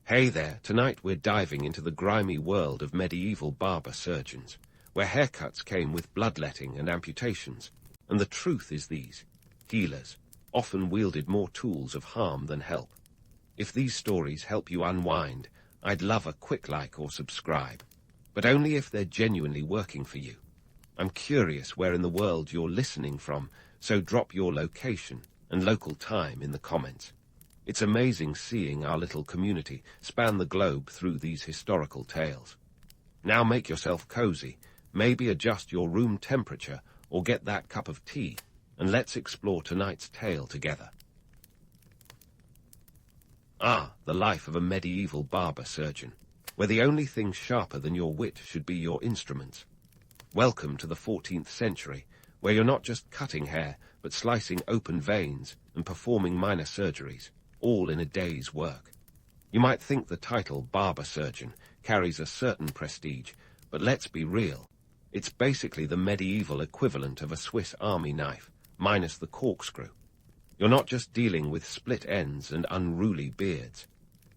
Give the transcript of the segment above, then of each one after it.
Hey there, tonight we're diving into the grimy world of medieval barber surgeons, where haircuts came with bloodletting and amputations. And the truth is these healers often wielded more tools of harm than help. If these stories help you unwind, I'd love a quick like or subscribe, but only if they're genuinely working for you. I'm curious where in the world you're listening from, so drop your location and local time in the comments. It's amazing seeing our little community span the globe through these historical tales. Now make yourself cozy, maybe adjust your room temperature or get that cup of tea, and let's explore tonight's tale together. The life of a medieval barber surgeon, where the only thing sharper than your wit should be your instruments. Welcome to the 14th century, where you're not just cutting hair, but slicing open veins and performing minor surgeries, all in a day's work. You might think the title barber surgeon carries a certain prestige, but let's be real. It's basically the medieval equivalent of a Swiss army knife, minus the corkscrew. You're not just dealing with split ends and unruly beards.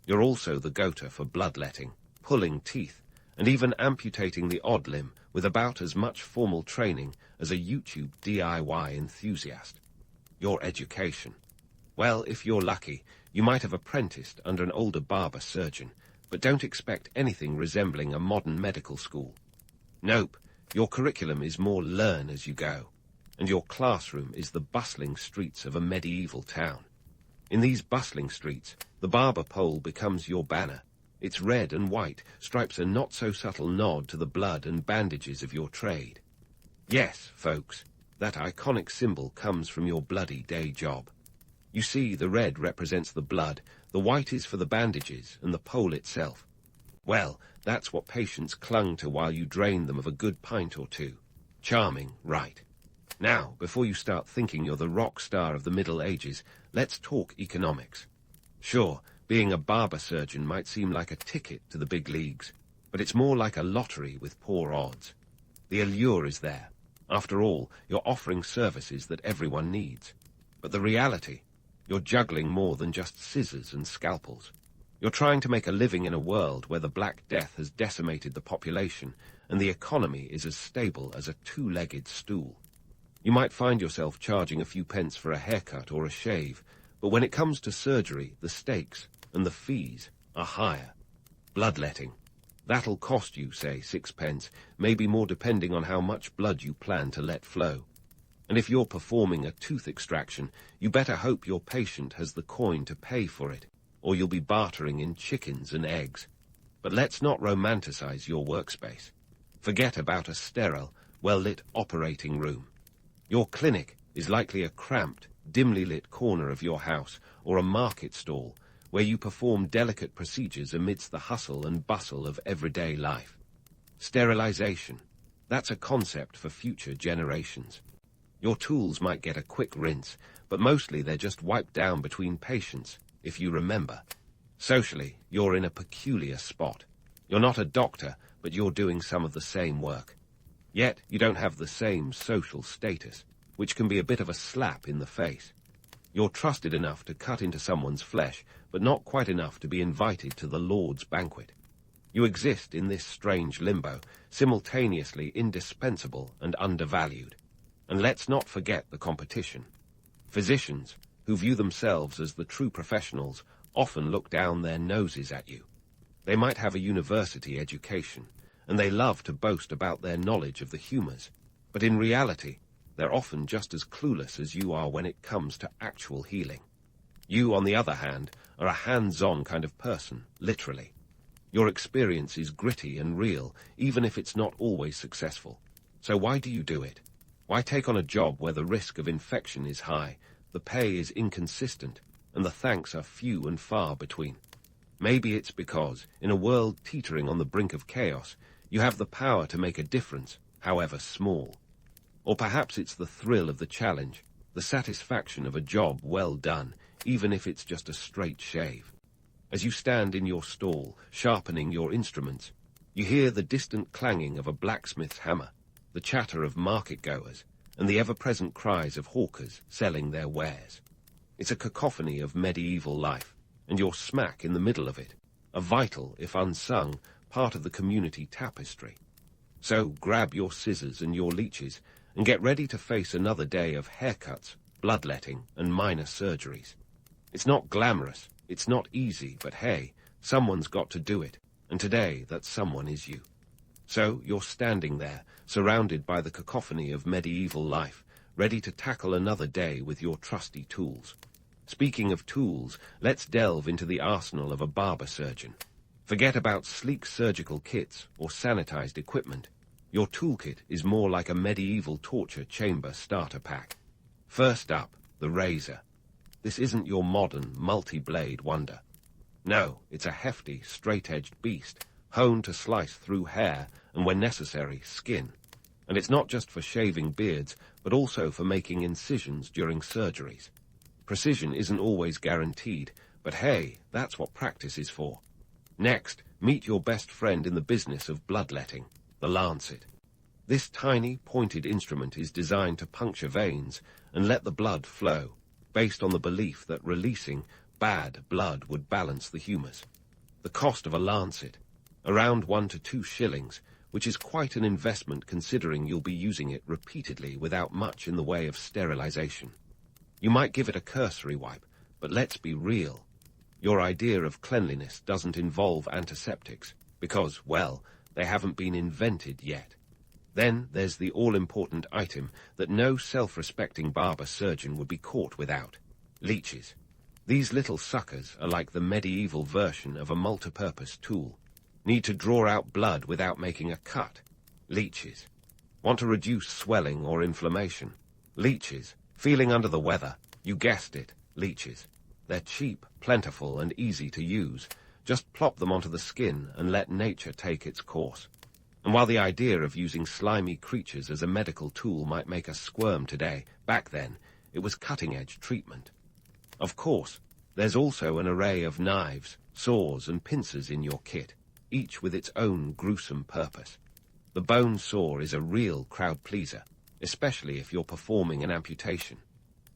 You're also the go-to for bloodletting, pulling teeth, and even amputating the odd limb with about as much formal training as a YouTube DIY enthusiast. Your education. Well, if you're lucky, you might have apprenticed under an older barber surgeon, but don't expect anything resembling a modern medical school. Nope, your curriculum is more learn as you go, and your classroom is the bustling streets of a medieval town. In these bustling streets, the barber pole becomes your banner. Its red and white stripes a not-so-subtle nod to the blood and bandages of your trade. Yes, folks, that iconic symbol comes from your bloody day job. You see, the red represents the blood, the white is for the bandages, and the pole itself. Well, that's what patients clung to while you drained them of a good pint or two. Charming, right? Now, before you start thinking you're the rock star of the Middle Ages, let's talk economics. Sure, being a barber surgeon might seem like a ticket to the big leagues, but it's more like a lottery with poor odds. The allure is there. After all, you're offering services that everyone needs. But the reality, you're juggling more than just scissors and scalpels. You're trying to make a living in a world where the Black Death has decimated the population and the economy is as stable as a two-legged stool. You might find yourself charging a few pence for a haircut or a shave, but when it comes to surgery, the stakes and the fees are higher. Bloodletting. That'll cost you, say, 6 pence, maybe more depending on how much blood you plan to let flow. And if you're performing a tooth extraction, you better hope your patient has the coin to pay for it, or you'll be bartering in chickens and eggs. But let's not romanticize your workspace. Forget about a sterile, well-lit operating room. Your clinic is likely a cramped, dimly lit corner of your house or a market stall where you perform delicate procedures amidst the hustle and bustle of everyday life. Sterilization. That's a concept for future generations. Your tools might get a quick rinse, but mostly they're just wiped down between patients, if you remember. Socially, you're in a peculiar spot. You're not a doctor, but you're doing some of the same work. Yet, you don't have the same social status, which can be a bit of a slap in the face. You're trusted enough to cut into someone's flesh, but not quite enough to be invited to the Lord's banquet. You exist in this strange limbo, simultaneously indispensable and undervalued. And let's not forget the competition. Physicians, who view themselves as the true professionals, often look down their noses at you. They might have a university education, and they love to boast about their knowledge of the humors, but in reality, they're often just as clueless as you are when it comes to actual healing. You, on the other hand, are a hands-on kind of person, literally. Your experience is gritty and real, even if it's not always successful. So why do you do it? Why take on a job where the risk of infection is high, the pay is inconsistent, and the thanks are few and far between? Maybe it's because, in a world teetering on the brink of chaos, you have the power to make a difference, however small. Or perhaps it's the thrill of the challenge, the satisfaction of a job well done, even if it's just a straight shave. As you stand in your stall, sharpening your instruments, you hear the distant clanging of a blacksmith's hammer, the chatter of market-goers, and the ever-present cries of hawkers selling their wares. It's a cacophony of medieval life, and you're smack in the middle of it. a vital, if unsung, part of the community tapestry. So grab your scissors and your leeches and get ready to face another day of haircuts, bloodletting, and minor surgeries. It's not glamorous, it's not easy, but hey, someone's got to do it, and today that someone is you. So you're standing there, surrounded by the cacophony of medieval life, ready to tackle another day with your trusty tools. Speaking of tools, let's delve into the arsenal of a barber surgeon. Forget about sleek surgical kits or sanitized equipment. Your toolkit is more like a medieval torture chamber starter pack. First up, the razor. This isn't your modern, multi-blade wonder. No, it's a hefty, straight-edged beast, honed to slice through hair and, when necessary, skin. And it's not just for shaving beards, but also for making incisions during surgeries. Precision isn't always guaranteed, but hey, that's what practice is for. Next, meet your best friend in the business of bloodletting, the lancet. This tiny, pointed instrument is designed to puncture veins and let the blood flow, based on the belief that releasing bad blood would balance the humours. The cost of a lancet, around 1 to 2 shillings, which is quite an investment considering you'll be using it repeatedly without much in the way of sterilization. You might give it a cursory wipe, but let's be real. Your idea of cleanliness doesn't involve antiseptics, because, well, they haven't been invented yet. Then there's the all-important item that no self-respecting barber surgeon would be caught without: leeches. These little suckers are like the medieval version of a multi-purpose tool. Need to draw out blood without making a cut? Leeches. Want to reduce swelling or inflammation? Leeches. Feeling under the weather? You guessed it, leeches. They're cheap, plentiful, and easy to use. Just plop them onto the skin and let nature take its course. And while the idea of using slimy creatures as a medical tool might make us squirm today, back then, it was cutting-edge treatment. Of course, there's also an array of knives, saws, and pincers in your kit, each with its own gruesome purpose. The bone saw is a real crowd-pleaser, especially if you're performing an amputation.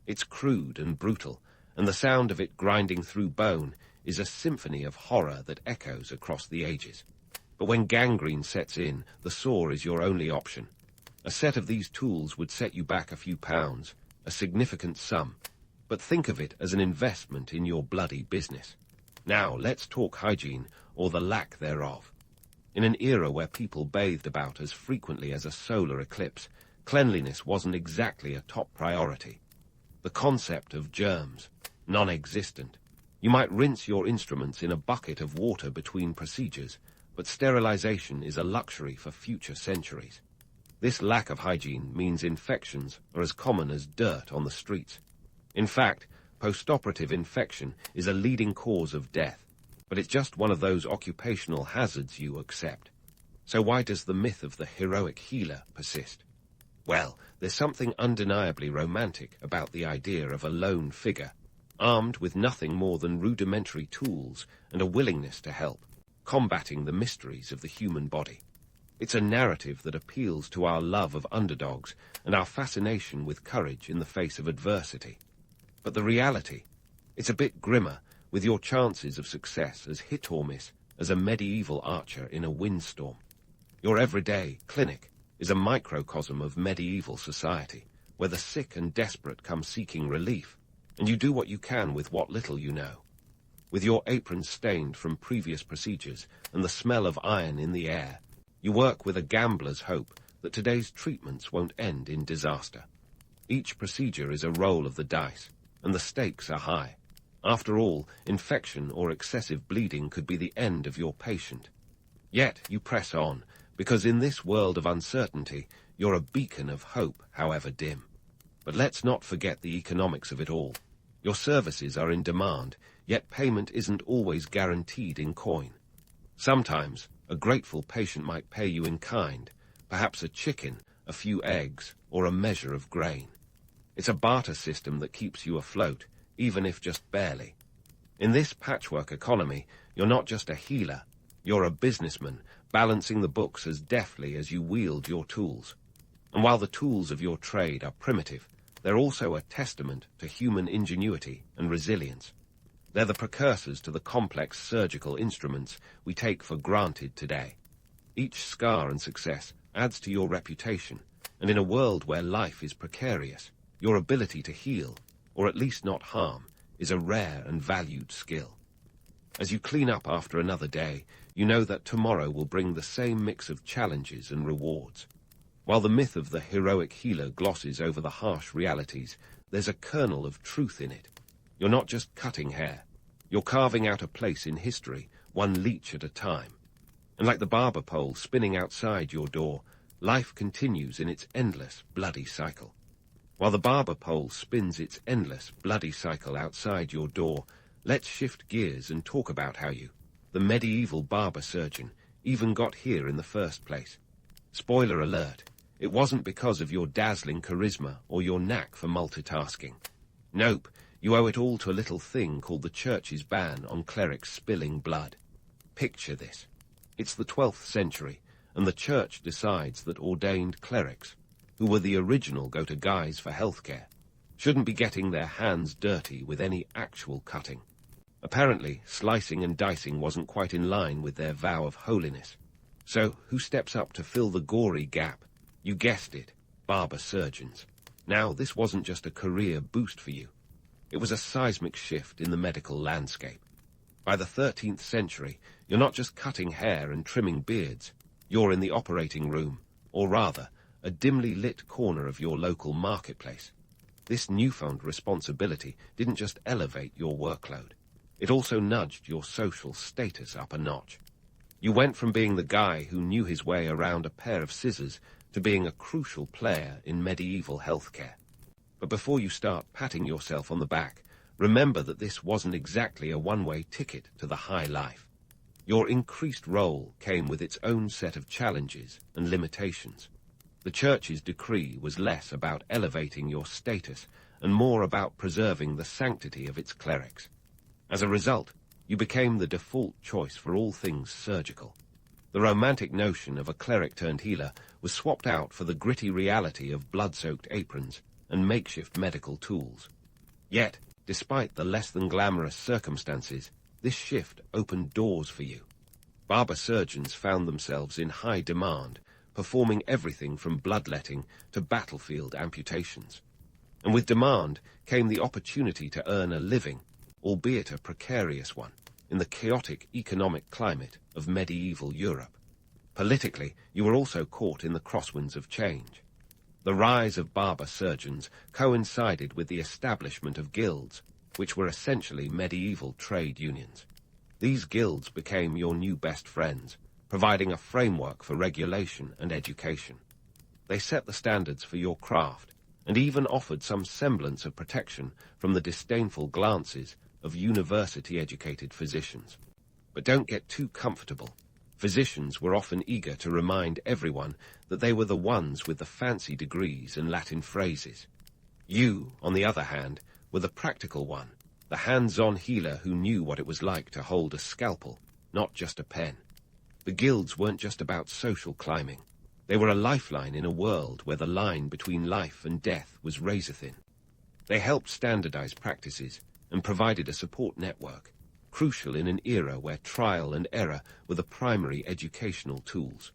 It's crude and brutal, and the sound of it grinding through bone is a symphony of horror that echoes across the ages. But when gangrene sets in, the saw is your only option. A set of these tools would set you back a few pounds, a significant sum, but think of it as an investment in your bloody business. Now, let's talk hygiene, or the lack thereof. In an era where people bathed about as frequently as a solar eclipse, cleanliness wasn't exactly a top priority. The concept of germs, non-existent. You might rinse your instruments in a bucket of water between procedures, but sterilization is a luxury for future centuries. This lack of hygiene means infections are as common as dirt on the streets. In fact, postoperative infection is a leading cause of death, but it's just one of those occupational hazards you accept. So why does the myth of the heroic healer persist? Well, there's something undeniably romantic about the idea of a lone figure, armed with nothing more than rudimentary tools and a willingness to help, combating the mysteries of the human body. It's a narrative that appeals to our love of underdogs and our fascination with courage in the face of adversity. But the reality, it's a bit grimmer, with your chances of success as hit or miss as a medieval archer in a windstorm. Your everyday clinic is a microcosm of medieval society, where the sick and desperate come seeking relief, and you do what you can with what little you know. With your apron stained from previous procedures and the smell of iron in the air, you work with a gambler's hope that today's treatments won't end in disaster. Each procedure is a roll of the dice, and the stakes are high. After all, infection or excessive bleeding could be the end of your patient. Yet you press on, because in this world of uncertainty, you're a beacon of hope, however dim. But let's not forget the economics of it all. Your services are in demand, yet payment isn't always guaranteed in coin. Sometimes, a grateful patient might pay you in kind, perhaps a chicken, a few eggs, or a measure of grain. It's a barter system that keeps you afloat, even if just barely. In this patchwork economy, you're not just a healer, you're a businessman, balancing the books as deftly as you wield your tools. And while the tools of your trade are primitive, they're also a testament to human ingenuity and resilience. They're the precursors to the complex surgical instruments we take for granted today. Each scar and success adds to your reputation, and in a world where life is precarious, your ability to heal, or at least not harm, is a rare and valued skill. As you clean up after another day, you know that tomorrow will bring the same mix of challenges and rewards. While the myth of the heroic healer glosses over the harsh realities, there's a kernel of truth in it. You're not just cutting hair. You're carving out a place in history, one leech at a time. And like the barber pole spinning outside your door, life continues in its endless, bloody cycle. While the barber pole spins its endless, bloody cycle outside your door, let's shift gears and talk about how you, the medieval barber surgeon, even got here in the first place. Spoiler alert, it wasn't because of your dazzling charisma or your knack for multitasking. Nope, you owe it all to a little thing called the Church's ban on clerics spilling blood. Picture this. It's the 12th century, and the Church decides that ordained clerics, who were the original go-to guys for healthcare, shouldn't be getting their hands dirty with any actual cutting. Apparently, slicing and dicing wasn't quite in line with their vow of holiness. So, who steps up to fill the gory gap? You guessed it, barber surgeons. Now, this wasn't just a career boost for you. It was a seismic shift in the medical landscape. By the 13th century, you're not just cutting hair and trimming beards. You're in the operating room, or rather, a dimly lit corner of your local marketplace. This newfound responsibility didn't just elevate your workload. It also nudged your social status up a notch. You went from being the guy who knew his way around a pair of scissors to being a crucial player in medieval healthcare. But before you start patting yourself on the back, remember that this wasn't exactly a one-way ticket to the high life. Your increased role came with its own set of challenges and limitations. The Church's decree was less about elevating your status and more about preserving the sanctity of its clerics. As a result, you became the default choice for all things surgical. The romantic notion of a cleric-turned-healer was swapped out for the gritty reality of blood-soaked aprons and makeshift medical tools. Yet, despite the less-than-glamorous circumstances, this shift opened doors for you. Barber surgeons found themselves in high demand, performing everything from bloodletting to battlefield amputations. And with demand came the opportunity to earn a living, albeit a precarious one, in the chaotic economic climate of medieval Europe. Politically, you were also caught in the crosswinds of change. The rise of barber surgeons coincided with the establishment of guilds, which were essentially medieval trade unions. These guilds became your new best friends, providing a framework for regulation and education. They set the standards for your craft, and even offered some semblance of protection from the disdainful glances of university-educated physicians. But don't get too comfortable. Physicians were often eager to remind everyone that they were the ones with the fancy degrees and Latin phrases. You, on the other hand, were the practical one, the hands-on healer who knew what it was like to hold a scalpel, not just a pen. The guilds weren't just about social climbing. They were a lifeline in a world where the line between life and death was razor-thin. They helped standardize practices and provided a support network, crucial in an era where trial and error were the primary educational tools.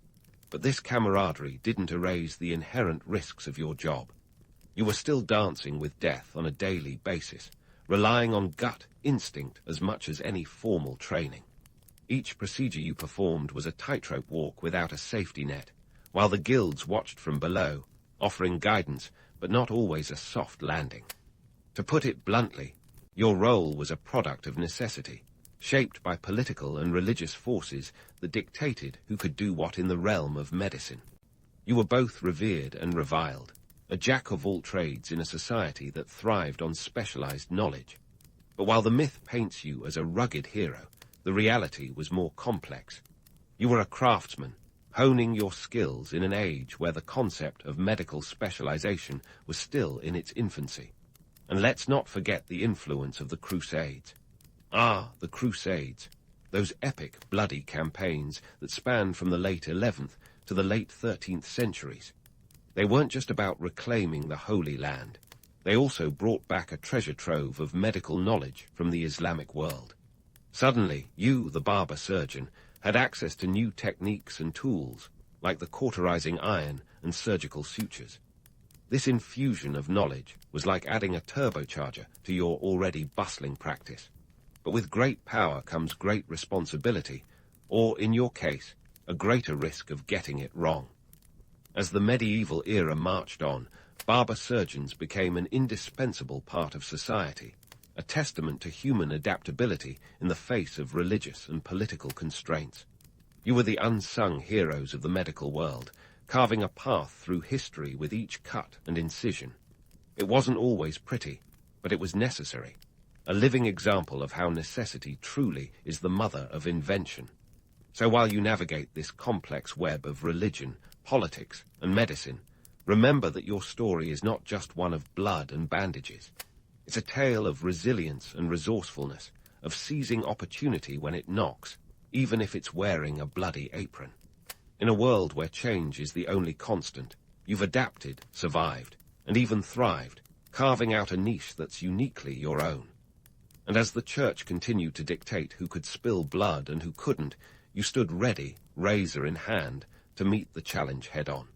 But this camaraderie didn't erase the inherent risks of your job. You were still dancing with death on a daily basis, relying on gut instinct as much as any formal training. Each procedure you performed was a tightrope walk without a safety net, while the guilds watched from below, offering guidance, but not always a soft landing. To put it bluntly, your role was a product of necessity, shaped by political and religious forces that dictated who could do what in the realm of medicine. You were both revered and reviled, a jack of all trades in a society that thrived on specialized knowledge. But while the myth paints you as a rugged hero, the reality was more complex. You were a craftsman, honing your skills in an age where the concept of medical specialization was still in its infancy. And let's not forget the influence of the Crusades. Ah, the Crusades, those epic, bloody campaigns that spanned from the late 11th to the late 13th centuries. They weren't just about reclaiming the Holy Land. they also brought back a treasure trove of medical knowledge from the Islamic world. Suddenly, you, the barber surgeon, had access to new techniques and tools, like the cauterizing iron and surgical sutures. This infusion of knowledge was like adding a turbocharger to your already bustling practice. But with great power comes great responsibility, or, in your case, a greater risk of getting it wrong. As the medieval era marched on, barber surgeons became an indispensable part of society, a testament to human adaptability in the face of religious and political constraints. You were the unsung heroes of the medical world, carving a path through history with each cut and incision. It wasn't always pretty, but it was necessary, a living example of how necessity truly is the mother of invention. So while you navigate this complex web of religion, politics, and medicine, remember that your story is not just one of blood and bandages. It's a tale of resilience and resourcefulness, of seizing opportunity when it knocks, even if it's wearing a bloody apron. In a world where change is the only constant, you've adapted, survived, and even thrived, carving out a niche that's uniquely your own. And as the church continued to dictate who could spill blood and who couldn't, you stood ready, razor in hand, to meet the challenge head-on.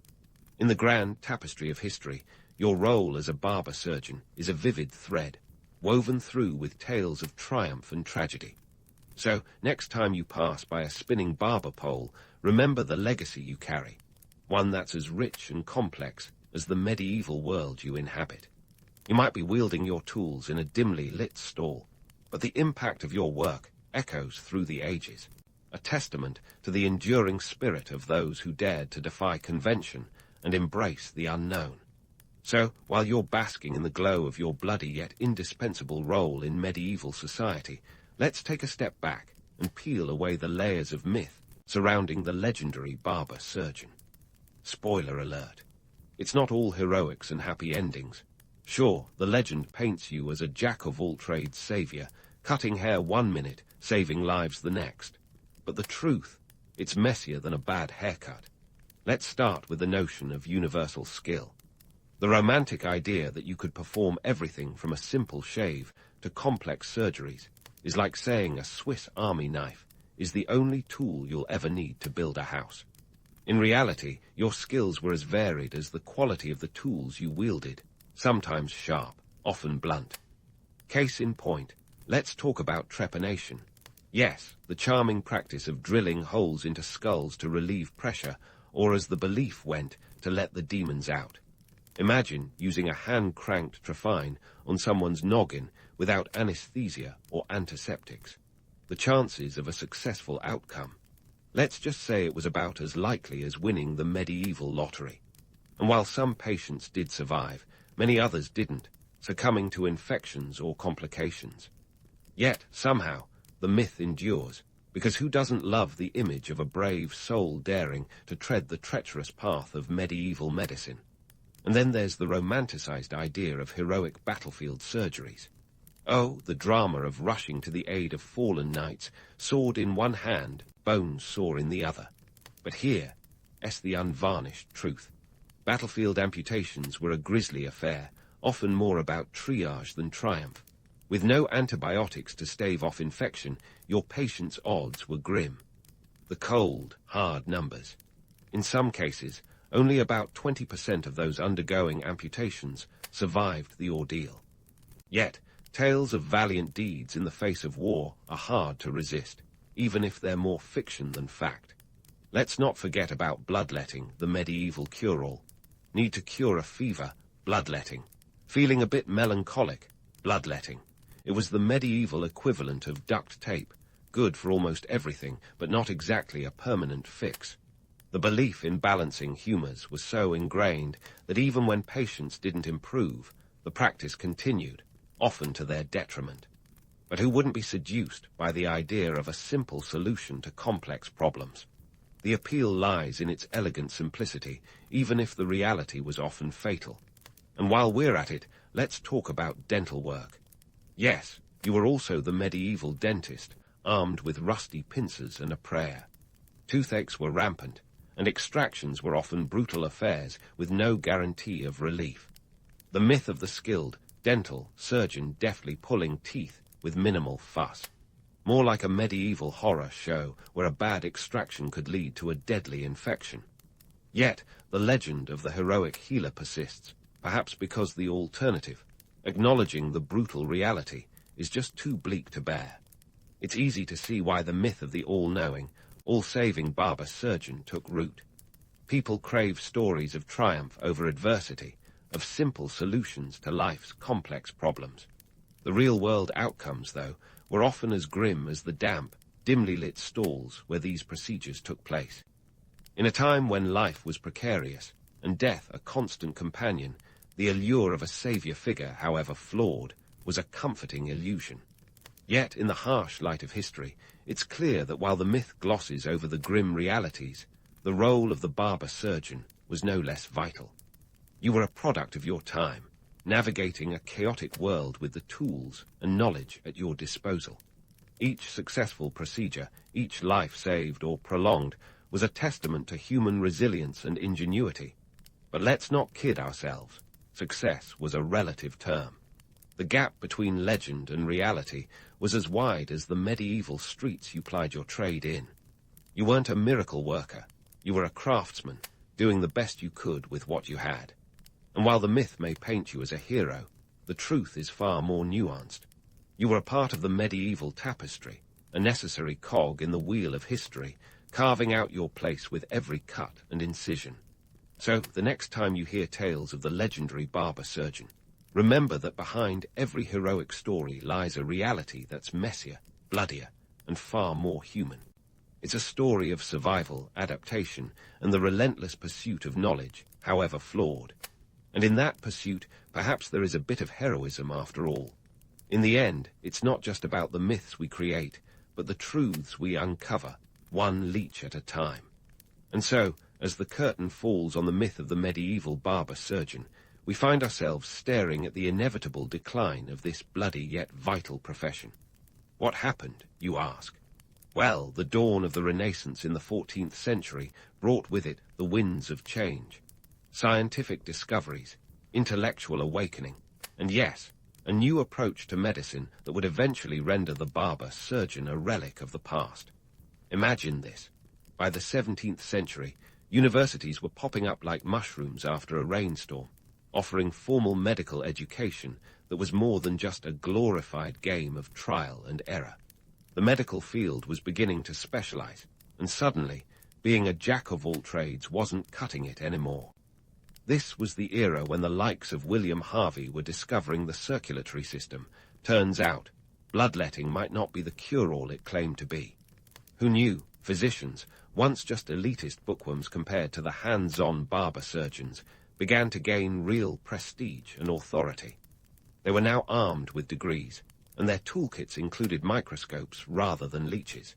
In the grand tapestry of history, your role as a barber surgeon is a vivid thread, woven through with tales of triumph and tragedy. So, next time you pass by a spinning barber pole, remember the legacy you carry, one that's as rich and complex as the medieval world you inhabit. You might be wielding your tools in a dimly lit stall, but the impact of your work echoes through the ages, a testament to the enduring spirit of those who dared to defy convention and embrace the unknown. So, while you're basking in the glow of your bloody yet indispensable role in medieval society, let's take a step back and peel away the layers of myth surrounding the legendary barber surgeon. Spoiler alert. It's not all heroics and happy endings. Sure, the legend paints you as a jack-of-all-trades savior, cutting hair one minute, saving lives the next. But the truth, it's messier than a bad haircut. Let's start with the notion of universal skill. The romantic idea that you could perform everything from a simple shave to complex surgeries is like saying a Swiss Army knife is the only tool you'll ever need to build a house. In reality, your skills were as varied as the quality of the tools you wielded, sometimes sharp, often blunt. Case in point, let's talk about trepanation. Yes, the charming practice of drilling holes into skulls to relieve pressure, or as the belief went, to let the demons out. Imagine using a hand-cranked trephine on someone's noggin without anesthesia or antiseptics. The chances of a successful outcome. Let's just say it was about as likely as winning the medieval lottery. And while some patients did survive, many others didn't, succumbing to infections or complications. Yet, somehow, the myth endures, because who doesn't love the image of a brave soul daring to tread the treacherous path of medieval medicine? And then there's the romanticized idea of heroic battlefield surgeries. Oh, the drama of rushing to the aid of fallen knights, sword in one hand, bones sore in the other. But here, the unvarnished truth. Battlefield amputations were a grisly affair, often more about triage than triumph. With no antibiotics to stave off infection, your patient's odds were grim. The cold, hard numbers. In some cases, only about 20% of those undergoing amputations survived the ordeal. Yet, tales of valiant deeds in the face of war are hard to resist, even if they're more fiction than fact. Let's not forget about bloodletting, the medieval cure-all. Need to cure a fever? Bloodletting. Feeling a bit melancholic? Bloodletting. It was the medieval equivalent of duct tape, good for almost everything, but not exactly a permanent fix. The belief in balancing humors was so ingrained that even when patients didn't improve, the practice continued, often to their detriment. But who wouldn't be seduced by the idea of a simple solution to complex problems? The appeal lies in its elegant simplicity, even if the reality was often fatal. And while we're at it, let's talk about dental work. Yes, you were also the medieval dentist, armed with rusty pincers and a prayer. Toothaches were rampant, and extractions were often brutal affairs with no guarantee of relief. The myth of the skilled dental surgeon deftly pulling teeth with minimal fuss. More like a medieval horror show where a bad extraction could lead to a deadly infection. Yet, the legend of the heroic healer persists, perhaps because the alternative, acknowledging the brutal reality, is just too bleak to bear. It's easy to see why the myth of the all-knowing, all-saving barber-surgeon took root. People crave stories of triumph over adversity, of simple solutions to life's complex problems. The real-world outcomes, though, were often as grim as the damp, dimly lit stalls where these procedures took place. In a time when life was precarious and death a constant companion, the allure of a savior figure, however flawed, was a comforting illusion. Yet, in the harsh light of history, it's clear that while the myth glosses over the grim realities, the role of the barber-surgeon was no less vital. You were a product of your time, navigating a chaotic world with the tools and knowledge at your disposal. Each successful procedure, each life saved or prolonged, was a testament to human resilience and ingenuity. But let's not kid ourselves. Success was a relative term. The gap between legend and reality was as wide as the medieval streets you plied your trade in. You weren't a miracle worker. You were a craftsman, doing the best you could with what you had. And while the myth may paint you as a hero, the truth is far more nuanced. You were a part of the medieval tapestry, a necessary cog in the wheel of history, carving out your place with every cut and incision. So, the next time you hear tales of the legendary barber-surgeon, remember that behind every heroic story lies a reality that's messier, bloodier, and far more human. It's a story of survival, adaptation, and the relentless pursuit of knowledge, however flawed. And in that pursuit, perhaps there is a bit of heroism after all. In the end, it's not just about the myths we create, but the truths we uncover, one leech at a time. And so, as the curtain falls on the myth of the medieval barber-surgeon, we find ourselves staring at the inevitable decline of this bloody yet vital profession. What happened, you ask? Well, the dawn of the Renaissance in the 14th century brought with it the winds of change. Scientific discoveries, intellectual awakening, and yes, a new approach to medicine that would eventually render the barber-surgeon a relic of the past. Imagine this. By the 17th century, universities were popping up like mushrooms after a rainstorm, offering formal medical education that was more than just a glorified game of trial and error. The medical field was beginning to specialize, and suddenly, being a jack-of-all-trades wasn't cutting it anymore. This was the era when the likes of William Harvey were discovering the circulatory system. Turns out, bloodletting might not be the cure-all it claimed to be. Who knew? Physicians, once just elitist bookworms compared to the hands-on barber-surgeons, began to gain real prestige and authority. They were now armed with degrees, and their toolkits included microscopes rather than leeches.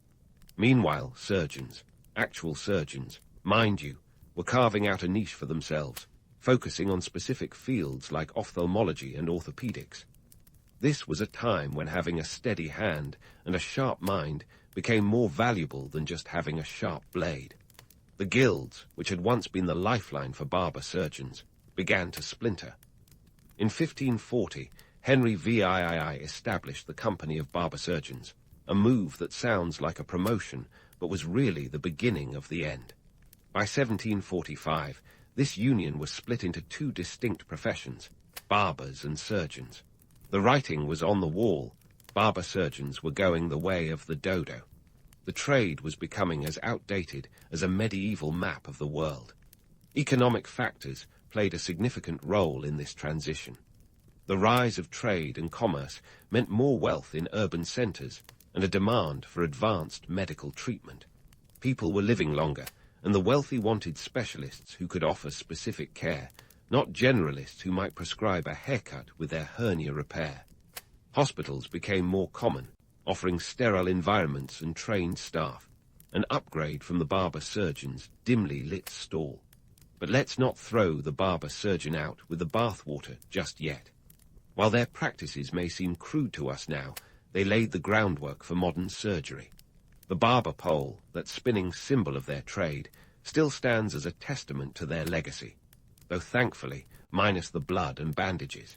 Meanwhile, surgeons, actual surgeons, mind you, were carving out a niche for themselves, focusing on specific fields like ophthalmology and orthopedics. This was a time when having a steady hand and a sharp mind became more valuable than just having a sharp blade. The guilds, which had once been the lifeline for barber-surgeons, began to splinter. In 1540, Henry VIII established the Company of Barber-Surgeons, a move that sounds like a promotion but was really the beginning of the end. By 1745, this union was split into two distinct professions, barbers and surgeons. The writing was on the wall. Barber-surgeons were going the way of the dodo. The trade was becoming as outdated as a medieval map of the world. Economic factors played a significant role in this transition. The rise of trade and commerce meant more wealth in urban centers and a demand for advanced medical treatment. People were living longer, and the wealthy wanted specialists who could offer specific care, not generalists who might prescribe a haircut with their hernia repair. Hospitals became more common, offering sterile environments and trained staff, an upgrade from the barber-surgeon's dimly lit stall. But let's not throw the barber-surgeon out with the bathwater just yet. While their practices may seem crude to us now, they laid the groundwork for modern surgery. The barber pole, that spinning symbol of their trade, still stands as a testament to their legacy, though thankfully minus the blood and bandages.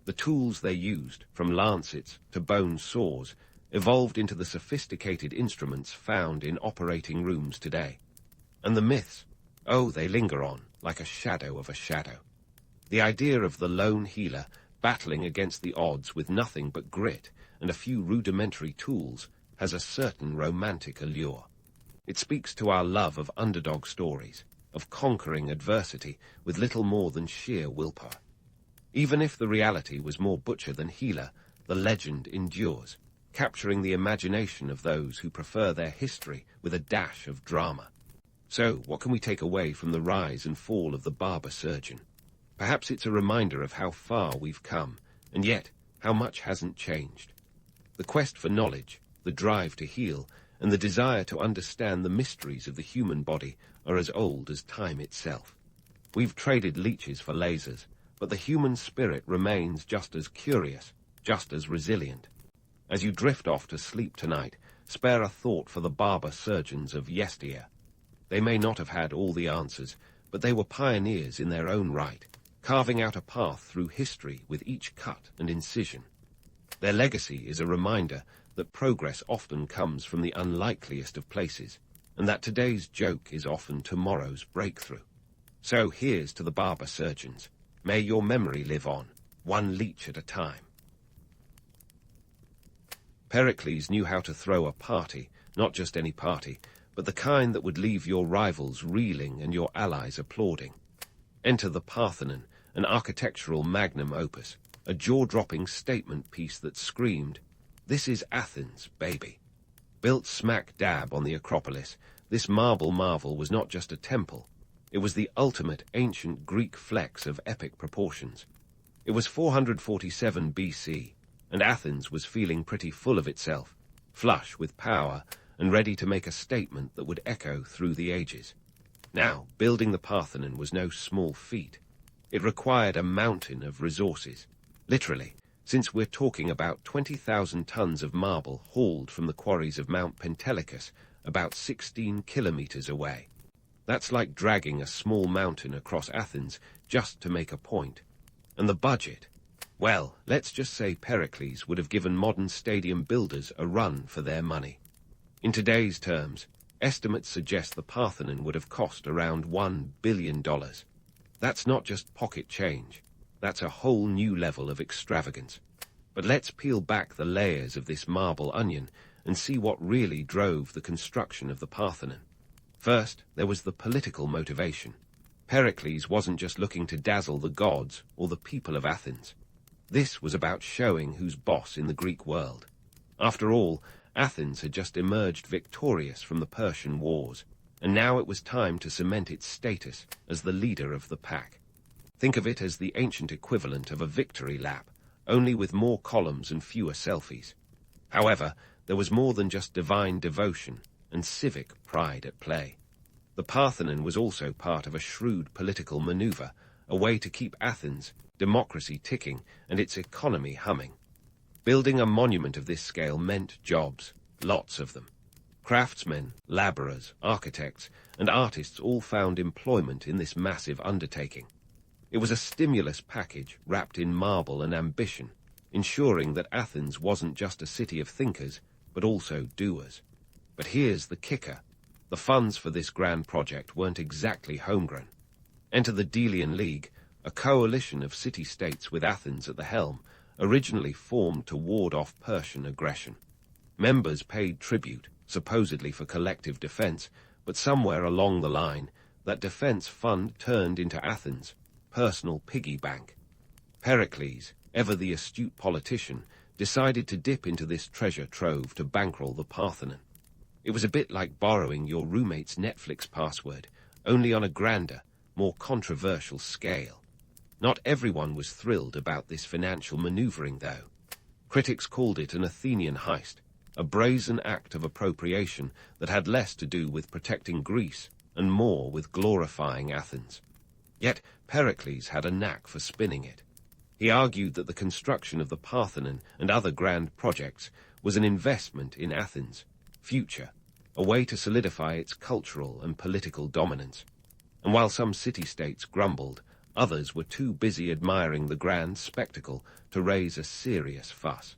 The tools they used, from lancets to bone saws, evolved into the sophisticated instruments found in operating rooms today. And the myths, oh, they linger on, like a shadow of a shadow. The idea of the lone healer battling against the odds with nothing but grit and a few rudimentary tools has a certain romantic allure. It speaks to our love of underdog stories, of conquering adversity with little more than sheer willpower. Even if the reality was more butcher than healer, the legend endures, capturing the imagination of those who prefer their history with a dash of drama. So, what can we take away from the rise and fall of the barber surgeon? Perhaps it's a reminder of how far we've come, and yet how much hasn't changed. The quest for knowledge, the drive to heal, and the desire to understand the mysteries of the human body are as old as time itself. We've traded leeches for lasers, but the human spirit remains just as curious, just as resilient. As you drift off to sleep tonight, spare a thought for the barber surgeons of yesteryear. They may not have had all the answers, but they were pioneers in their own right, carving out a path through history with each cut and incision. Their legacy is a reminder that progress often comes from the unlikeliest of places, and that today's joke is often tomorrow's breakthrough. So here's to the barber surgeons. May your memory live on, one leech at a time. Pericles knew how to throw a party, not just any party, but the kind that would leave your rivals reeling and your allies applauding. Enter the Parthenon, an architectural magnum opus, a jaw-dropping statement piece that screamed, "This is Athens, baby." Built smack dab on the Acropolis, this marble marvel was not just a temple. It was the ultimate ancient Greek flex of epic proportions. It was 447 BC, and Athens was feeling pretty full of itself, flush with power and ready to make a statement that would echo through the ages. Now, building the Parthenon was no small feat. It required a mountain of resources. Literally, since we're talking about 20,000 tons of marble hauled from the quarries of Mount Pentelicus, about 16 kilometers away. That's like dragging a small mountain across Athens just to make a point. And the budget? Well, let's just say Pericles would have given modern stadium builders a run for their money. In today's terms, estimates suggest the Parthenon would have cost around $1 billion. That's not just pocket change. That's a whole new level of extravagance. But let's peel back the layers of this marble onion and see what really drove the construction of the Parthenon. First, there was the political motivation. Pericles wasn't just looking to dazzle the gods or the people of Athens. This was about showing who's boss in the Greek world. After all, Athens had just emerged victorious from the Persian Wars, and now it was time to cement its status as the leader of the pack. Think of it as the ancient equivalent of a victory lap, only with more columns and fewer selfies. However, there was more than just divine devotion and civic pride at play. The Parthenon was also part of a shrewd political maneuver, a way to keep Athens' democracy ticking and its economy humming. Building a monument of this scale meant jobs, lots of them. Craftsmen, labourers, architects, and artists all found employment in this massive undertaking. It was a stimulus package wrapped in marble and ambition, ensuring that Athens wasn't just a city of thinkers, but also doers. But here's the kicker. The funds for this grand project weren't exactly homegrown. Enter the Delian League, a coalition of city-states with Athens at the helm, originally formed to ward off Persian aggression. Members paid tribute, supposedly for collective defense, but somewhere along the line, that defense fund turned into Athens' personal piggy bank. Pericles, ever the astute politician, decided to dip into this treasure trove to bankroll the Parthenon. It was a bit like borrowing your roommate's Netflix password, only on a grander, more controversial scale. Not everyone was thrilled about this financial maneuvering, though. Critics called it an Athenian heist, a brazen act of appropriation that had less to do with protecting Greece and more with glorifying Athens. Yet Pericles had a knack for spinning it. He argued that the construction of the Parthenon and other grand projects was an investment in Athens' future, a way to solidify its cultural and political dominance. And while some city-states grumbled, Others were too busy admiring the grand spectacle to raise a serious fuss.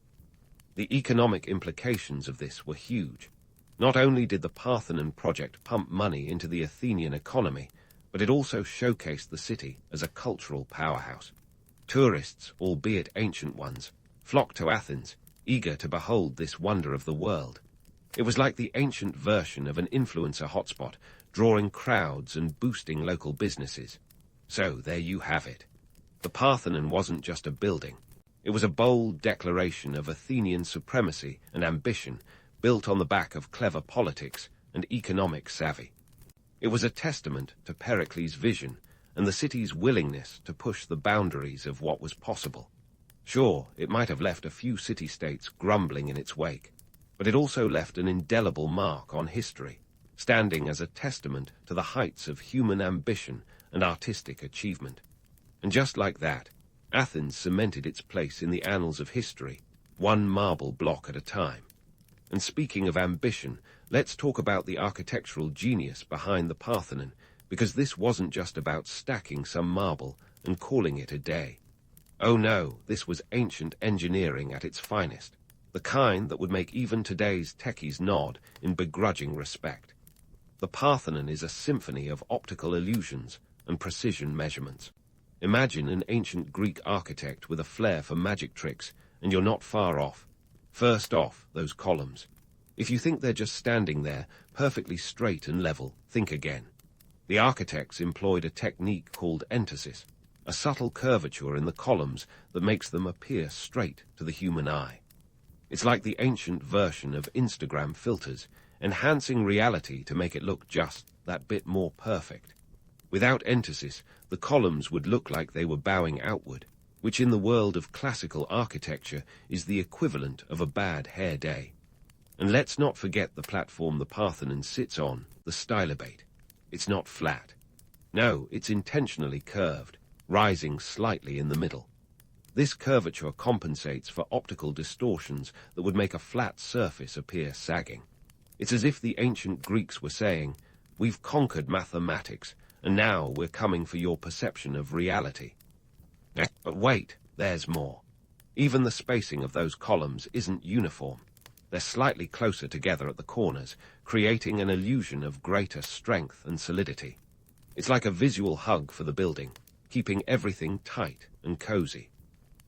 The economic implications of this were huge. Not only did the Parthenon project pump money into the Athenian economy, but it also showcased the city as a cultural powerhouse. Tourists, albeit ancient ones, flocked to Athens, eager to behold this wonder of the world. It was like the ancient version of an influencer hotspot, drawing crowds and boosting local businesses. So there you have it. The Parthenon wasn't just a building. It was a bold declaration of Athenian supremacy and ambition, built on the back of clever politics and economic savvy. It was a testament to Pericles' vision and the city's willingness to push the boundaries of what was possible. Sure, it might have left a few city-states grumbling in its wake, but it also left an indelible mark on history, standing as a testament to the heights of human ambition and artistic achievement. And just like that, Athens cemented its place in the annals of history, one marble block at a time. And speaking of ambition, let's talk about the architectural genius behind the Parthenon, because this wasn't just about stacking some marble and calling it a day. Oh no, this was ancient engineering at its finest, the kind that would make even today's techies nod in begrudging respect. The Parthenon is a symphony of optical illusions and precision measurements. Imagine an ancient Greek architect with a flair for magic tricks, and you're not far off. First off, those columns. If you think they're just standing there, perfectly straight and level, think again. The architects employed a technique called entasis, a subtle curvature in the columns that makes them appear straight to the human eye. It's like the ancient version of Instagram filters, enhancing reality to make it look just that bit more perfect. Without entasis, the columns would look like they were bowing outward, which in the world of classical architecture is the equivalent of a bad hair day. And let's not forget the platform the Parthenon sits on, the stylobate. It's not flat. No, it's intentionally curved, rising slightly in the middle. This curvature compensates for optical distortions that would make a flat surface appear sagging. It's as if the ancient Greeks were saying, "We've conquered mathematics, and now we're coming for your perception of reality." But wait, there's more. Even the spacing of those columns isn't uniform. They're slightly closer together at the corners, creating an illusion of greater strength and solidity. It's like a visual hug for the building, keeping everything tight and cozy.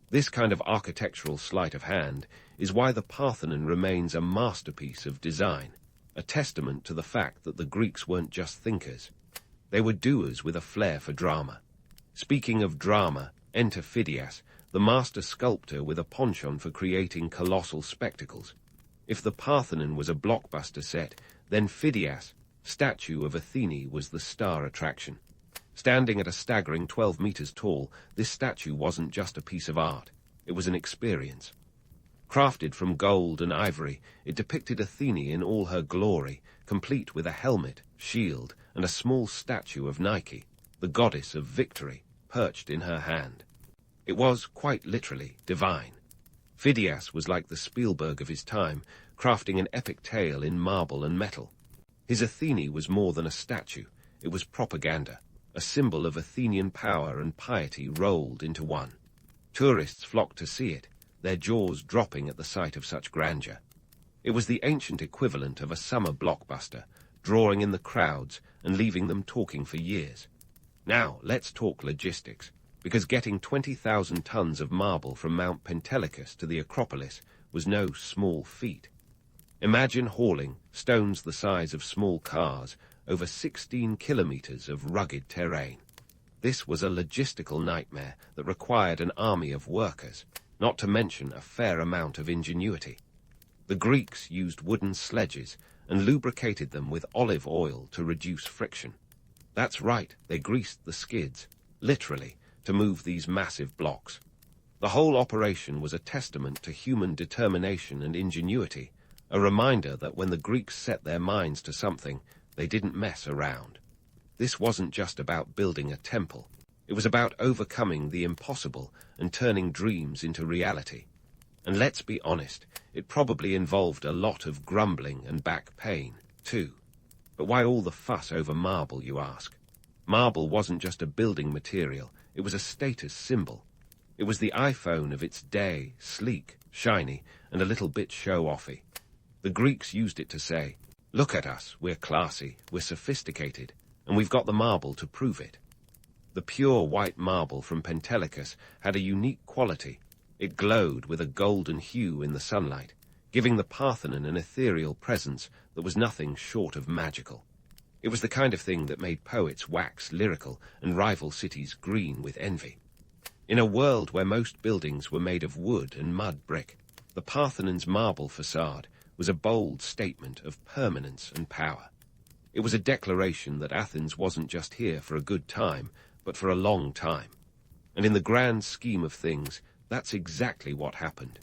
This kind of architectural sleight of hand is why the Parthenon remains a masterpiece of design, a testament to the fact that the Greeks weren't just thinkers. They were doers with a flair for drama. Speaking of drama, enter Phidias, the master sculptor with a penchant for creating colossal spectacles. If the Parthenon was a blockbuster set, then Phidias, statue of Athene, was the star attraction. Standing at a staggering 12 meters tall, this statue wasn't just a piece of art, it was an experience. Crafted from gold and ivory, it depicted Athene in all her glory, complete with a helmet, shield, and a small statue of Nike, the goddess of victory, perched in her hand. It was, quite literally, divine. Phidias was like the Spielberg of his time, crafting an epic tale in marble and metal. His Athene was more than a statue, it was propaganda, a symbol of Athenian power and piety rolled into one. Tourists flocked to see it, their jaws dropping at the sight of such grandeur. It was the ancient equivalent of a summer blockbuster, drawing in the crowds and leaving them talking for years. Now, let's talk logistics, because getting 20,000 tons of marble from Mount Pentelicus to the Acropolis was no small feat. Imagine hauling stones the size of small cars over 16 kilometers of rugged terrain. This was a logistical nightmare that required an army of workers, not to mention a fair amount of ingenuity. The Greeks used wooden sledges and lubricated them with olive oil to reduce friction. That's right, they greased the skids, literally, to move these massive blocks. The whole operation was a testament to human determination and ingenuity, a reminder that when the Greeks set their minds to something, they didn't mess around. This wasn't just about building a temple. It was about overcoming the impossible and turning dreams into reality. And let's be honest, it probably involved a lot of grumbling and back pain, too. But why all the fuss over marble, you ask? Marble wasn't just a building material, it was a status symbol. It was the iPhone of its day, sleek, shiny, and a little bit show-offy. The Greeks used it to say, "Look at us, we're classy, we're sophisticated, and we've got the marble to prove it." The pure white marble from Pentelicus had a unique quality. It glowed with a golden hue in the sunlight, giving the Parthenon an ethereal presence that was nothing short of magical. It was the kind of thing that made poets wax lyrical and rival cities green with envy. In a world where most buildings were made of wood and mud brick, the Parthenon's marble facade was a bold statement of permanence and power. It was a declaration that Athens wasn't just here for a good time, but for a long time. And in the grand scheme of things, that's exactly what happened.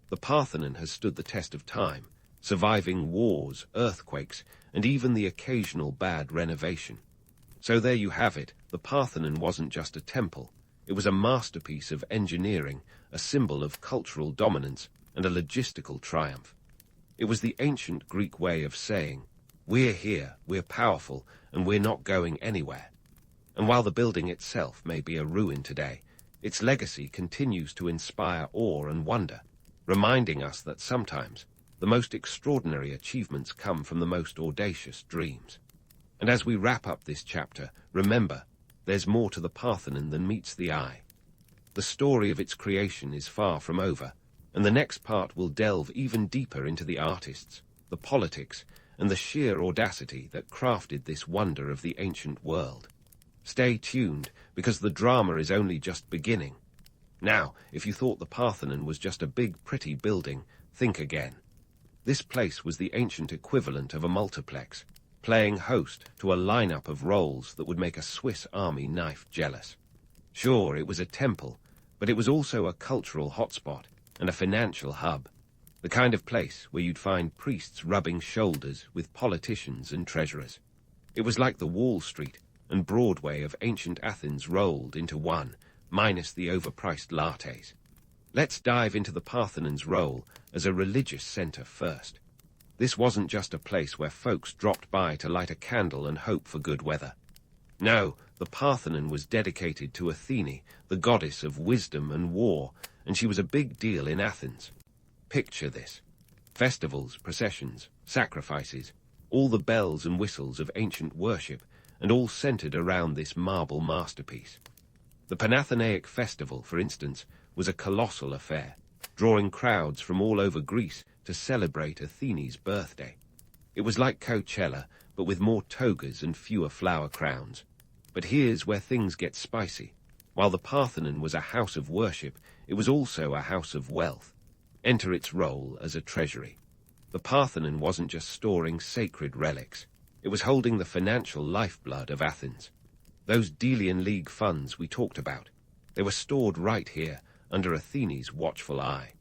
The Parthenon has stood the test of time, surviving wars, earthquakes, and even the occasional bad renovation. So there you have it, the Parthenon wasn't just a temple. It was a masterpiece of engineering, a symbol of cultural dominance, and a logistical triumph. It was the ancient Greek way of saying, "We're here, we're powerful, and we're not going anywhere." And while the building itself may be a ruin today, its legacy continues to inspire awe and wonder, reminding us that sometimes the most extraordinary achievements come from the most audacious dreams. And as we wrap up this chapter, remember, there's more to the Parthenon than meets the eye. The story of its creation is far from over, and the next part will delve even deeper into the artists, the politics, and the sheer audacity that crafted this wonder of the ancient world. Stay tuned, because the drama is only just beginning. Now, if you thought the Parthenon was just a big, pretty building, think again. This place was the ancient equivalent of a multiplex, playing host to a lineup of roles that would make a Swiss Army knife jealous. Sure, it was a temple, but it was also a cultural hotspot and a financial hub, the kind of place where you'd find priests rubbing shoulders with politicians and treasurers. It was like the Wall Street and Broadway of ancient Athens rolled into one, minus the overpriced lattes. Let's dive into the Parthenon's role as a religious center first. This wasn't just a place where folks dropped by to light a candle and hope for good weather. No, the Parthenon was dedicated to Athene, the goddess of wisdom and war, and she was a big deal in Athens. Picture this. Festivals, processions, sacrifices, all the bells and whistles of ancient worship, and all centered around this marble masterpiece. The Panathenaic festival, for instance, was a colossal affair, drawing crowds from all over Greece to celebrate Athene's birthday. It was like Coachella, but with more togas and fewer flower crowns. But here's where things get spicy. While the Parthenon was a house of worship, it was also a house of wealth. Enter its role as a treasury. The Parthenon wasn't just storing sacred relics. It was holding the financial lifeblood of Athens. Those Delian League funds we talked about, they were stored right here, under Athene's watchful eye.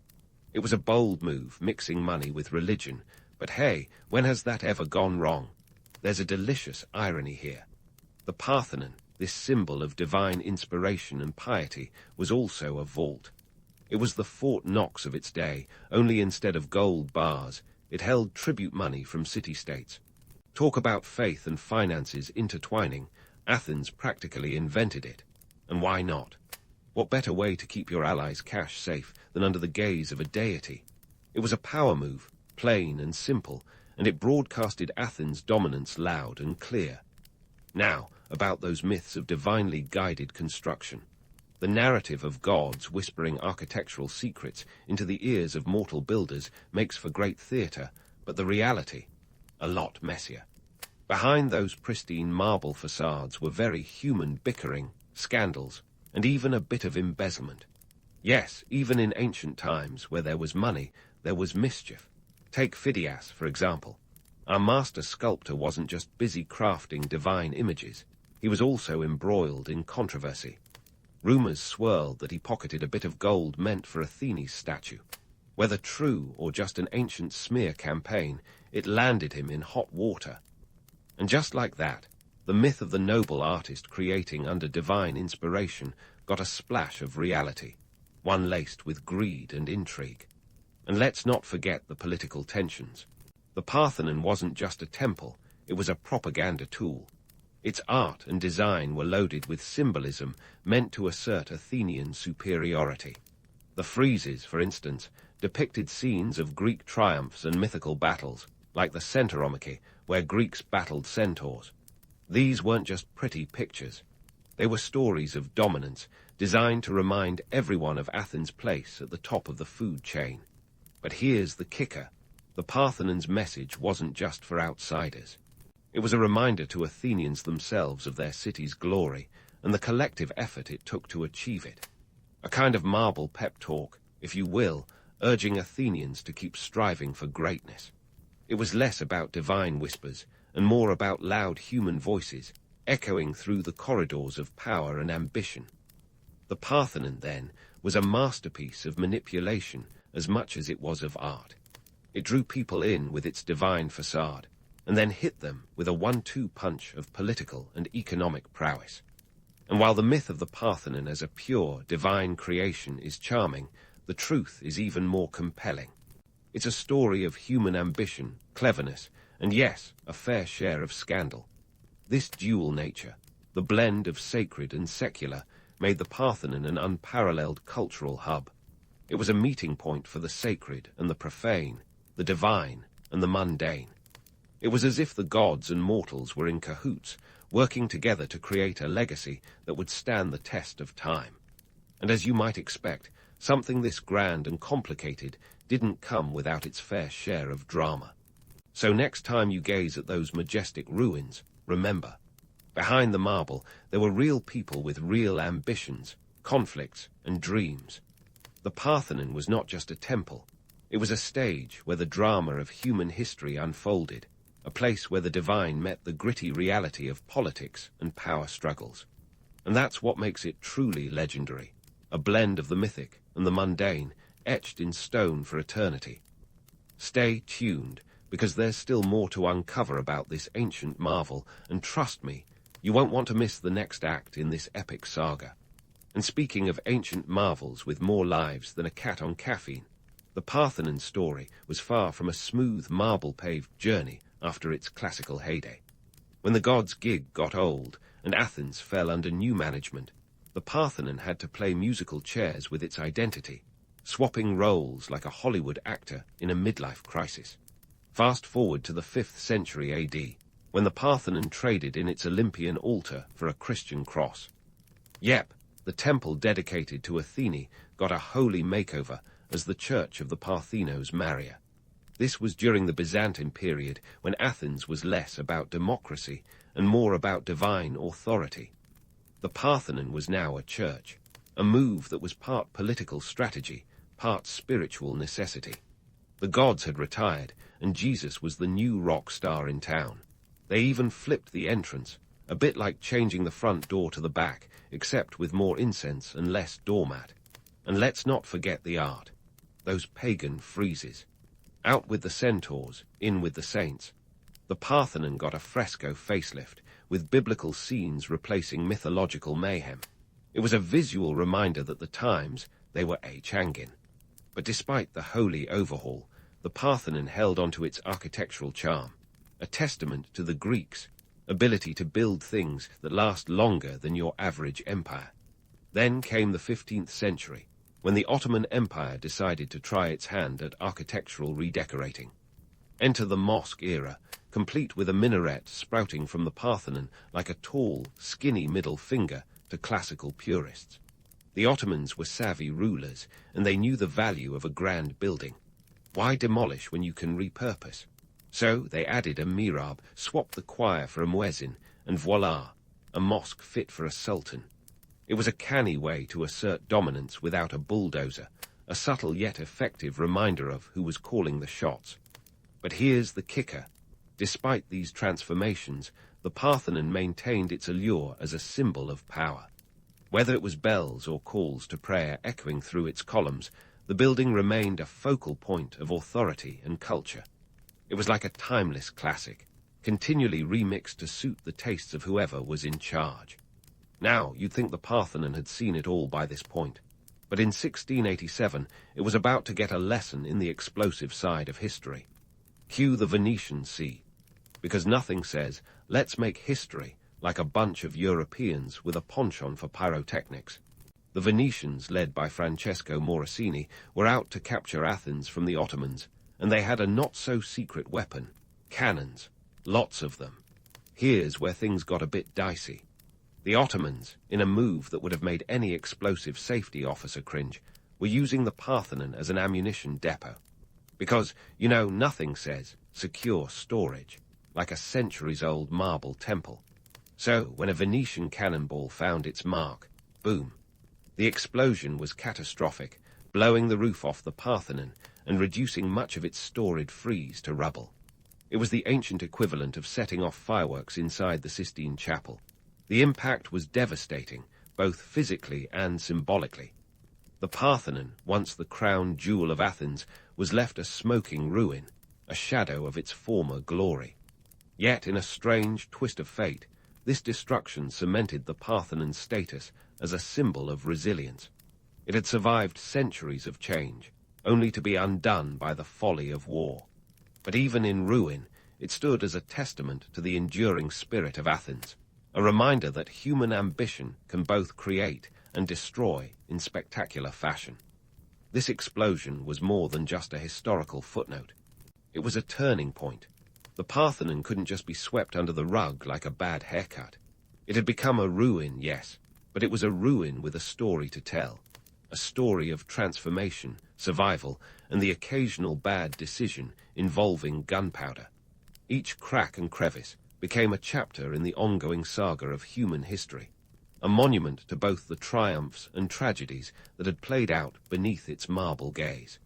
It was a bold move, mixing money with religion, but hey, when has that ever gone wrong? There's a delicious irony here. The Parthenon, this symbol of divine inspiration and piety, was also a vault. It was the Fort Knox of its day, only instead of gold bars, it held tribute money from city-states. Talk about faith and finances intertwining. Athens practically invented it. And why not? What better way to keep your allies' cash safe than under the gaze of a deity? It was a power move, plain and simple, and it broadcasted Athens' dominance loud and clear. Now, about those myths of divinely guided construction. The narrative of gods whispering architectural secrets into the ears of mortal builders makes for great theatre, but the reality, a lot messier. Behind those pristine marble facades were very human bickering, scandals, and even a bit of embezzlement. Yes, even in ancient times, where there was money, there was mischief. Take Phidias, for example. Our master sculptor wasn't just busy crafting divine images. He was also embroiled in controversy. Rumors swirled that he pocketed a bit of gold meant for Athene's statue. Whether true or just an ancient smear campaign, it landed him in hot water. And just like that, the myth of the noble artist creating under divine inspiration got a splash of reality, one laced with greed and intrigue. And let's not forget the political tensions. The Parthenon wasn't just a temple, it was a propaganda tool. Its art and design were loaded with symbolism meant to assert Athenian superiority. The friezes, for instance, depicted scenes of Greek triumphs and mythical battles, like the Centauromachy, where Greeks battled centaurs. These weren't just pretty pictures. They were stories of dominance, designed to remind everyone of Athens' place at the top of the food chain. But here's the kicker. The Parthenon's message wasn't just for outsiders. It was a reminder to Athenians themselves of their city's glory and the collective effort it took to achieve it. A kind of marble pep talk, if you will, urging Athenians to keep striving for greatness. It was less about divine whispers and more about loud human voices echoing through the corridors of power and ambition. The Parthenon, then, was a masterpiece of manipulation as much as it was of art. It drew people in with its divine facade, and then hit them with a 1-2 punch of political and economic prowess. And while the myth of the Parthenon as a pure, divine creation is charming, the truth is even more compelling. It's a story of human ambition, cleverness, and yes, a fair share of scandal. This dual nature, the blend of sacred and secular, made the Parthenon an unparalleled cultural hub. It was a meeting point for the sacred and the profane, the divine and the mundane. It was as if the gods and mortals were in cahoots, working together to create a legacy that would stand the test of time. And as you might expect, something this grand and complicated didn't come without its fair share of drama. So next time you gaze at those majestic ruins, remember, behind the marble there were real people with real ambitions, conflicts, and dreams. The Parthenon was not just a temple. It was a stage where the drama of human history unfolded, a place where the divine met the gritty reality of politics and power struggles. And that's what makes it truly legendary, a blend of the mythic and the mundane, etched in stone for eternity. Stay tuned, because there's still more to uncover about this ancient marvel, and trust me, you won't want to miss the next act in this epic saga. And speaking of ancient marvels with more lives than a cat on caffeine, the Parthenon story was far from a smooth, marble-paved journey after its classical heyday. When the gods' gig got old and Athens fell under new management, the Parthenon had to play musical chairs with its identity, swapping roles like a Hollywood actor in a midlife crisis. Fast forward to the 5th century AD, when the Parthenon traded in its Olympian altar for a Christian cross. Yep, the temple dedicated to Athene got a holy makeover as the Church of the Parthenos Maria. This was during the Byzantine period, when Athens was less about democracy and more about divine authority. The Parthenon was now a church, a move that was part political strategy, part spiritual necessity. The gods had retired, and Jesus was the new rock star in town. They even flipped the entrance, a bit like changing the front door to the back, except with more incense and less doormat. And let's not forget the art. Those pagan friezes. Out with the centaurs, in with the saints. The Parthenon got a fresco facelift, with biblical scenes replacing mythological mayhem. It was a visual reminder that the times, they were a-changin'. But despite the holy overhaul, the Parthenon held onto its architectural charm, a testament to the Greeks' ability to build things that last longer than your average empire. Then came the 15th century, when the Ottoman Empire decided to try its hand at architectural redecorating. Enter the mosque era, complete with a minaret sprouting from the Parthenon like a tall, skinny middle finger to classical purists. The Ottomans were savvy rulers, and they knew the value of a grand building. Why demolish when you can repurpose? So they added a mihrab, swapped the choir for a muezzin, and voila, a mosque fit for a sultan. It was a canny way to assert dominance without a bulldozer, a subtle yet effective reminder of who was calling the shots. But here's the kicker. Despite these transformations, the Parthenon maintained its allure as a symbol of power. Whether it was bells or calls to prayer echoing through its columns, the building remained a focal point of authority and culture. It was like a timeless classic, continually remixed to suit the tastes of whoever was in charge. Now, you'd think the Parthenon had seen it all by this point. But in 1687, it was about to get a lesson in the explosive side of history. Cue the Venetian Sea. Because nothing says, let's make history, like a bunch of Europeans with a penchant for pyrotechnics. The Venetians, led by Francesco Morosini, were out to capture Athens from the Ottomans, and they had a not-so-secret weapon: cannons. Lots of them. Here's where things got a bit dicey. The Ottomans, in a move that would have made any explosive safety officer cringe, were using the Parthenon as an ammunition depot. Because, nothing says secure storage like a centuries-old marble temple. So, when a Venetian cannonball found its mark, boom. The explosion was catastrophic, blowing the roof off the Parthenon and reducing much of its storied frieze to rubble. It was the ancient equivalent of setting off fireworks inside the Sistine Chapel. The impact was devastating, both physically and symbolically. The Parthenon, once the crown jewel of Athens, was left a smoking ruin, a shadow of its former glory. Yet, in a strange twist of fate, this destruction cemented the Parthenon's status as a symbol of resilience. It had survived centuries of change, only to be undone by the folly of war. But even in ruin, it stood as a testament to the enduring spirit of Athens, a reminder that human ambition can both create and destroy in spectacular fashion. This explosion was more than just a historical footnote. It was a turning point. The Parthenon couldn't just be swept under the rug like a bad haircut. It had become a ruin, yes, but it was a ruin with a story to tell. A story of transformation, survival, and the occasional bad decision involving gunpowder. Each crack and crevice became a chapter in the ongoing saga of human history, a monument to both the triumphs and tragedies that had played out beneath its marble gaze.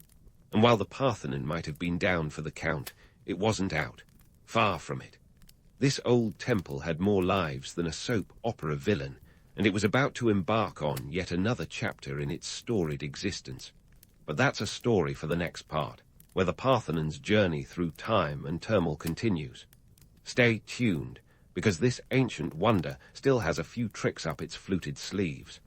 And while the Parthenon might have been down for the count, it wasn't out. Far from it. This old temple had more lives than a soap opera villain, and it was about to embark on yet another chapter in its storied existence. But that's a story for the next part, where the Parthenon's journey through time and turmoil continues. Stay tuned, because this ancient wonder still has a few tricks up its fluted sleeves.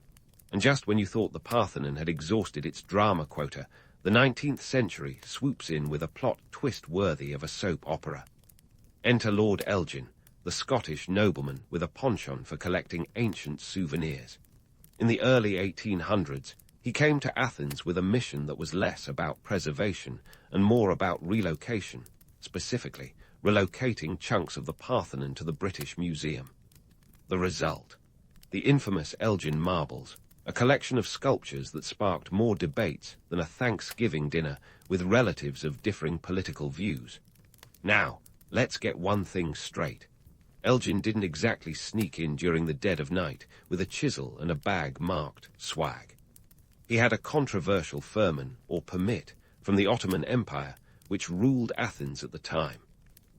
And just when you thought the Parthenon had exhausted its drama quota, the 19th century swoops in with a plot twist worthy of a soap opera. Enter Lord Elgin, the Scottish nobleman with a penchant for collecting ancient souvenirs. In the early 1800s, he came to Athens with a mission that was less about preservation and more about relocation, specifically relocating chunks of the Parthenon to the British Museum. The result: the infamous Elgin marbles, a collection of sculptures that sparked more debates than a Thanksgiving dinner with relatives of differing political views. Now, let's get one thing straight. Elgin didn't exactly sneak in during the dead of night with a chisel and a bag marked swag. He had a controversial firman, or permit, from the Ottoman Empire, which ruled Athens at the time.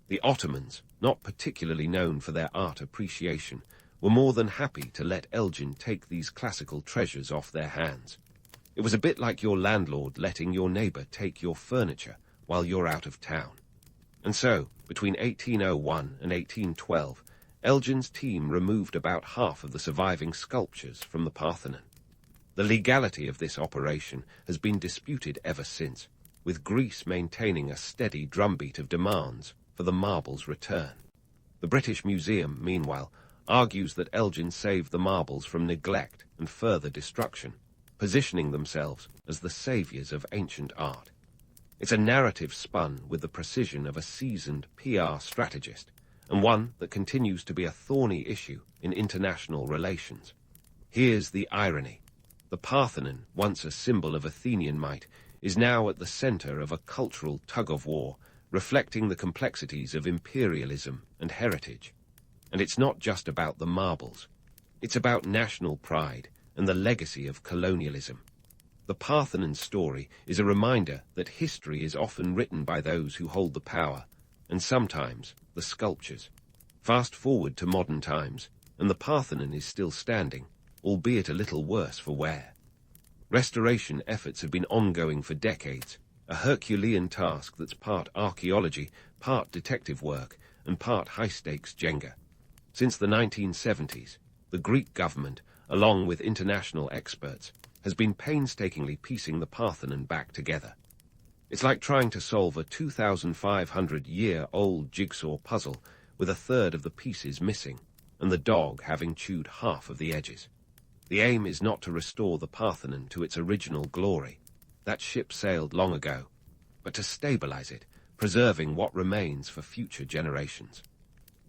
The Ottomans, not particularly known for their art appreciation, were more than happy to let Elgin take these classical treasures off their hands. It was a bit like your landlord letting your neighbor take your furniture while you're out of town. And so, between 1801 and 1812, Elgin's team removed about half of the surviving sculptures from the Parthenon. The legality of this operation has been disputed ever since, with Greece maintaining a steady drumbeat of demands for the marble's return. The British Museum, meanwhile, argues that Elgin saved the marbles from neglect and further destruction, positioning themselves as the saviors of ancient art. It's a narrative spun with the precision of a seasoned PR strategist, and one that continues to be a thorny issue in international relations. Here's the irony. The Parthenon, once a symbol of Athenian might, is now at the center of a cultural tug-of-war, reflecting the complexities of imperialism and heritage. And it's not just about the marbles. It's about national pride and the legacy of colonialism. The Parthenon story is a reminder that history is often written by those who hold the power, and sometimes the sculptures. Fast forward to modern times, and the Parthenon is still standing, albeit a little worse for wear. Restoration efforts have been ongoing for decades, a Herculean task that's part archaeology, part detective work, and part high-stakes Jenga. Since the 1970s, the Greek government, along with international experts, has been painstakingly piecing the Parthenon back together. It's like trying to solve a 2,500-year-old jigsaw puzzle with a third of the pieces missing, and the dog having chewed half of the edges. The aim is not to restore the Parthenon to its original glory. That ship sailed long ago, but to stabilize it, preserving what remains for future generations.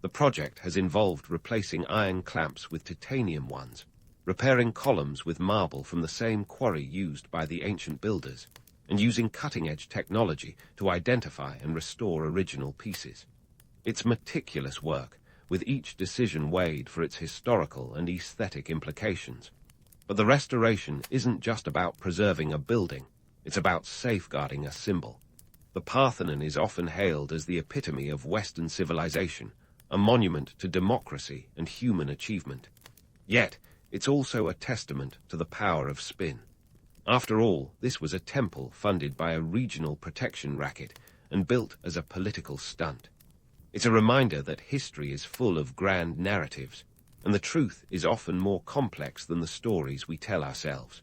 The project has involved replacing iron clamps with titanium ones, repairing columns with marble from the same quarry used by the ancient builders, and using cutting-edge technology to identify and restore original pieces. It's meticulous work, with each decision weighed for its historical and aesthetic implications. But the restoration isn't just about preserving a building, it's about safeguarding a symbol. The Parthenon is often hailed as the epitome of Western civilization, a monument to democracy and human achievement. Yet, it's also a testament to the power of spin. After all, this was a temple funded by a regional protection racket and built as a political stunt. It's a reminder that history is full of grand narratives, and the truth is often more complex than the stories we tell ourselves.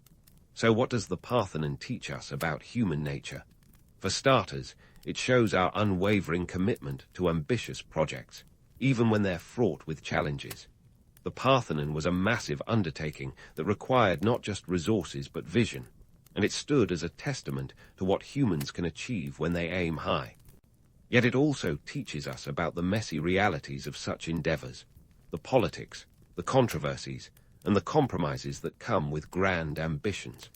So what does the Parthenon teach us about human nature? For starters, it shows our unwavering commitment to ambitious projects, even when they're fraught with challenges. The Parthenon was a massive undertaking that required not just resources but vision, and it stood as a testament to what humans can achieve when they aim high. Yet it also teaches us about the messy realities of such endeavors, the politics, the controversies, and the compromises that come with grand ambitions.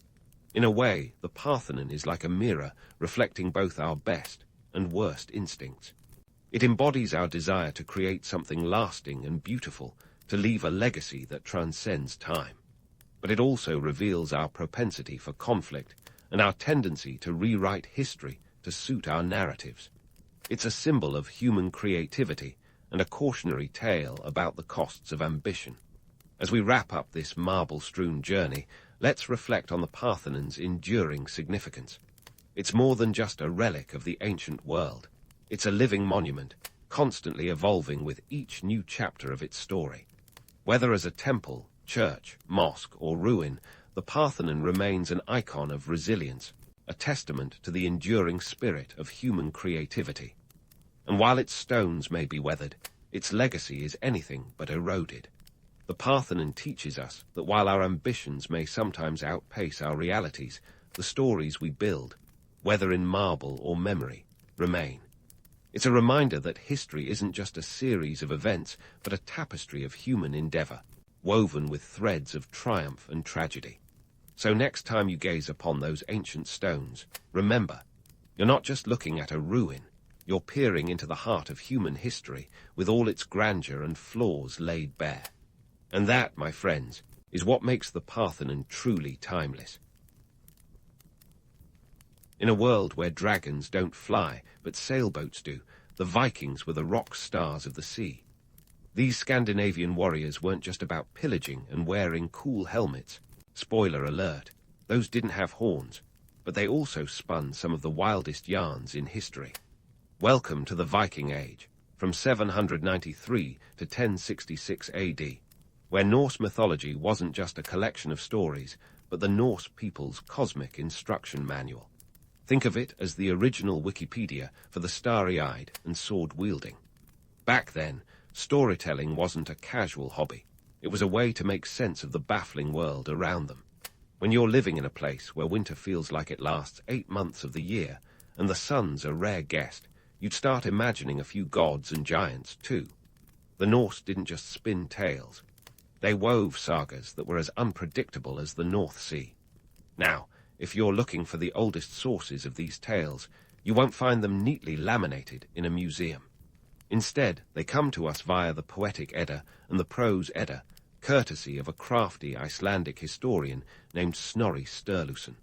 In a way, the Parthenon is like a mirror reflecting both our best and worst instincts. It embodies our desire to create something lasting and beautiful, to leave a legacy that transcends time. But it also reveals our propensity for conflict and our tendency to rewrite history to suit our narratives. It's a symbol of human creativity and a cautionary tale about the costs of ambition. As we wrap up this marble-strewn journey, let's reflect on the Parthenon's enduring significance. It's more than just a relic of the ancient world. It's a living monument, constantly evolving with each new chapter of its story. Whether as a temple, church, mosque, or ruin, the Parthenon remains an icon of resilience, a testament to the enduring spirit of human creativity. And while its stones may be weathered, its legacy is anything but eroded. The Parthenon teaches us that while our ambitions may sometimes outpace our realities, the stories we build, whether in marble or memory, remain. It's a reminder that history isn't just a series of events, but a tapestry of human endeavor, woven with threads of triumph and tragedy. So next time you gaze upon those ancient stones, remember, you're not just looking at a ruin, you're peering into the heart of human history with all its grandeur and flaws laid bare. And that, my friends, is what makes the Parthenon truly timeless. In a world where dragons don't fly, but sailboats do, the Vikings were the rock stars of the sea. These Scandinavian warriors weren't just about pillaging and wearing cool helmets. Spoiler alert, those didn't have horns, but they also spun some of the wildest yarns in history. Welcome to the Viking Age, from 793 to 1066 AD, where Norse mythology wasn't just a collection of stories, but the Norse people's cosmic instruction manual. Think of it as the original Wikipedia for the starry-eyed and sword-wielding. Back then, storytelling wasn't a casual hobby. It was a way to make sense of the baffling world around them. When you're living in a place where winter feels like it lasts 8 months of the year, and the sun's a rare guest, you'd start imagining a few gods and giants, too. The Norse didn't just spin tales. They wove sagas that were as unpredictable as the North Sea. Now, if you're looking for the oldest sources of these tales, you won't find them neatly laminated in a museum. Instead, they come to us via the Poetic Edda and the Prose Edda, courtesy of a crafty Icelandic historian named Snorri Sturluson.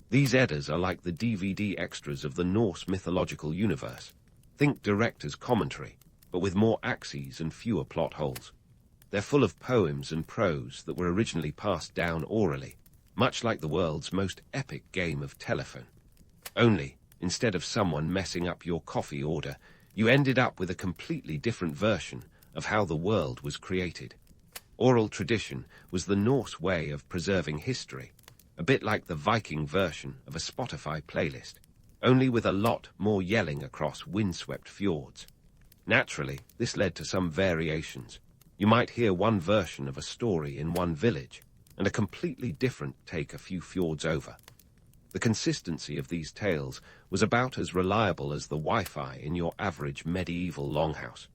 These Eddas are like the DVD extras of the Norse mythological universe. Think director's commentary, but with more axes and fewer plot holes. They're full of poems and prose that were originally passed down orally, much like the world's most epic game of telephone. Only, instead of someone messing up your coffee order, you ended up with a completely different version of how the world was created. Oral tradition was the Norse way of preserving history, a bit like the Viking version of a Spotify playlist, only with a lot more yelling across windswept fjords. Naturally, this led to some variations. You might hear one version of a story in one village, and a completely different take a few fjords over. The consistency of these tales was about as reliable as the Wi-Fi in your average medieval longhouse.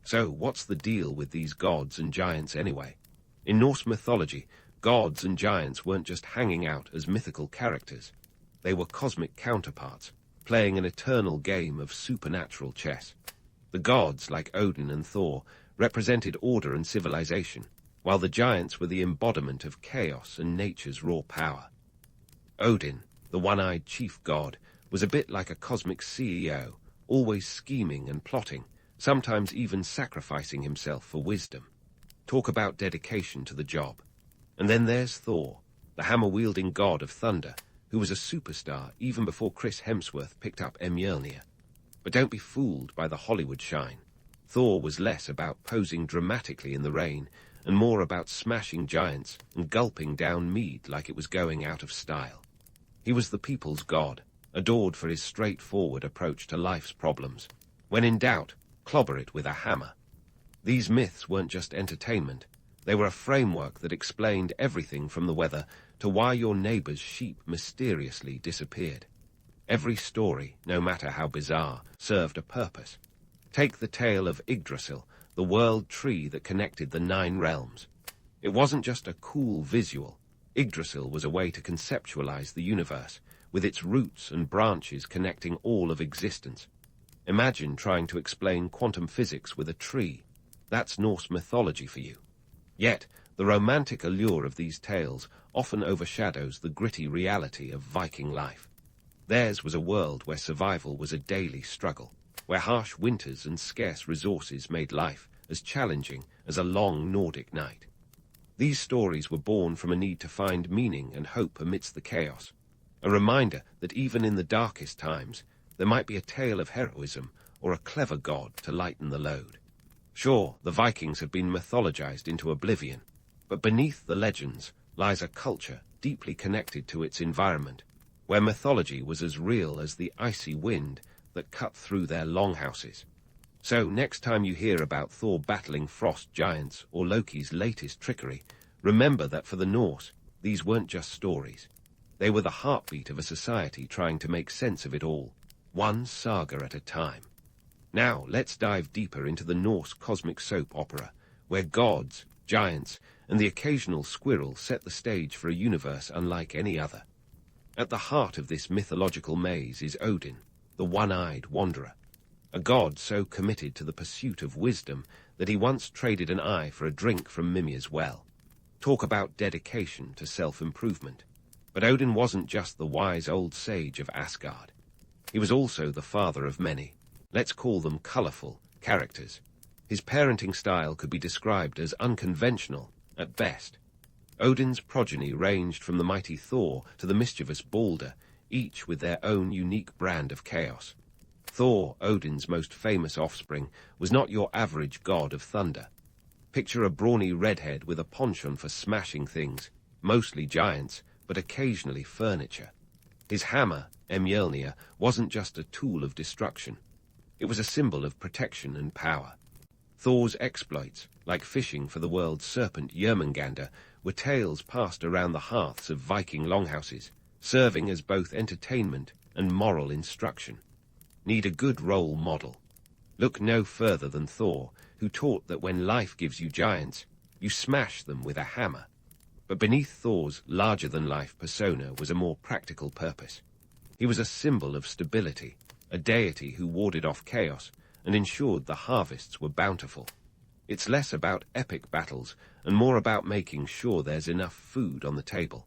So, what's the deal with these gods and giants anyway? In Norse mythology, gods and giants weren't just hanging out as mythical characters. They were cosmic counterparts, playing an eternal game of supernatural chess. The gods, like Odin and Thor, represented order and civilization, while the giants were the embodiment of chaos and nature's raw power. Odin, the one-eyed chief god, was a bit like a cosmic CEO, always scheming and plotting, sometimes even sacrificing himself for wisdom. Talk about dedication to the job. And then there's Thor, the hammer-wielding god of thunder, who was a superstar even before Chris Hemsworth picked up Mjolnir. But don't be fooled by the Hollywood shine. Thor was less about posing dramatically in the rain and more about smashing giants and gulping down mead like it was going out of style. He was the people's god, adored for his straightforward approach to life's problems. When in doubt, clobber it with a hammer. These myths weren't just entertainment. They were a framework that explained everything from the weather to why your neighbor's sheep mysteriously disappeared. Every story, no matter how bizarre, served a purpose. Take the tale of Yggdrasil, the world tree that connected the 9 realms. It wasn't just a cool visual. Yggdrasil was a way to conceptualize the universe, with its roots and branches connecting all of existence. Imagine trying to explain quantum physics with a tree. That's Norse mythology for you. Yet, the romantic allure of these tales often overshadows the gritty reality of Viking life. Theirs was a world where survival was a daily struggle, where harsh winters and scarce resources made life as challenging as a long Nordic night. These stories were born from a need to find meaning and hope amidst the chaos, a reminder that even in the darkest times, there might be a tale of heroism or a clever god to lighten the load. Sure, the Vikings have been mythologized into oblivion, but beneath the legends lies a culture deeply connected to its environment, where mythology was as real as the icy wind that cut through their longhouses. So next time you hear about Thor battling frost giants or Loki's latest trickery, remember that for the Norse, these weren't just stories. They were the heartbeat of a society trying to make sense of it all, one saga at a time. Now let's dive deeper into the Norse cosmic soap opera, where gods, giants, and the occasional squirrel set the stage for a universe unlike any other. At the heart of this mythological maze is Odin, the one-eyed wanderer, a god so committed to the pursuit of wisdom that he once traded an eye for a drink from Mimir's well. Talk about dedication to self-improvement. But Odin wasn't just the wise old sage of Asgard. He was also the father of many, let's call them colorful, characters. His parenting style could be described as unconventional, at best. Odin's progeny ranged from the mighty Thor to the mischievous Balder, each with their own unique brand of chaos. Thor, Odin's most famous offspring, was not your average god of thunder. Picture a brawny redhead with a penchant for smashing things, mostly giants, but occasionally furniture. His hammer, Mjolnir, wasn't just a tool of destruction. It was a symbol of protection and power. Thor's exploits, like fishing for the world's serpent Jörmungandr, were tales passed around the hearths of Viking longhouses, serving as both entertainment and moral instruction. Need a good role model? Look no further than Thor, who taught that when life gives you giants, you smash them with a hammer. But beneath Thor's larger-than-life persona was a more practical purpose. He was a symbol of stability, a deity who warded off chaos and ensured the harvests were bountiful. It's less about epic battles and more about making sure there's enough food on the table.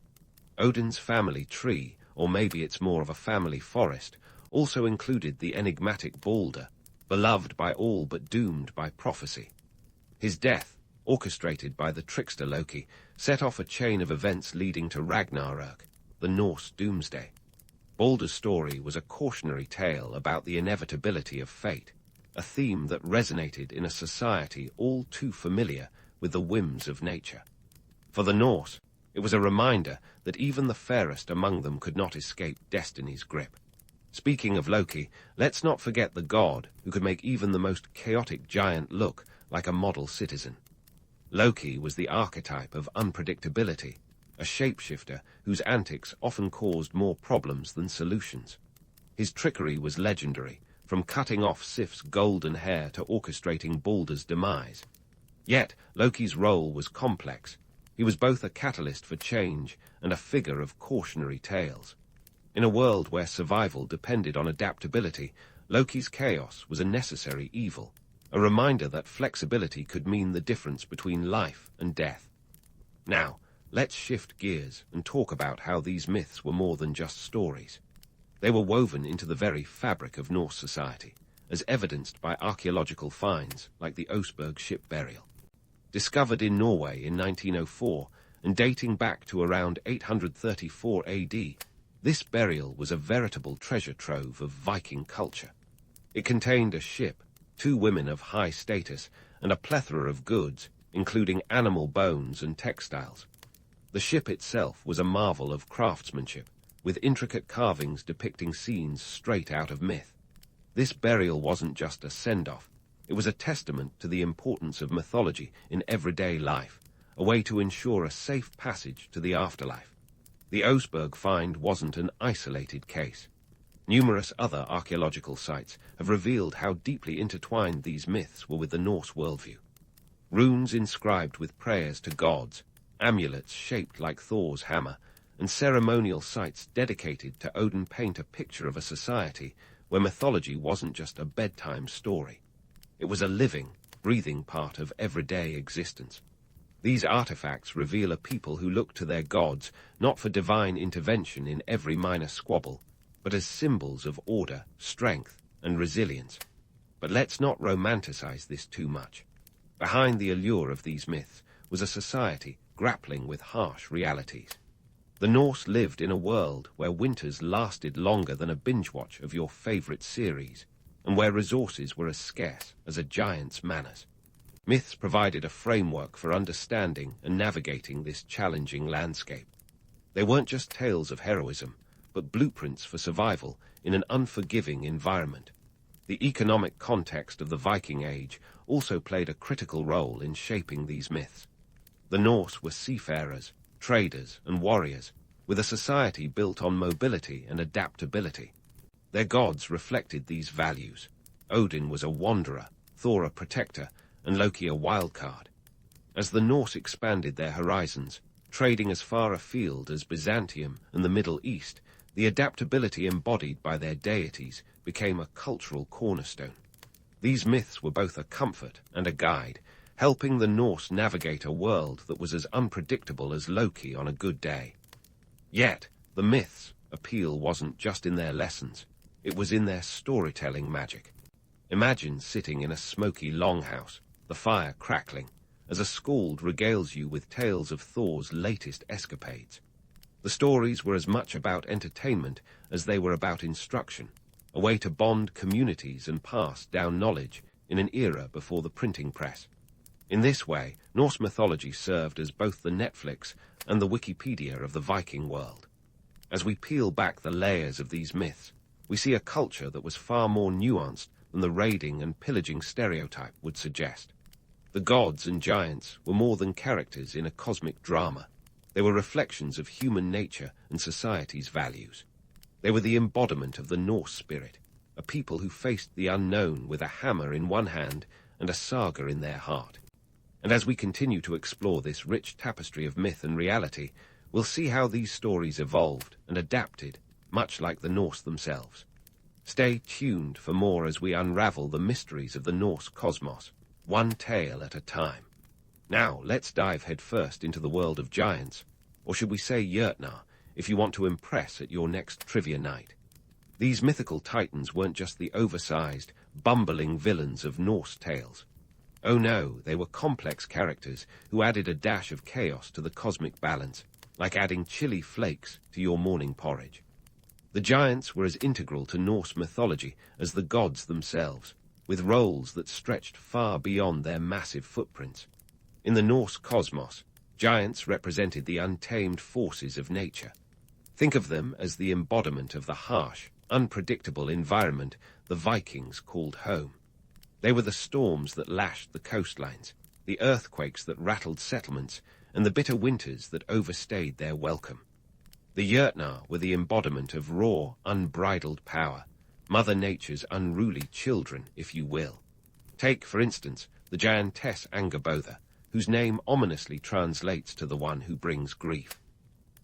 Odin's family tree, or maybe it's more of a family forest, also included the enigmatic Balder, beloved by all but doomed by prophecy. His death, orchestrated by the trickster Loki, set off a chain of events leading to Ragnarök, the Norse doomsday. Balder's story was a cautionary tale about the inevitability of fate, a theme that resonated in a society all too familiar with the whims of nature. For the Norse, it was a reminder that even the fairest among them could not escape destiny's grip. Speaking of Loki, let's not forget the god who could make even the most chaotic giant look like a model citizen. Loki was the archetype of unpredictability, a shapeshifter whose antics often caused more problems than solutions. His trickery was legendary, from cutting off Sif's golden hair to orchestrating Baldur's demise. Yet, Loki's role was complex. He was both a catalyst for change and a figure of cautionary tales. In a world where survival depended on adaptability, Loki's chaos was a necessary evil, a reminder that flexibility could mean the difference between life and death. Now, let's shift gears and talk about how these myths were more than just stories. They were woven into the very fabric of Norse society, as evidenced by archaeological finds like the Oseberg ship burial. Discovered in Norway in 1904 and dating back to around 834 AD, this burial was a veritable treasure trove of Viking culture. It contained a ship, 2 women of high status, and a plethora of goods, including animal bones and textiles. The ship itself was a marvel of craftsmanship, with intricate carvings depicting scenes straight out of myth. This burial wasn't just a send-off. It was a testament to the importance of mythology in everyday life, a way to ensure a safe passage to the afterlife. The Oseberg find wasn't an isolated case. Numerous other archaeological sites have revealed how deeply intertwined these myths were with the Norse worldview. Runes inscribed with prayers to gods, amulets shaped like Thor's hammer, and ceremonial sites dedicated to Odin paint a picture of a society where mythology wasn't just a bedtime story. It was a living, breathing part of everyday existence. These artifacts reveal a people who looked to their gods not for divine intervention in every minor squabble, but as symbols of order, strength, and resilience. But let's not romanticize this too much. Behind the allure of these myths was a society grappling with harsh realities. The Norse lived in a world where winters lasted longer than a binge-watch of your favorite series, and where resources were as scarce as a giant's manners. Myths provided a framework for understanding and navigating this challenging landscape. They weren't just tales of heroism, but blueprints for survival in an unforgiving environment. The economic context of the Viking Age also played a critical role in shaping these myths. The Norse were seafarers, traders, and warriors, with a society built on mobility and adaptability. Their gods reflected these values. Odin was a wanderer, Thor a protector, and Loki a wildcard. As the Norse expanded their horizons, trading as far afield as Byzantium and the Middle East, the adaptability embodied by their deities became a cultural cornerstone. These myths were both a comfort and a guide, helping the Norse navigate a world that was as unpredictable as Loki on a good day. Yet, the myths' appeal wasn't just in their lessons, it was in their storytelling magic. Imagine sitting in a smoky longhouse, the fire crackling, as a skald regales you with tales of Thor's latest escapades. The stories were as much about entertainment as they were about instruction, a way to bond communities and pass down knowledge in an era before the printing press. In this way, Norse mythology served as both the Netflix and the Wikipedia of the Viking world. As we peel back the layers of these myths, we see a culture that was far more nuanced than the raiding and pillaging stereotype would suggest. The gods and giants were more than characters in a cosmic drama. They were reflections of human nature and society's values. They were the embodiment of the Norse spirit, a people who faced the unknown with a hammer in one hand and a saga in their heart. And as we continue to explore this rich tapestry of myth and reality, we'll see how these stories evolved and adapted, much like the Norse themselves. Stay tuned for more as we unravel the mysteries of the Norse cosmos, one tale at a time. Now, let's dive headfirst into the world of giants, or should we say Jötnar, if you want to impress at your next trivia night. These mythical titans weren't just the oversized, bumbling villains of Norse tales. Oh no, they were complex characters who added a dash of chaos to the cosmic balance, like adding chili flakes to your morning porridge. The giants were as integral to Norse mythology as the gods themselves, with roles that stretched far beyond their massive footprints. In the Norse cosmos, giants represented the untamed forces of nature. Think of them as the embodiment of the harsh, unpredictable environment the Vikings called home. They were the storms that lashed the coastlines, the earthquakes that rattled settlements, and the bitter winters that overstayed their welcome. The Yurtnar were the embodiment of raw, unbridled power, Mother Nature's unruly children, if you will. Take, for instance, the giantess Angabotha, whose name ominously translates to the one who brings grief.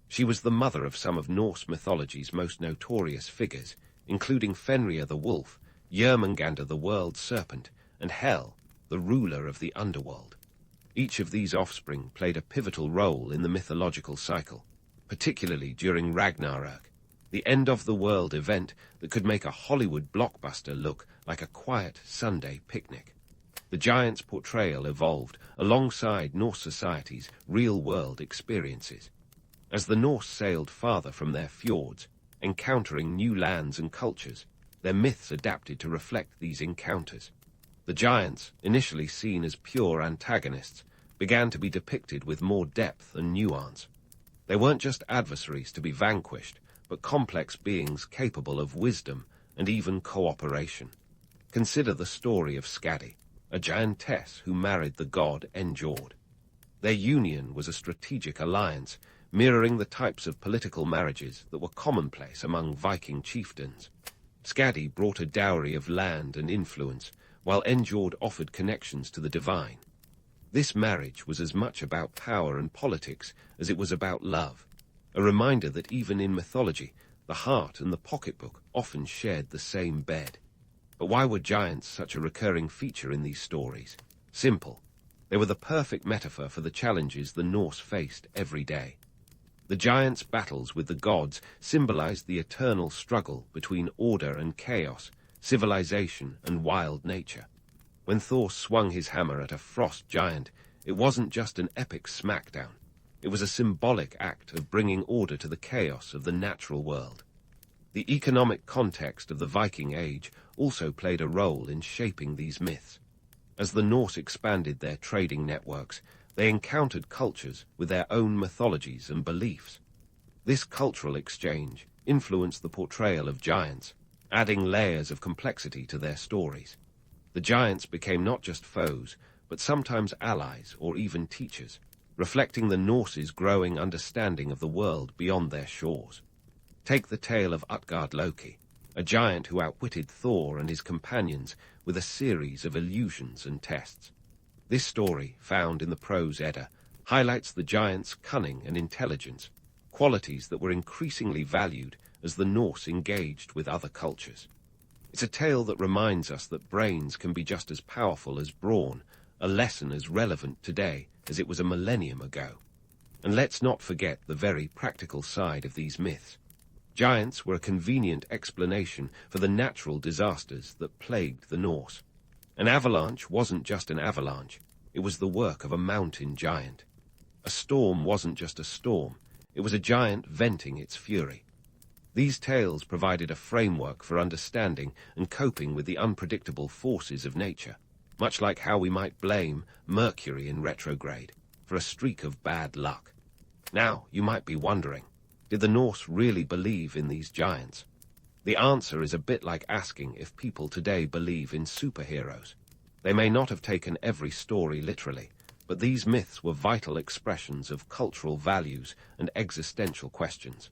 She was the mother of some of Norse mythology's most notorious figures, including Fenrir the wolf, Jörmungandr the world serpent, and Hel, the ruler of the underworld. Each of these offspring played a pivotal role in the mythological cycle, particularly during Ragnarök, the end-of-the-world event that could make a Hollywood blockbuster look like a quiet Sunday picnic. The giants' portrayal evolved alongside Norse society's real-world experiences. As the Norse sailed farther from their fjords, encountering new lands and cultures, their myths adapted to reflect these encounters. The giants, initially seen as pure antagonists, began to be depicted with more depth and nuance. They weren't just adversaries to be vanquished, but complex beings capable of wisdom and even cooperation. Consider the story of Skadi, a giantess who married the god Njord. Their union was a strategic alliance, mirroring the types of political marriages that were commonplace among Viking chieftains. Skadi brought a dowry of land and influence, while Njord offered connections to the divine. This marriage was as much about power and politics as it was about love, a reminder that even in mythology, the heart and the pocketbook often shared the same bed. But why were giants such a recurring feature in these stories? Simple. They were the perfect metaphor for the challenges the Norse faced every day. The giants' battles with the gods symbolized the eternal struggle between order and chaos, civilization and wild nature. When Thor swung his hammer at a frost giant, it wasn't just an epic smackdown. It was a symbolic act of bringing order to the chaos of the natural world. The economic context of the Viking Age also played a role in shaping these myths. As the Norse expanded their trading networks, they encountered cultures with their own mythologies and beliefs. This cultural exchange influenced the portrayal of giants, adding layers of complexity to their stories. The giants became not just foes, but sometimes allies or even teachers, reflecting the Norse's growing understanding of the world beyond their shores. Take the tale of Utgard-Loki, a giant who outwitted Thor and his companions with a series of illusions and tests. This story, found in the Prose Edda, highlights the giant's cunning and intelligence, qualities that were increasingly valued as the Norse engaged with other cultures. It's a tale that reminds us that brains can be just as powerful as brawn, a lesson as relevant today as it was a millennium ago. And let's not forget the very practical side of these myths. Giants were a convenient explanation for the natural disasters that plagued the Norse. An avalanche wasn't just an avalanche, it was the work of a mountain giant. A storm wasn't just a storm, it was a giant venting its fury. These tales provided a framework for understanding and coping with the unpredictable forces of nature, much like how we might blame Mercury in retrograde for a streak of bad luck. Now, you might be wondering, did the Norse really believe in these giants? The answer is a bit like asking if people today believe in superheroes. They may not have taken every story literally, but these myths were vital expressions of cultural values and existential questions.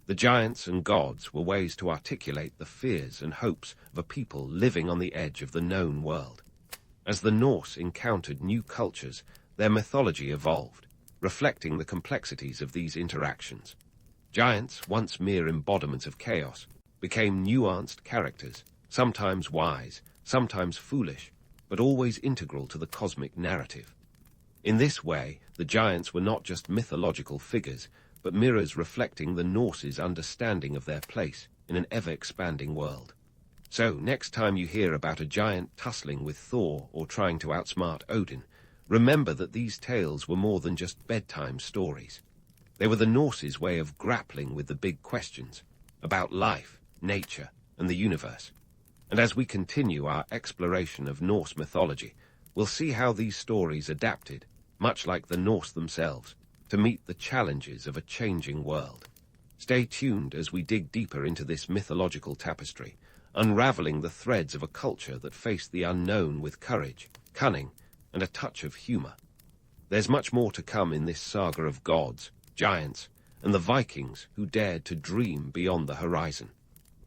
The giants and gods were ways to articulate the fears and hopes of a people living on the edge of the known world. As the Norse encountered new cultures, their mythology evolved, reflecting the complexities of these interactions. Giants, once mere embodiments of chaos, became nuanced characters, sometimes wise, sometimes foolish, but always integral to the cosmic narrative. In this way, the giants were not just mythological figures, but mirrors reflecting the Norse's understanding of their place in an ever-expanding world. So, next time you hear about a giant tussling with Thor or trying to outsmart Odin, remember that these tales were more than just bedtime stories. They were the Norse's way of grappling with the big questions about life, nature, and the universe. And as we continue our exploration of Norse mythology, we'll see how these stories adapted, much like the Norse themselves, to meet the challenges of a changing world. Stay tuned as we dig deeper into this mythological tapestry, unraveling the threads of a culture that faced the unknown with courage, cunning, and a touch of humor. There's much more to come in this saga of gods, giants, and the Vikings who dared to dream beyond the horizon.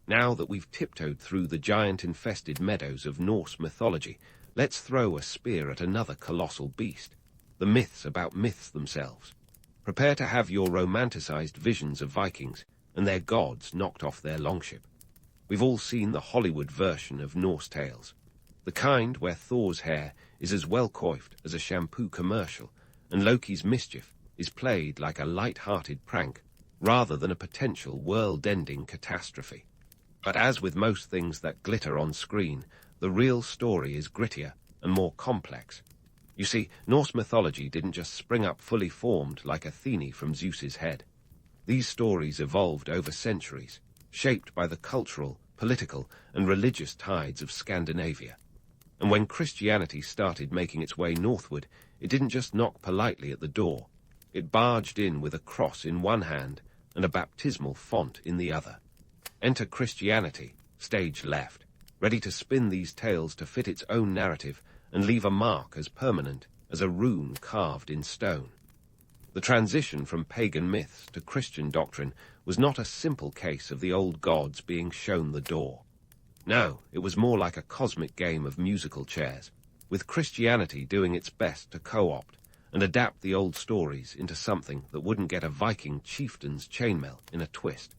Now that we've tiptoed through the giant-infested meadows of Norse mythology, let's throw a spear at another colossal beast, the myths about myths themselves. Prepare to have your romanticized visions of Vikings and their gods knocked off their longship. We've all seen the Hollywood version of Norse tales, the kind where Thor's hair is as well coiffed as a shampoo commercial, and Loki's mischief is played like a light-hearted prank rather than a potential world-ending catastrophe. But as with most things that glitter on screen, the real story is grittier and more complex. You see, Norse mythology didn't just spring up fully formed like Athene from Zeus's head. These stories evolved over centuries, shaped by the cultural, political, and religious tides of Scandinavia. And when Christianity started making its way northward, it didn't just knock politely at the door. It barged in with a cross in one hand and a baptismal font in the other. Enter Christianity, stage left, ready to spin these tales to fit its own narrative and leave a mark as permanent as a rune carved in stone. The transition from pagan myths to Christian doctrine was not a simple case of the old gods being shown the door. No, it was more like a cosmic game of musical chairs, with Christianity doing its best to co-opt and adapt the old stories into something that wouldn't get a Viking chieftain's chainmail in a twist.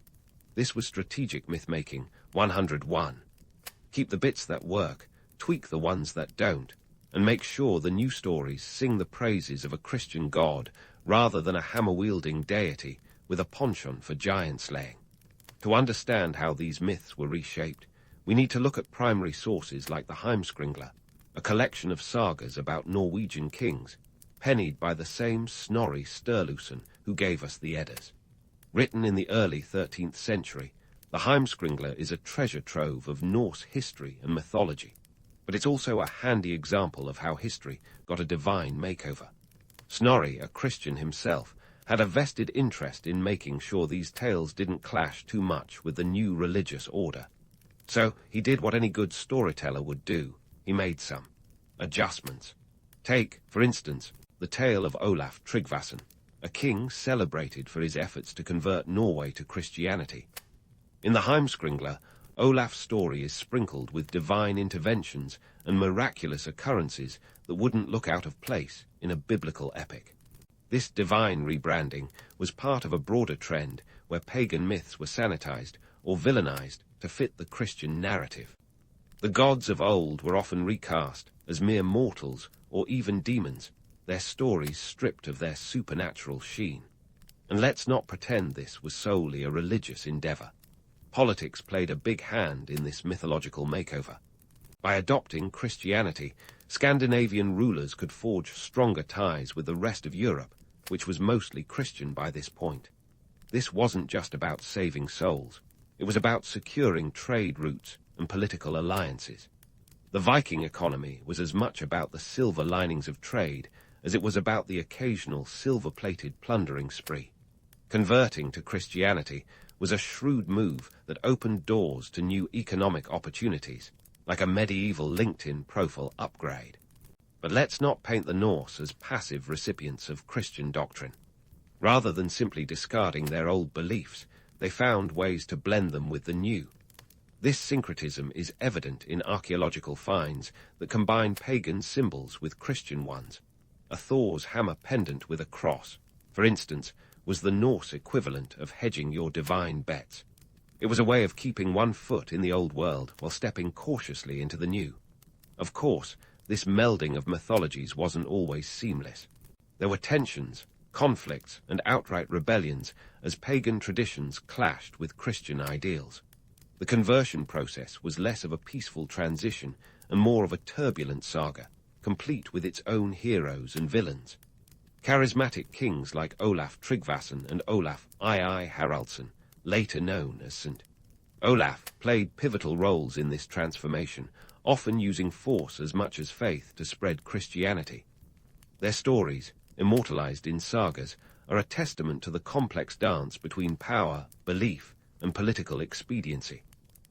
This was strategic myth-making 101. Keep the bits that work, tweak the ones that don't, and make sure the new stories sing the praises of a Christian god rather than a hammer-wielding deity with a penchant for giant slaying. To understand how these myths were reshaped, we need to look at primary sources like the Heimskringla, a collection of sagas about Norwegian kings, pennied by the same Snorri Sturluson who gave us the Eddas. Written in the early 13th century, the Heimskringla is a treasure trove of Norse history and mythology, but it's also a handy example of how history got a divine makeover. Snorri, a Christian himself, had a vested interest in making sure these tales didn't clash too much with the new religious order. So he did what any good storyteller would do. He made some adjustments. Take, for instance, the tale of Olaf Tryggvason, a king celebrated for his efforts to convert Norway to Christianity. In the Heimskringla, Olaf's story is sprinkled with divine interventions and miraculous occurrences that wouldn't look out of place in a biblical epic. This divine rebranding was part of a broader trend where pagan myths were sanitized or villainized to fit the Christian narrative. The gods of old were often recast as mere mortals or even demons, their stories stripped of their supernatural sheen. And let's not pretend this was solely a religious endeavor. Politics played a big hand in this mythological makeover. By adopting Christianity, Scandinavian rulers could forge stronger ties with the rest of Europe, which was mostly Christian by this point. This wasn't just about saving souls. It was about securing trade routes and political alliances. The Viking economy was as much about the silver linings of trade as it was about the occasional silver-plated plundering spree. Converting to Christianity was a shrewd move that opened doors to new economic opportunities, like a medieval LinkedIn profile upgrade. But let's not paint the Norse as passive recipients of Christian doctrine. Rather than simply discarding their old beliefs, they found ways to blend them with the new. This syncretism is evident in archaeological finds that combine pagan symbols with Christian ones. A Thor's hammer pendant with a cross, for instance, was the Norse equivalent of hedging your divine bets. It was a way of keeping one foot in the old world while stepping cautiously into the new. Of course, this melding of mythologies wasn't always seamless. There were tensions, conflicts, and outright rebellions as pagan traditions clashed with Christian ideals. The conversion process was less of a peaceful transition and more of a turbulent saga, complete with its own heroes and villains. Charismatic kings like Olaf Tryggvason and Olaf II Haraldsson, later known as St. Olaf, played pivotal roles in this transformation, often using force as much as faith to spread Christianity. Their stories, immortalized in sagas, are a testament to the complex dance between power, belief, and political expediency.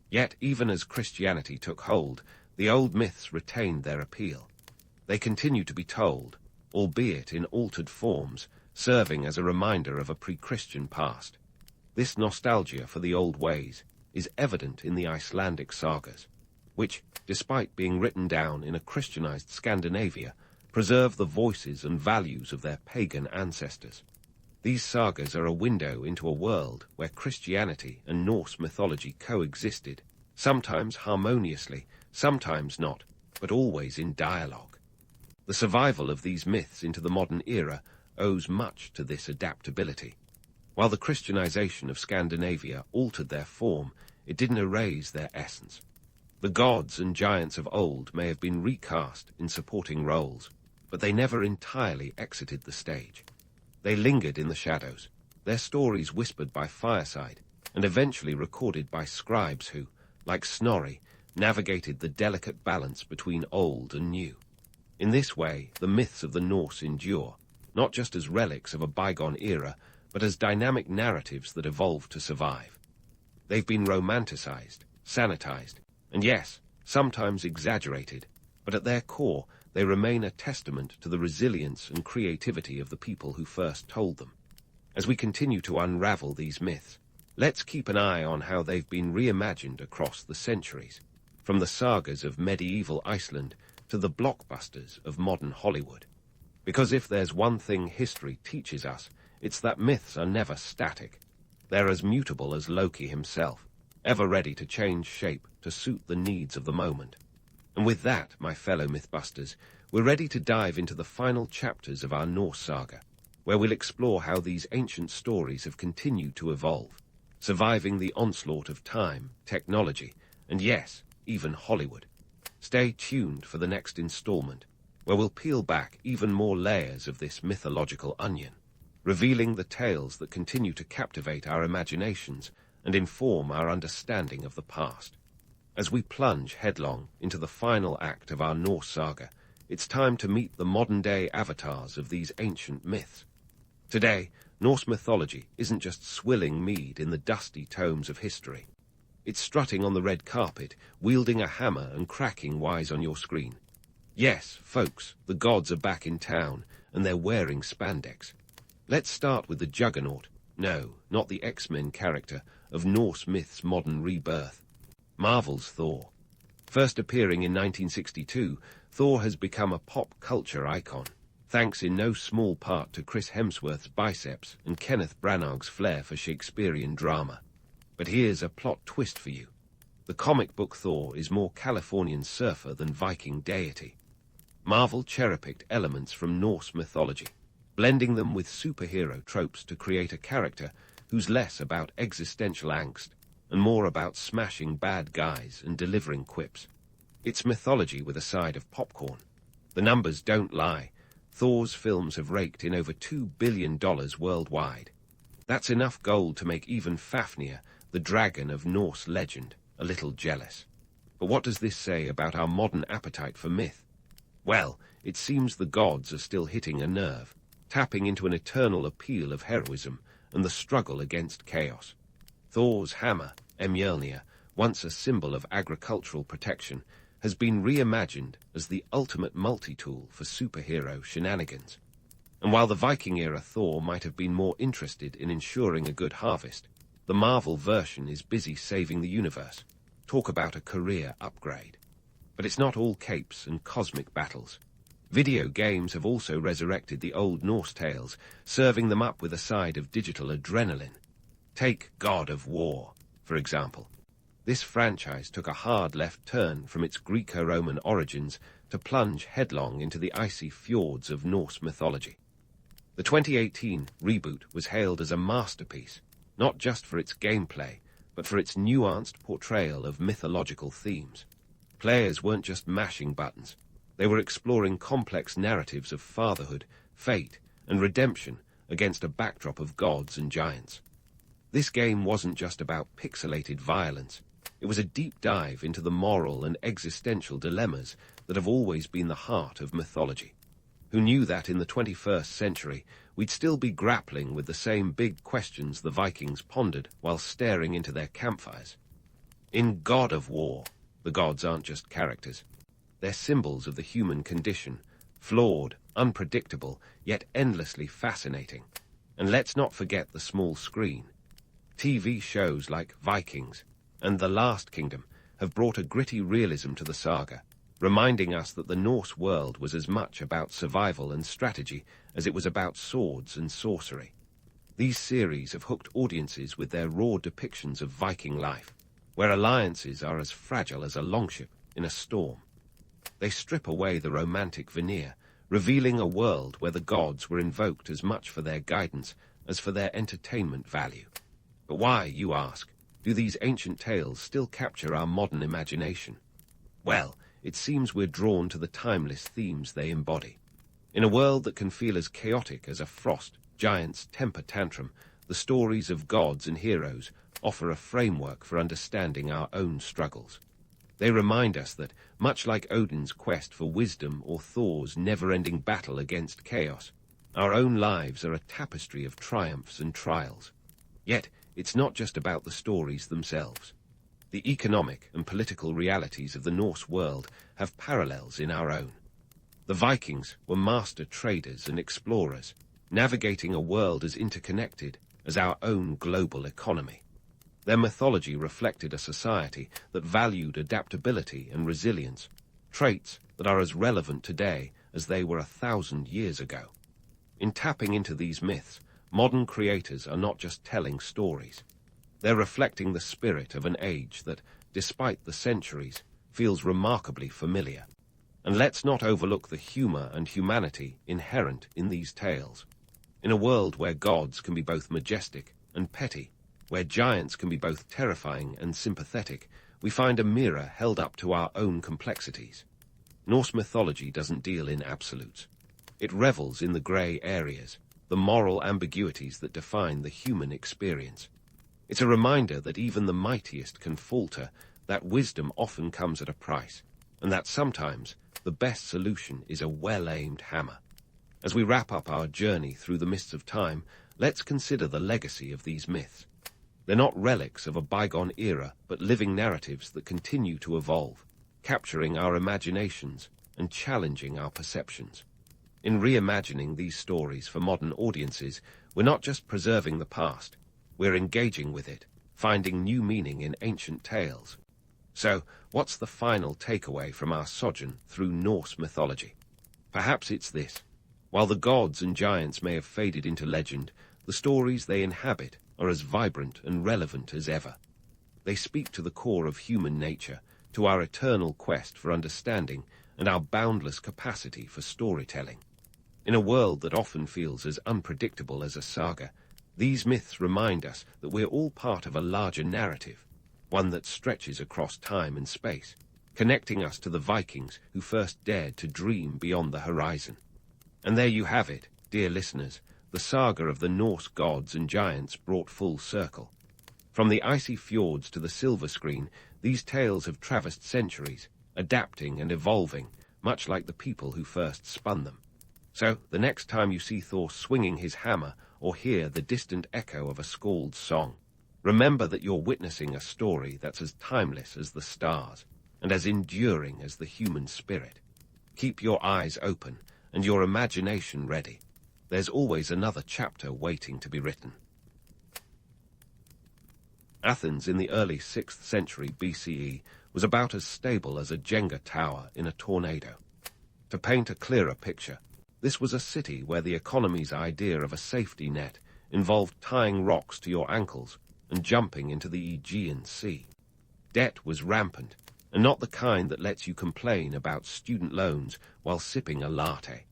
Yet, even as Christianity took hold, the old myths retained their appeal. They continue to be told, albeit in altered forms, serving as a reminder of a pre-Christian past. This nostalgia for the old ways is evident in the Icelandic sagas, which, despite being written down in a Christianized Scandinavia, preserve the voices and values of their pagan ancestors. These sagas are a window into a world where Christianity and Norse mythology coexisted, sometimes harmoniously, sometimes not, but always in dialogue. The survival of these myths into the modern era owes much to this adaptability. While the Christianization of Scandinavia altered their form, it didn't erase their essence. The gods and giants of old may have been recast in supporting roles, but they never entirely exited the stage. They lingered in the shadows, their stories whispered by fireside, and eventually recorded by scribes who, like Snorri, navigated the delicate balance between old and new. In this way, the myths of the Norse endure, not just as relics of a bygone era, but as dynamic narratives that evolved to survive. They've been romanticized, sanitized, and yes, sometimes exaggerated, but at their core, they remain a testament to the resilience and creativity of the people who first told them. As we continue to unravel these myths, let's keep an eye on how they've been reimagined across the centuries, from the sagas of medieval Iceland to the blockbusters of modern Hollywood. Because if there's one thing history teaches us, it's that myths are never static. They're as mutable as Loki himself, ever ready to change shape to suit the needs of the moment. And with that, my fellow Mythbusters, we're ready to dive into the final chapters of our Norse saga, where we'll explore how these ancient stories have continued to evolve, surviving the onslaught of time, technology, and yes, even Hollywood. Stay tuned for the next installment, where we'll peel back even more layers of this mythological onion, revealing the tales that continue to captivate our imaginations and inform our understanding of the past. As we plunge headlong into the final act of our Norse saga, it's time to meet the modern-day avatars of these ancient myths. Today, Norse mythology isn't just swilling mead in the dusty tomes of history. It's strutting on the red carpet, wielding a hammer and cracking wise on your screen. Yes, folks, the gods are back in town, and they're wearing spandex. Let's start with the juggernaut, no, not the X-Men character, of Norse myth's modern rebirth. Marvel's Thor. First appearing in 1962, Thor has become a pop culture icon, thanks in no small part to Chris Hemsworth's biceps and Kenneth Branagh's flair for Shakespearean drama. But here's a plot twist for you. The comic book Thor is more Californian surfer than Viking deity. Marvel cherry-picked elements from Norse mythology, blending them with superhero tropes to create a character who's less about existential angst and more about smashing bad guys and delivering quips. It's mythology with a side of popcorn. The numbers don't lie. Thor's films have raked in over $2 billion worldwide. That's enough gold to make even Fafnir, the dragon of Norse legend, a little jealous. But what does this say about our modern appetite for myth? Well, it seems the gods are still hitting a nerve, tapping into an eternal appeal of heroism and the struggle against chaos. Thor's hammer, Mjolnir, once a symbol of agricultural protection, has been reimagined as the ultimate multi-tool for superhero shenanigans. And while the Viking-era Thor might have been more interested in ensuring a good harvest, the Marvel version is busy saving the universe. Talk about a career upgrade. But it's not all capes and cosmic battles. Video games have also resurrected the old Norse tales, serving them up with a side of digital adrenaline. Take God of War, for example. This franchise took a hard left turn from its Greco-Roman origins to plunge headlong into the icy fjords of Norse mythology. The 2018 reboot was hailed as a masterpiece, not just for its gameplay, but for its nuanced portrayal of mythological themes. Players weren't just mashing buttons. They were exploring complex narratives of fatherhood, fate, and redemption against a backdrop of gods and giants. This game wasn't just about pixelated violence. It was a deep dive into the moral and existential dilemmas that have always been the heart of mythology. Who knew that in the 21st century we'd still be grappling with the same big questions the Vikings pondered while staring into their campfires? In God of War, the gods aren't just characters. They're symbols of the human condition, flawed, unpredictable, yet endlessly fascinating. And let's not forget the small screen. TV shows like Vikings and The Last Kingdom have brought a gritty realism to the saga, reminding us that the Norse world was as much about survival and strategy as it was about swords and sorcery. These series have hooked audiences with their raw depictions of Viking life, where alliances are as fragile as a longship in a storm. They strip away the romantic veneer, revealing a world where the gods were invoked as much for their guidance as for their entertainment value. But why, you ask, do these ancient tales still capture our modern imagination? Well, it seems we're drawn to the timeless themes they embody. In a world that can feel as chaotic as a frost giant's temper tantrum, the stories of gods and heroes offer a framework for understanding our own struggles. They remind us that, much like Odin's quest for wisdom or Thor's never-ending battle against chaos, our own lives are a tapestry of triumphs and trials. Yet, it's not just about the stories themselves. The economic and political realities of the Norse world have parallels in our own. The Vikings were master traders and explorers, navigating a world as interconnected as our own global economy. Their mythology reflected a society that valued adaptability and resilience, traits that are as relevant today as they were 1,000 years ago. In tapping into these myths, modern creators are not just telling stories. They're reflecting the spirit of an age that, despite the centuries, feels remarkably familiar. And let's not overlook the humor and humanity inherent in these tales. In a world where gods can be both majestic and petty, where giants can be both terrifying and sympathetic, we find a mirror held up to our own complexities. Norse mythology doesn't deal in absolutes. It revels in the grey areas, the moral ambiguities that define the human experience. It's a reminder that even the mightiest can falter, that wisdom often comes at a price, and that sometimes the best solution is a well-aimed hammer. As we wrap up our journey through the mists of time, let's consider the legacy of these myths. They're not relics of a bygone era, but living narratives that continue to evolve, capturing our imaginations and challenging our perceptions. In reimagining these stories for modern audiences, we're not just preserving the past, we're engaging with it, finding new meaning in ancient tales. So, what's the final takeaway from our sojourn through Norse mythology? Perhaps it's this. While the gods and giants may have faded into legend, the stories they inhabit are as vibrant and relevant as ever. They speak to the core of human nature, to our eternal quest for understanding and our boundless capacity for storytelling. In a world that often feels as unpredictable as a saga, these myths remind us that we're all part of a larger narrative, one that stretches across time and space, connecting us to the Vikings who first dared to dream beyond the horizon. And there you have it, dear listeners, the saga of the Norse gods and giants brought full circle. From the icy fjords to the silver screen, these tales have traversed centuries, adapting and evolving, much like the people who first spun them. So, the next time you see Thor swinging his hammer or hear the distant echo of a skald's song, remember that you're witnessing a story that's as timeless as the stars and as enduring as the human spirit. Keep your eyes open and your imagination ready. There's always another chapter waiting to be written. Athens in the early 6th century BCE was about as stable as a Jenga tower in a tornado. To paint a clearer picture, this was a city where the economy's idea of a safety net involved tying rocks to your ankles and jumping into the Aegean Sea. Debt was rampant, and not the kind that lets you complain about student loans while sipping a latte.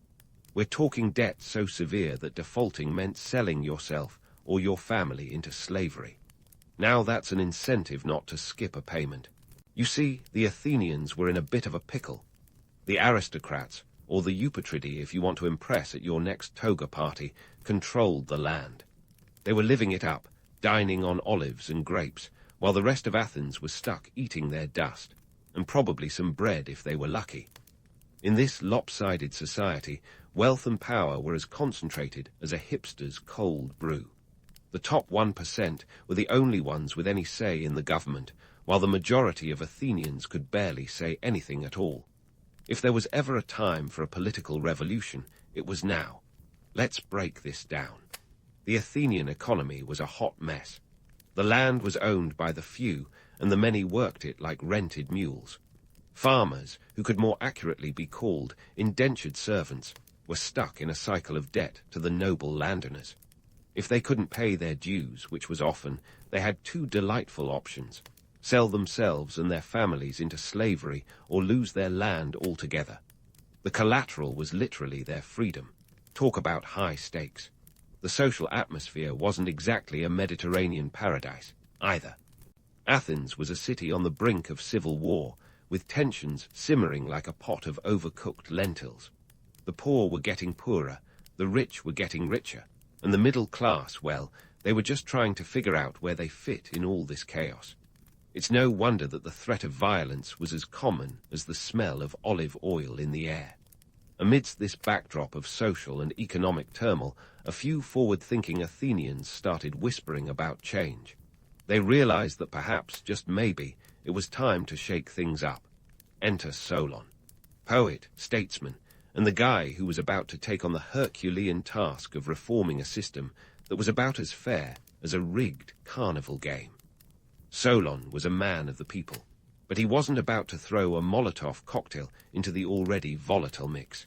We're talking debt so severe that defaulting meant selling yourself or your family into slavery. Now that's an incentive not to skip a payment. You see, the Athenians were in a bit of a pickle. The aristocrats, or the Eupatridae if you want to impress at your next toga party, controlled the land. They were living it up, dining on olives and grapes, while the rest of Athens was stuck eating their dust, and probably some bread if they were lucky. In this lopsided society, wealth and power were as concentrated as a hipster's cold brew. The top 1% were the only ones with any say in the government, while the majority of Athenians could barely say anything at all. If there was ever a time for a political revolution, it was now. Let's break this down. The Athenian economy was a hot mess. The land was owned by the few, and the many worked it like rented mules. Farmers, who could more accurately be called indentured servants, were stuck in a cycle of debt to the noble landowners. If they couldn't pay their dues, which was often, they had two delightful options: sell themselves and their families into slavery or lose their land altogether. The collateral was literally their freedom. Talk about high stakes. The social atmosphere wasn't exactly a Mediterranean paradise, either. Athens was a city on the brink of civil war, with tensions simmering like a pot of overcooked lentils. The poor were getting poorer, the rich were getting richer, and the middle class, well, they were just trying to figure out where they fit in all this chaos. It's no wonder that the threat of violence was as common as the smell of olive oil in the air. Amidst this backdrop of social and economic turmoil, a few forward-thinking Athenians started whispering about change. They realized that perhaps, just maybe, it was time to shake things up. Enter Solon, poet, statesman, and the guy who was about to take on the Herculean task of reforming a system that was about as fair as a rigged carnival game. Solon was a man of the people, but he wasn't about to throw a Molotov cocktail into the already volatile mix.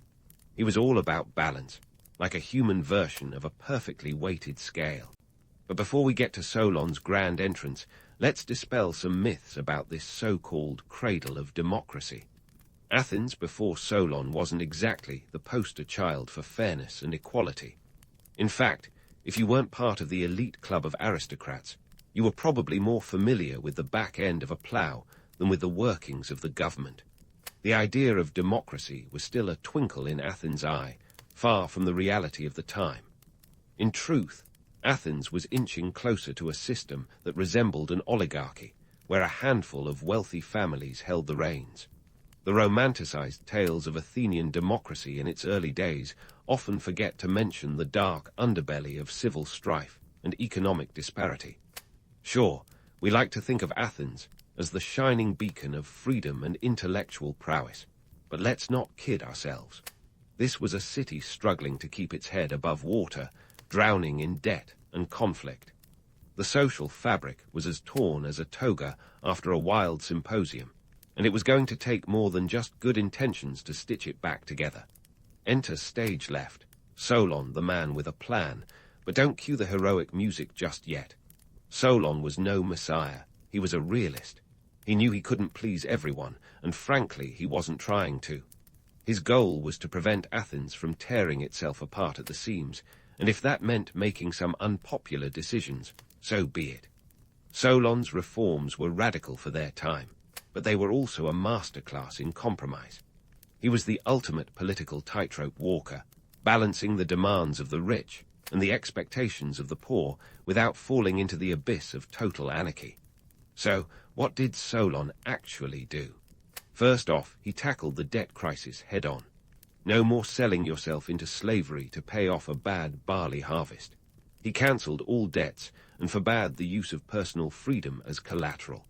He was all about balance, like a human version of a perfectly weighted scale. But before we get to Solon's grand entrance, let's dispel some myths about this so-called cradle of democracy. Athens before Solon wasn't exactly the poster child for fairness and equality. In fact, if you weren't part of the elite club of aristocrats, you were probably more familiar with the back end of a plough than with the workings of the government. The idea of democracy was still a twinkle in Athens' eye, far from the reality of the time. In truth, Athens was inching closer to a system that resembled an oligarchy, where a handful of wealthy families held the reins. The romanticized tales of Athenian democracy in its early days often forget to mention the dark underbelly of civil strife and economic disparity. Sure, we like to think of Athens as the shining beacon of freedom and intellectual prowess, but let's not kid ourselves. This was a city struggling to keep its head above water, drowning in debt and conflict. The social fabric was as torn as a toga after a wild symposium, and it was going to take more than just good intentions to stitch it back together. Enter stage left, Solon, the man with a plan, but don't cue the heroic music just yet. Solon was no messiah. He was a realist. He knew he couldn't please everyone, and frankly, he wasn't trying to. His goal was to prevent Athens from tearing itself apart at the seams, and if that meant making some unpopular decisions, so be it. Solon's reforms were radical for their time, but they were also a masterclass in compromise. He was the ultimate political tightrope walker, balancing the demands of the rich and the expectations of the poor without falling into the abyss of total anarchy. So, what did Solon actually do? First off, he tackled the debt crisis head-on. No more selling yourself into slavery to pay off a bad barley harvest. He cancelled all debts and forbade the use of personal freedom as collateral.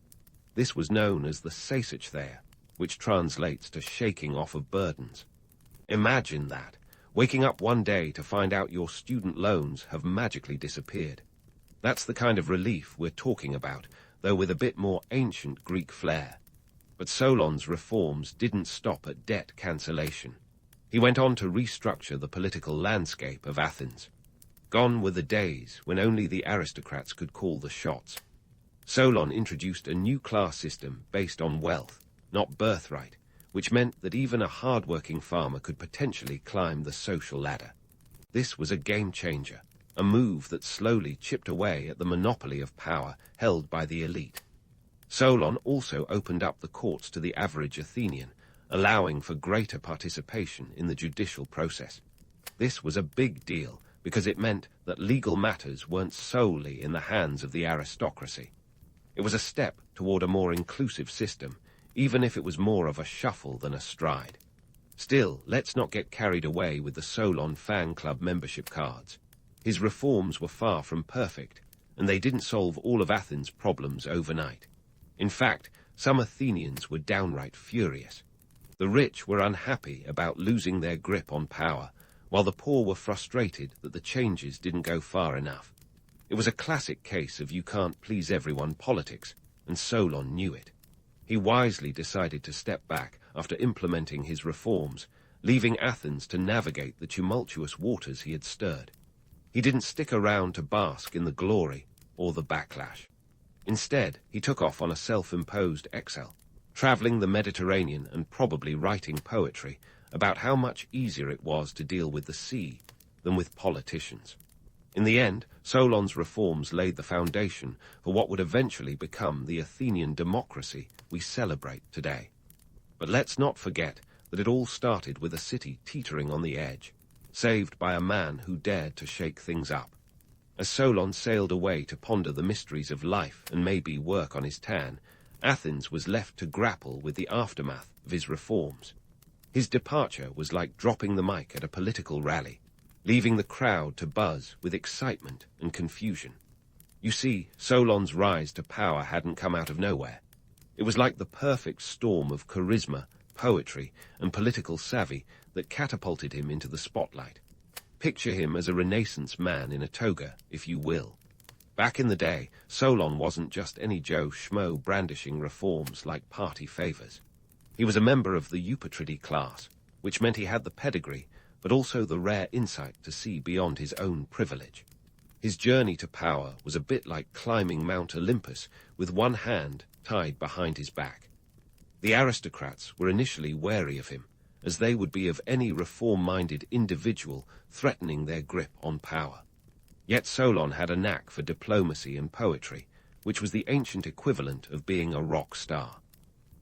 This was known as the seisachtheia, which translates to shaking off of burdens. Imagine that, waking up one day to find out your student loans have magically disappeared. That's the kind of relief we're talking about, though with a bit more ancient Greek flair. But Solon's reforms didn't stop at debt cancellation. He went on to restructure the political landscape of Athens. Gone were the days when only the aristocrats could call the shots. Solon introduced a new class system based on wealth, not birthright, which meant that even a hard-working farmer could potentially climb the social ladder. This was a game-changer, a move that slowly chipped away at the monopoly of power held by the elite. Solon also opened up the courts to the average Athenian, allowing for greater participation in the judicial process. This was a big deal because it meant that legal matters weren't solely in the hands of the aristocracy. It was a step toward a more inclusive system, even if it was more of a shuffle than a stride. Still, let's not get carried away with the Solon fan club membership cards. His reforms were far from perfect, and they didn't solve all of Athens' problems overnight. In fact, some Athenians were downright furious. The rich were unhappy about losing their grip on power, while the poor were frustrated that the changes didn't go far enough. It was a classic case of you can't please everyone politics, and Solon knew it. He wisely decided to step back after implementing his reforms, leaving Athens to navigate the tumultuous waters he had stirred. He didn't stick around to bask in the glory or the backlash. Instead, he took off on a self-imposed exile, traveling the Mediterranean and probably writing poetry about how much easier it was to deal with the sea than with politicians. In the end, Solon's reforms laid the foundation for what would eventually become the Athenian democracy we celebrate today. But let's not forget that it all started with a city teetering on the edge, saved by a man who dared to shake things up. As Solon sailed away to ponder the mysteries of life and maybe work on his tan, Athens was left to grapple with the aftermath of his reforms. His departure was like dropping the mic at a political rally, leaving the crowd to buzz with excitement and confusion. You see, Solon's rise to power hadn't come out of nowhere. It was like the perfect storm of charisma, poetry, and political savvy that catapulted him into the spotlight. Picture him as a Renaissance man in a toga, if you will. Back in the day, Solon wasn't just any Joe Schmo brandishing reforms like party favors. He was a member of the Eupatridae class, which meant he had the pedigree, but also the rare insight to see beyond his own privilege. His journey to power was a bit like climbing Mount Olympus with one hand tied behind his back. The aristocrats were initially wary of him, as they would be of any reform-minded individual threatening their grip on power. Yet Solon had a knack for diplomacy and poetry, which was the ancient equivalent of being a rock star.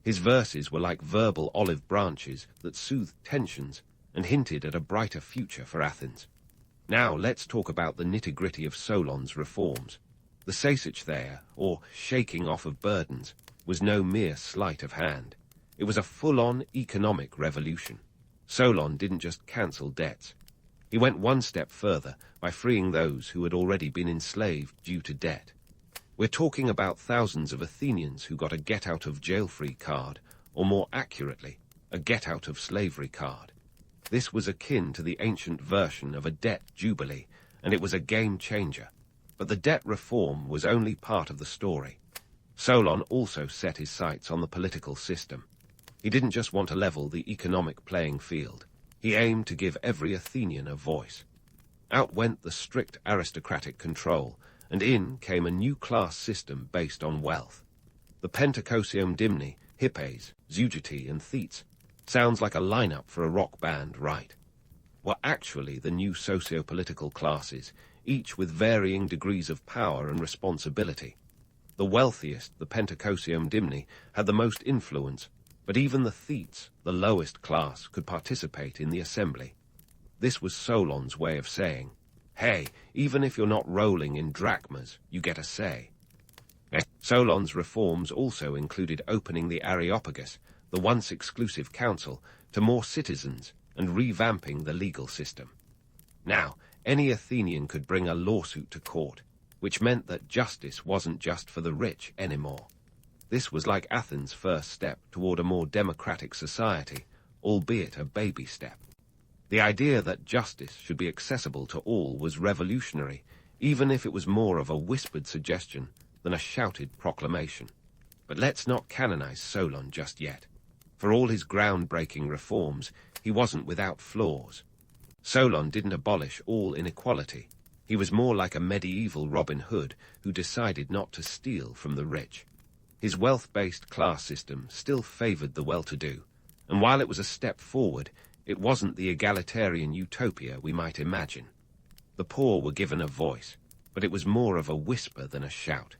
His verses were like verbal olive branches that soothed tensions and hinted at a brighter future for Athens. Now let's talk about the nitty-gritty of Solon's reforms. The Seisochtheia, or shaking off of burdens, was no mere sleight of hand. It was a full-on economic revolution. Solon didn't just cancel debts. He went one step further by freeing those who had already been enslaved due to debt. We're talking about thousands of Athenians who got a get-out-of-jail-free card, or more accurately, a get-out-of-slavery card. This was akin to the ancient version of a debt jubilee, and it was a game-changer. But the debt reform was only part of the story. Solon also set his sights on the political system. He didn't just want to level the economic playing field. He aimed to give every Athenian a voice. Out went the strict aristocratic control, and in came a new class system based on wealth. The Pentacosium Dimni, Hippes, Zeugete, and Thetes sounds like a lineup for a rock band, right? Were actually the new socio-political classes, each with varying degrees of power and responsibility. The wealthiest, the Pentacosium Dimni, had the most influence, but even the Thetes, the lowest class, could participate in the assembly. This was Solon's way of saying, hey, even if you're not rolling in drachmas, you get a say. Solon's reforms also included opening the Areopagus, the once exclusive council, to more citizens and revamping the legal system. Now, any Athenian could bring a lawsuit to court, which meant that justice wasn't just for the rich anymore. This was like Athens' first step toward a more democratic society, albeit a baby step. The idea that justice should be accessible to all was revolutionary, even if it was more of a whispered suggestion than a shouted proclamation. But let's not canonize Solon just yet. For all his groundbreaking reforms, he wasn't without flaws. Solon didn't abolish all inequality. He was more like a medieval Robin Hood who decided not to steal from the rich. His wealth-based class system still favored the well-to-do, and while it was a step forward, it wasn't the egalitarian utopia we might imagine. The poor were given a voice, but it was more of a whisper than a shout.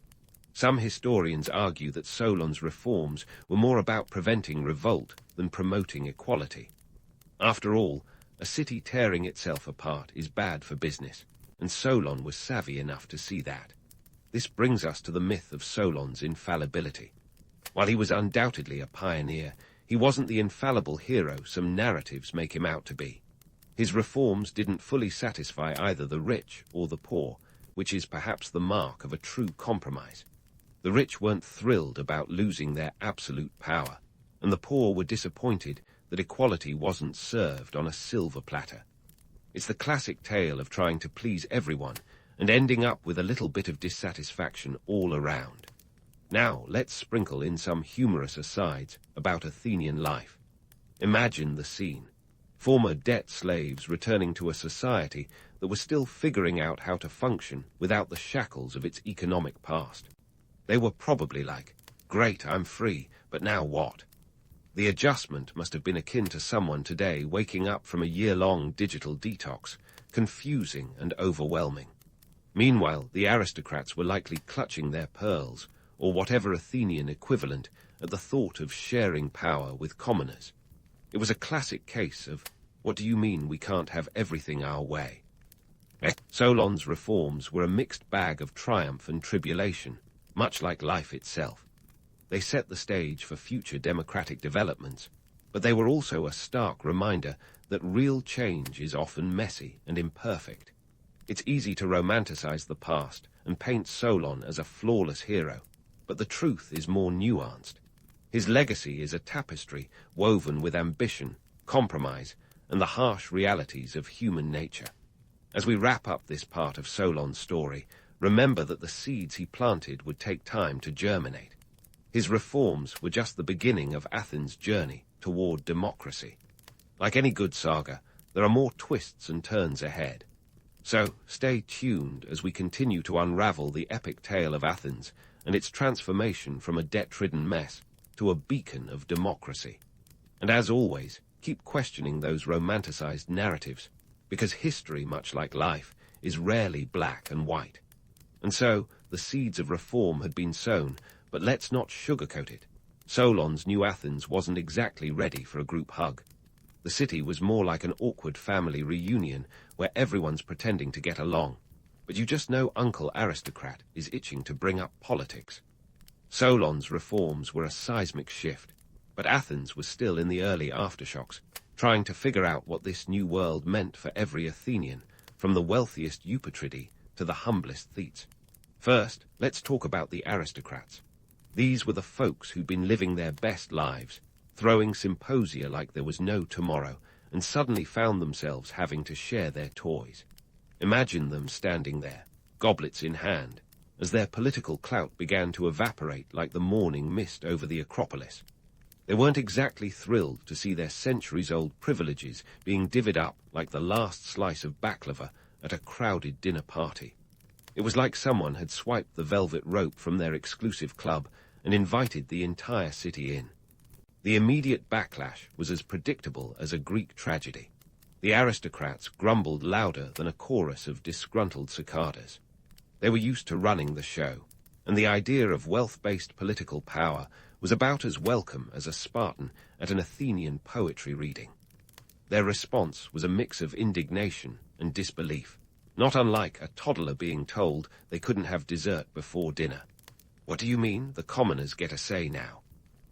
Some historians argue that Solon's reforms were more about preventing revolt than promoting equality. After all, a city tearing itself apart is bad for business, and Solon was savvy enough to see that. This brings us to the myth of Solon's infallibility. While he was undoubtedly a pioneer, he wasn't the infallible hero some narratives make him out to be. His reforms didn't fully satisfy either the rich or the poor, which is perhaps the mark of a true compromise. The rich weren't thrilled about losing their absolute power, and the poor were disappointed that equality wasn't served on a silver platter. It's the classic tale of trying to please everyone and ending up with a little bit of dissatisfaction all around. Now, let's sprinkle in some humorous asides about Athenian life. Imagine the scene. Former debt slaves returning to a society that was still figuring out how to function without the shackles of its economic past. They were probably like, "Great, I'm free, but now what?" The adjustment must have been akin to someone today waking up from a year-long digital detox, confusing and overwhelming. Meanwhile, the aristocrats were likely clutching their pearls, or whatever Athenian equivalent, at the thought of sharing power with commoners. It was a classic case of, what do you mean we can't have everything our way? Solon's reforms were a mixed bag of triumph and tribulation, much like life itself. They set the stage for future democratic developments, but they were also a stark reminder that real change is often messy and imperfect. It's easy to romanticize the past and paint Solon as a flawless hero, but the truth is more nuanced. His legacy is a tapestry woven with ambition, compromise, and the harsh realities of human nature. As we wrap up this part of Solon's story, remember that the seeds he planted would take time to germinate. His reforms were just the beginning of Athens' journey toward democracy. Like any good saga, there are more twists and turns ahead. So stay tuned as we continue to unravel the epic tale of Athens and its transformation from a debt-ridden mess to a beacon of democracy. And as always, keep questioning those romanticized narratives, because history, much like life, is rarely black and white. And so, the seeds of reform had been sown, but let's not sugarcoat it. Solon's new Athens wasn't exactly ready for a group hug. The city was more like an awkward family reunion where everyone's pretending to get along, but you just know Uncle Aristocrat is itching to bring up politics. Solon's reforms were a seismic shift, but Athens was still in the early aftershocks, trying to figure out what this new world meant for every Athenian, from the wealthiest Eupatridae to the humblest Thetes. First, let's talk about the aristocrats. These were the folks who'd been living their best lives, throwing symposia like there was no tomorrow, and suddenly found themselves having to share their toys. Imagine them standing there, goblets in hand, as their political clout began to evaporate like the morning mist over the Acropolis. They weren't exactly thrilled to see their centuries-old privileges being divvied up like the last slice of baklava at a crowded dinner party. It was like someone had swiped the velvet rope from their exclusive club and invited the entire city in. The immediate backlash was as predictable as a Greek tragedy. The aristocrats grumbled louder than a chorus of disgruntled cicadas. They were used to running the show, and the idea of wealth-based political power was about as welcome as a Spartan at an Athenian poetry reading. Their response was a mix of indignation and disbelief, not unlike a toddler being told they couldn't have dessert before dinner. "What do you mean the commoners get a say now?"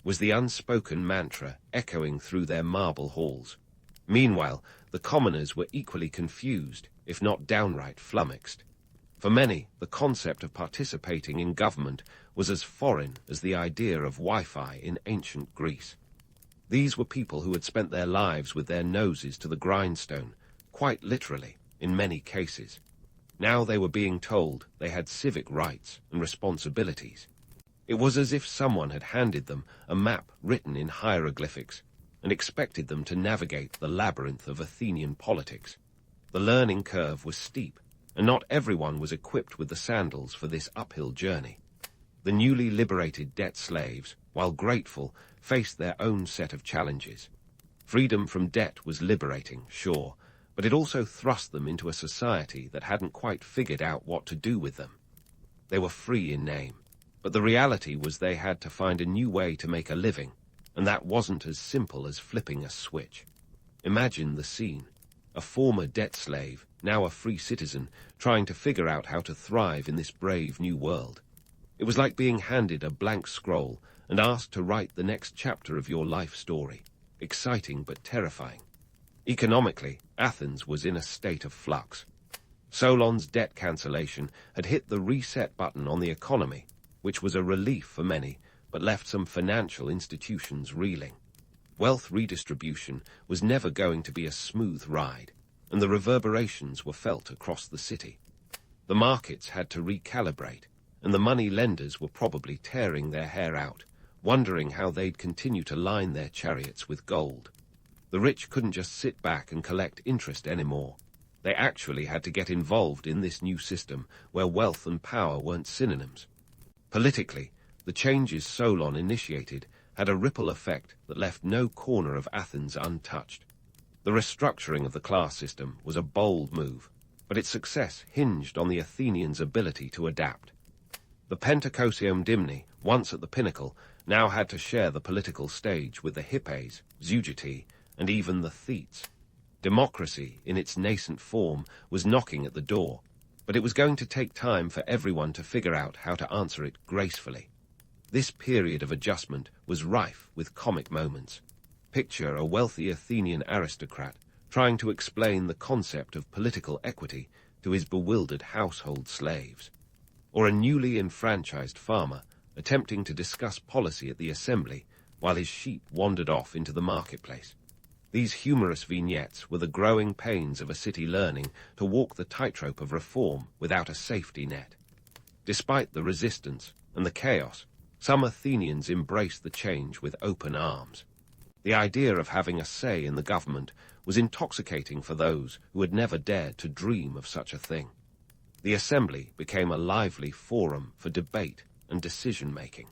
was the unspoken mantra echoing through their marble halls. Meanwhile, the commoners were equally confused, if not downright flummoxed. For many, the concept of participating in government was as foreign as the idea of Wi-Fi in ancient Greece. These were people who had spent their lives with their noses to the grindstone, quite literally, in many cases. Now they were being told they had civic rights and responsibilities. It was as if someone had handed them a map written in hieroglyphics and expected them to navigate the labyrinth of Athenian politics. The learning curve was steep, and not everyone was equipped with the sandals for this uphill journey. The newly liberated debt slaves, while grateful, faced their own set of challenges. Freedom from debt was liberating, sure, but it also thrust them into a society that hadn't quite figured out what to do with them. They were free in name, but the reality was they had to find a new way to make a living, and that wasn't as simple as flipping a switch. Imagine the scene. A former debt slave, now a free citizen, trying to figure out how to thrive in this brave new world. It was like being handed a blank scroll and asked to write the next chapter of your life story. Exciting but terrifying. Economically, Athens was in a state of flux. Solon's debt cancellation had hit the reset button on the economy, which was a relief for many, but left some financial institutions reeling. Wealth redistribution was never going to be a smooth ride, and the reverberations were felt across the city. The markets had to recalibrate, and the money lenders were probably tearing their hair out, wondering how they'd continue to line their chariots with gold. The rich couldn't just sit back and collect interest anymore. They actually had to get involved in this new system where wealth and power weren't synonyms. Politically, the changes Solon initiated had a ripple effect that left no corner of Athens untouched. The restructuring of the class system was a bold move, but its success hinged on the Athenians' ability to adapt. The Pentacosium Dimni, once at the pinnacle, now had to share the political stage with the Hippes, Zeugete, and even the Thetes. Democracy, in its nascent form, was knocking at the door, but it was going to take time for everyone to figure out how to answer it gracefully. This period of adjustment was rife with comic moments. Picture a wealthy Athenian aristocrat trying to explain the concept of political equity to his bewildered household slaves, or a newly enfranchised farmer attempting to discuss policy at the assembly while his sheep wandered off into the marketplace. These humorous vignettes were the growing pains of a city learning to walk the tightrope of reform without a safety net. Despite the resistance and the chaos, some Athenians embraced the change with open arms. The idea of having a say in the government was intoxicating for those who had never dared to dream of such a thing. The assembly became a lively forum for debate and decision-making.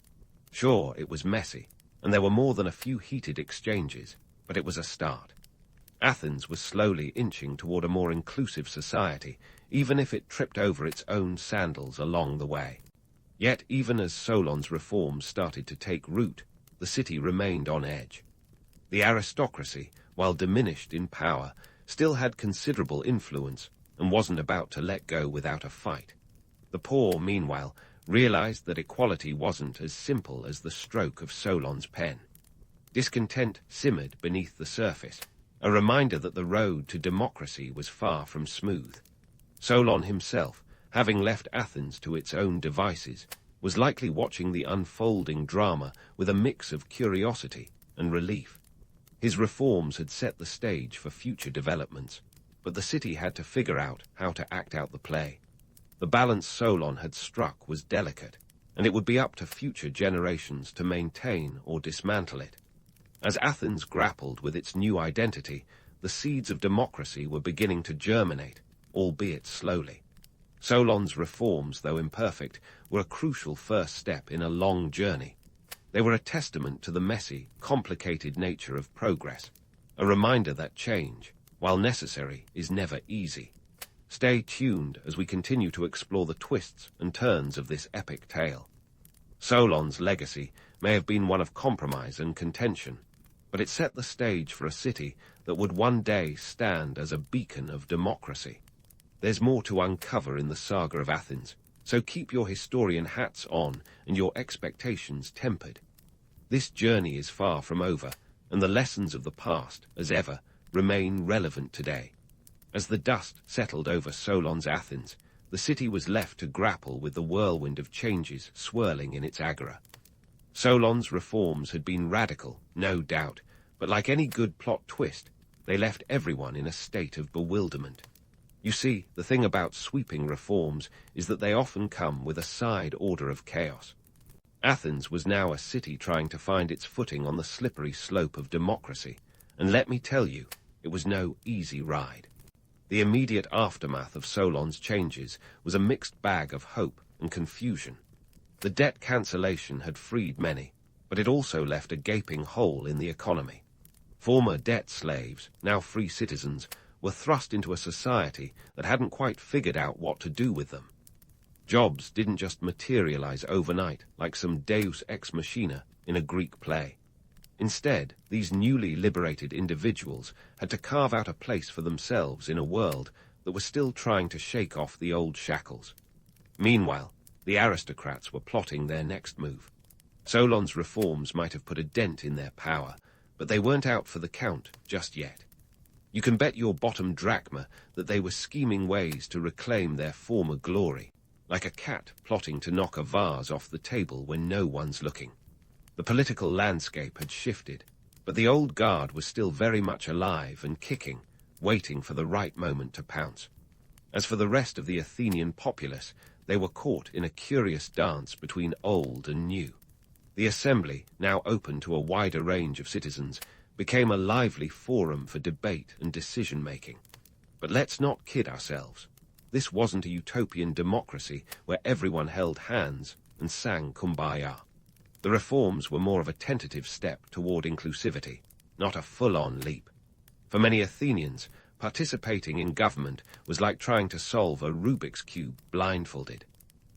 Sure, it was messy, and there were more than a few heated exchanges, but it was a start. Athens was slowly inching toward a more inclusive society, even if it tripped over its own sandals along the way. Yet even as Solon's reforms started to take root, the city remained on edge. The aristocracy, while diminished in power, still had considerable influence and wasn't about to let go without a fight. The poor, meanwhile, realized that equality wasn't as simple as the stroke of Solon's pen. Discontent simmered beneath the surface, a reminder that the road to democracy was far from smooth. Solon himself, having left Athens to its own devices, was likely watching the unfolding drama with a mix of curiosity and relief. His reforms had set the stage for future developments, but the city had to figure out how to act out the play. The balance Solon had struck was delicate, and it would be up to future generations to maintain or dismantle it. As Athens grappled with its new identity, the seeds of democracy were beginning to germinate, albeit slowly. Solon's reforms, though imperfect, were a crucial first step in a long journey. They were a testament to the messy, complicated nature of progress, a reminder that change, while necessary, is never easy. Stay tuned as we continue to explore the twists and turns of this epic tale. Solon's legacy may have been one of compromise and contention, but it set the stage for a city that would one day stand as a beacon of democracy. There's more to uncover in the saga of Athens, so keep your historian hats on and your expectations tempered. This journey is far from over, and the lessons of the past, as ever, remain relevant today. As the dust settled over Solon's Athens, the city was left to grapple with the whirlwind of changes swirling in its agora. Solon's reforms had been radical, no doubt, but like any good plot twist, they left everyone in a state of bewilderment. You see, the thing about sweeping reforms is that they often come with a side order of chaos. Athens was now a city trying to find its footing on the slippery slope of democracy, and let me tell you, it was no easy ride. The immediate aftermath of Solon's changes was a mixed bag of hope and confusion. The debt cancellation had freed many, but it also left a gaping hole in the economy. Former debt slaves, now free citizens, were thrust into a society that hadn't quite figured out what to do with them. Jobs didn't just materialize overnight like some deus ex machina in a Greek play. Instead, these newly liberated individuals had to carve out a place for themselves in a world that was still trying to shake off the old shackles. Meanwhile, the aristocrats were plotting their next move. Solon's reforms might have put a dent in their power, but they weren't out for the count just yet. You can bet your bottom drachma that they were scheming ways to reclaim their former glory, like a cat plotting to knock a vase off the table when no one's looking. The political landscape had shifted. But the old guard was still very much alive and kicking, waiting for the right moment to pounce. As for the rest of the Athenian populace, they were caught in a curious dance between old and new. The assembly, now open to a wider range of citizens, became a lively forum for debate and decision-making. But let's not kid ourselves. This wasn't a utopian democracy where everyone held hands and sang Kumbaya. The reforms were more of a tentative step toward inclusivity, not a full-on leap. For many Athenians, participating in government was like trying to solve a Rubik's Cube blindfolded.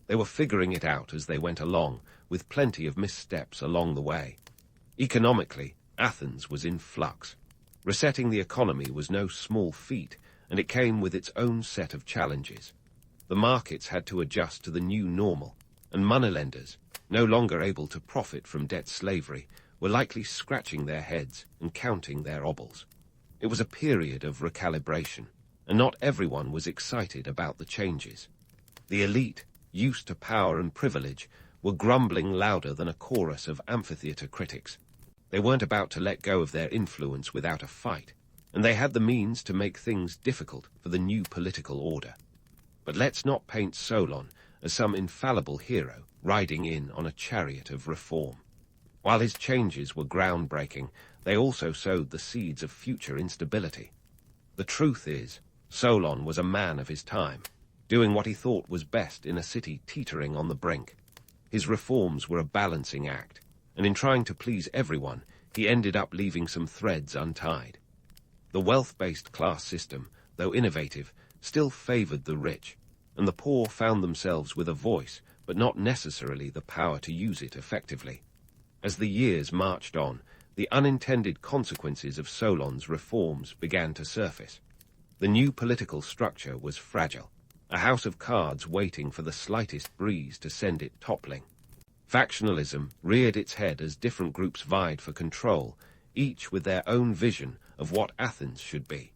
They were figuring it out as they went along, with plenty of missteps along the way. Economically, Athens was in flux. Resetting the economy was no small feat, and it came with its own set of challenges. The markets had to adjust to the new normal, and moneylenders, no longer able to profit from debt slavery, were likely scratching their heads and counting their obol. It was a period of recalibration, and not everyone was excited about the changes. The elite, used to power and privilege, were grumbling louder than a chorus of amphitheater critics. They weren't about to let go of their influence without a fight, and they had the means to make things difficult for the new political order. But let's not paint Solon as some infallible hero riding in on a chariot of reform. While his changes were groundbreaking, they also sowed the seeds of future instability. The truth is, Solon was a man of his time, doing what he thought was best in a city teetering on the brink. His reforms were a balancing act, and in trying to please everyone, he ended up leaving some threads untied. The wealth-based class system, though innovative, still favored the rich, and the poor found themselves with a voice, but not necessarily the power to use it effectively. As the years marched on, the unintended consequences of Solon's reforms began to surface. The new political structure was fragile, a house of cards waiting for the slightest breeze to send it toppling. Factionalism reared its head as different groups vied for control, each with their own vision of what Athens should be.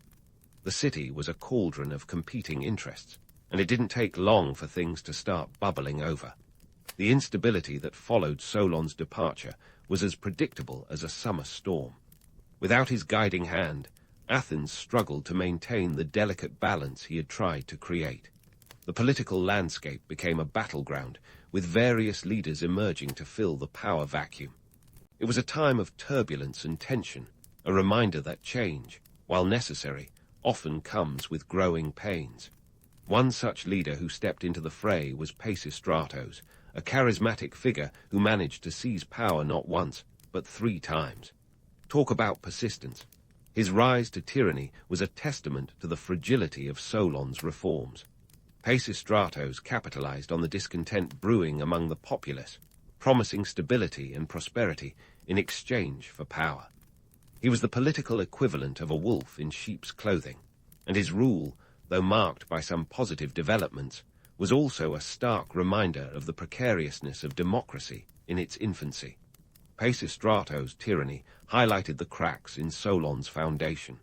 The city was a cauldron of competing interests, and it didn't take long for things to start bubbling over. The instability that followed Solon's departure was as predictable as a summer storm. Without his guiding hand, Athens struggled to maintain the delicate balance he had tried to create. The political landscape became a battleground, with various leaders emerging to fill the power vacuum. It was a time of turbulence and tension, a reminder that change, while necessary, often comes with growing pains. One such leader who stepped into the fray was Pisistratos, a charismatic figure who managed to seize power not once, but 3 times. Talk about persistence. His rise to tyranny was a testament to the fragility of Solon's reforms. Pisistratos capitalized on the discontent brewing among the populace, promising stability and prosperity in exchange for power. He was the political equivalent of a wolf in sheep's clothing, and his rule, though marked by some positive developments, was also a stark reminder of the precariousness of democracy in its infancy. Pisistratos' tyranny highlighted the cracks in Solon's foundation.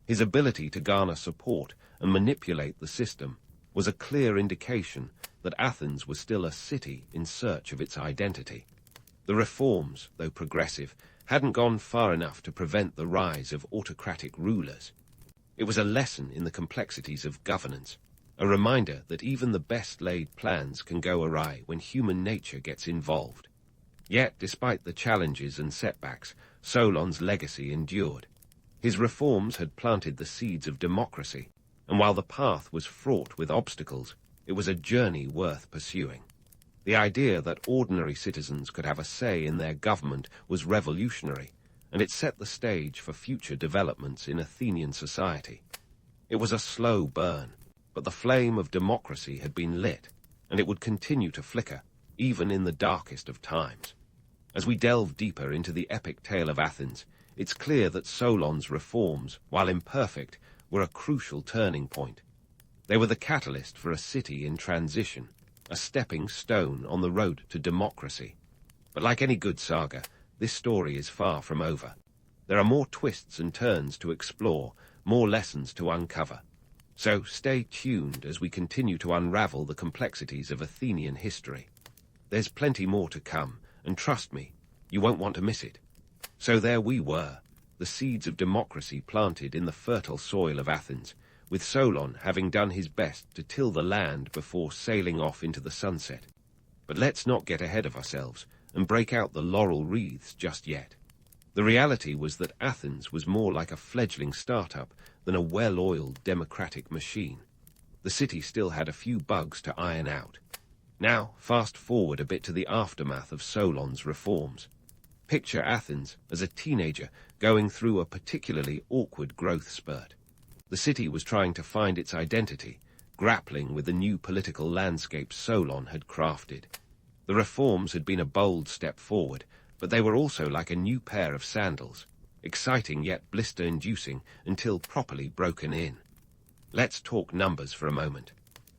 His ability to garner support and manipulate the system was a clear indication that Athens was still a city in search of its identity. The reforms, though progressive, hadn't gone far enough to prevent the rise of autocratic rulers. It was a lesson in the complexities of governance, a reminder that even the best-laid plans can go awry when human nature gets involved. Yet, despite the challenges and setbacks, Solon's legacy endured. His reforms had planted the seeds of democracy, and while the path was fraught with obstacles, it was a journey worth pursuing. The idea that ordinary citizens could have a say in their government was revolutionary, and it set the stage for future developments in Athenian society. It was a slow burn, but the flame of democracy had been lit, and it would continue to flicker, even in the darkest of times. As we delve deeper into the epic tale of Athens, it's clear that Solon's reforms, while imperfect, were a crucial turning point. They were the catalyst for a city in transition, a stepping stone on the road to democracy. But like any good saga, this story is far from over. There are more twists and turns to explore, more lessons to uncover. So stay tuned as we continue to unravel the complexities of Athenian history. There's plenty more to come, and trust me, you won't want to miss it. So there we were, the seeds of democracy planted in the fertile soil of Athens, with Solon having done his best to till the land before sailing off into the sunset. But let's not get ahead of ourselves and break out the laurel wreaths just yet. The reality was that Athens was more like a fledgling startup than a well-oiled democratic machine. The city still had a few bugs to iron out. Now, fast forward a bit to the aftermath of Solon's reforms. Picture Athens as a teenager going through a particularly awkward growth spurt. The city was trying to find its identity, grappling with the new political landscape Solon had crafted. The reforms had been a bold step forward, but they were also like a new pair of sandals, exciting yet blister-inducing until properly broken in. Let's talk numbers for a moment.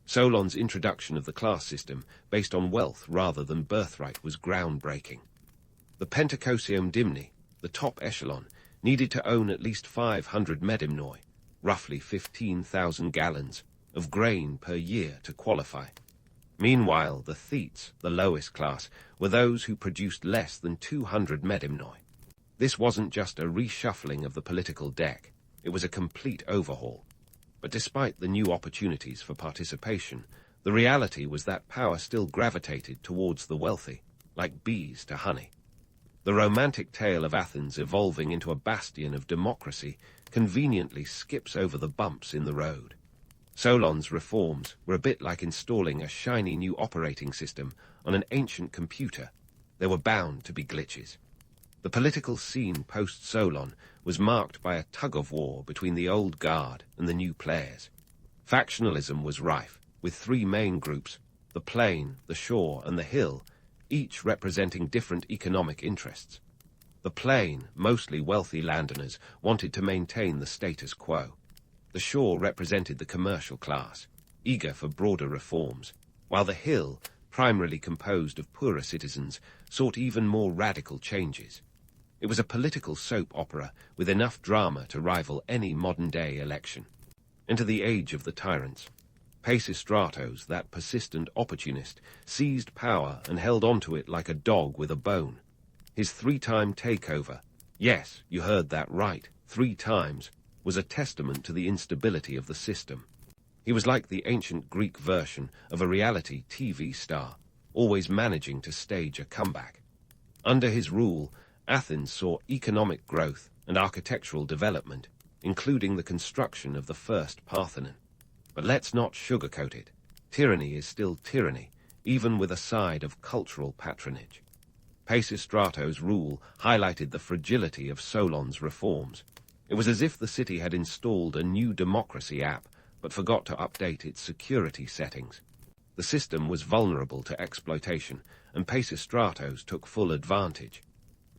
Solon's introduction of the class system, based on wealth rather than birthright, was groundbreaking. The Pentacosium Dimni, the top echelon, needed to own at least 500 medimnoi, roughly 15,000 gallons, of grain per year to qualify. Meanwhile, the Thetes, the lowest class, were those who produced less than 200 medimnoi. This wasn't just a reshuffling of the political deck, it was a complete overhaul. But despite the new opportunities for participation, the reality was that power still gravitated towards the wealthy, like bees to honey. The romantic tale of Athens evolving into a bastion of democracy conveniently skips over the bumps in the road. Solon's reforms were a bit like installing a shiny new operating system on an ancient computer. There were bound to be glitches. The political scene post-Solon was marked by a tug-of-war between the old guard and the new players. Factionalism was rife, with three main groups, the plain, the shore, and the hill, each representing different economic interests. The plain, mostly wealthy landowners, wanted to maintain the status quo. The shore represented the commercial class, eager for broader reforms, while the hill, primarily composed of poorer citizens, sought even more radical changes. It was a political soap opera with enough drama to rival any modern-day election. Into the age of the tyrants. Pisistratos, that persistent opportunist, seized power and held onto it like a dog with a bone. His three-time takeover, yes, you heard that right, 3 times, was a testament to the instability of the system. He was like the ancient Greek version of a reality TV star, always managing to stage a comeback. Under his rule, Athens saw economic growth and architectural development, including the construction of the first Parthenon. But let's not sugarcoat it. Tyranny is still tyranny, even with a side of cultural patronage. Pisistratos' rule highlighted the fragility of Solon's reforms. It was as if the city had installed a new democracy app, but forgot to update its security settings. The system was vulnerable to exploitation, and Pisistratos took full advantage.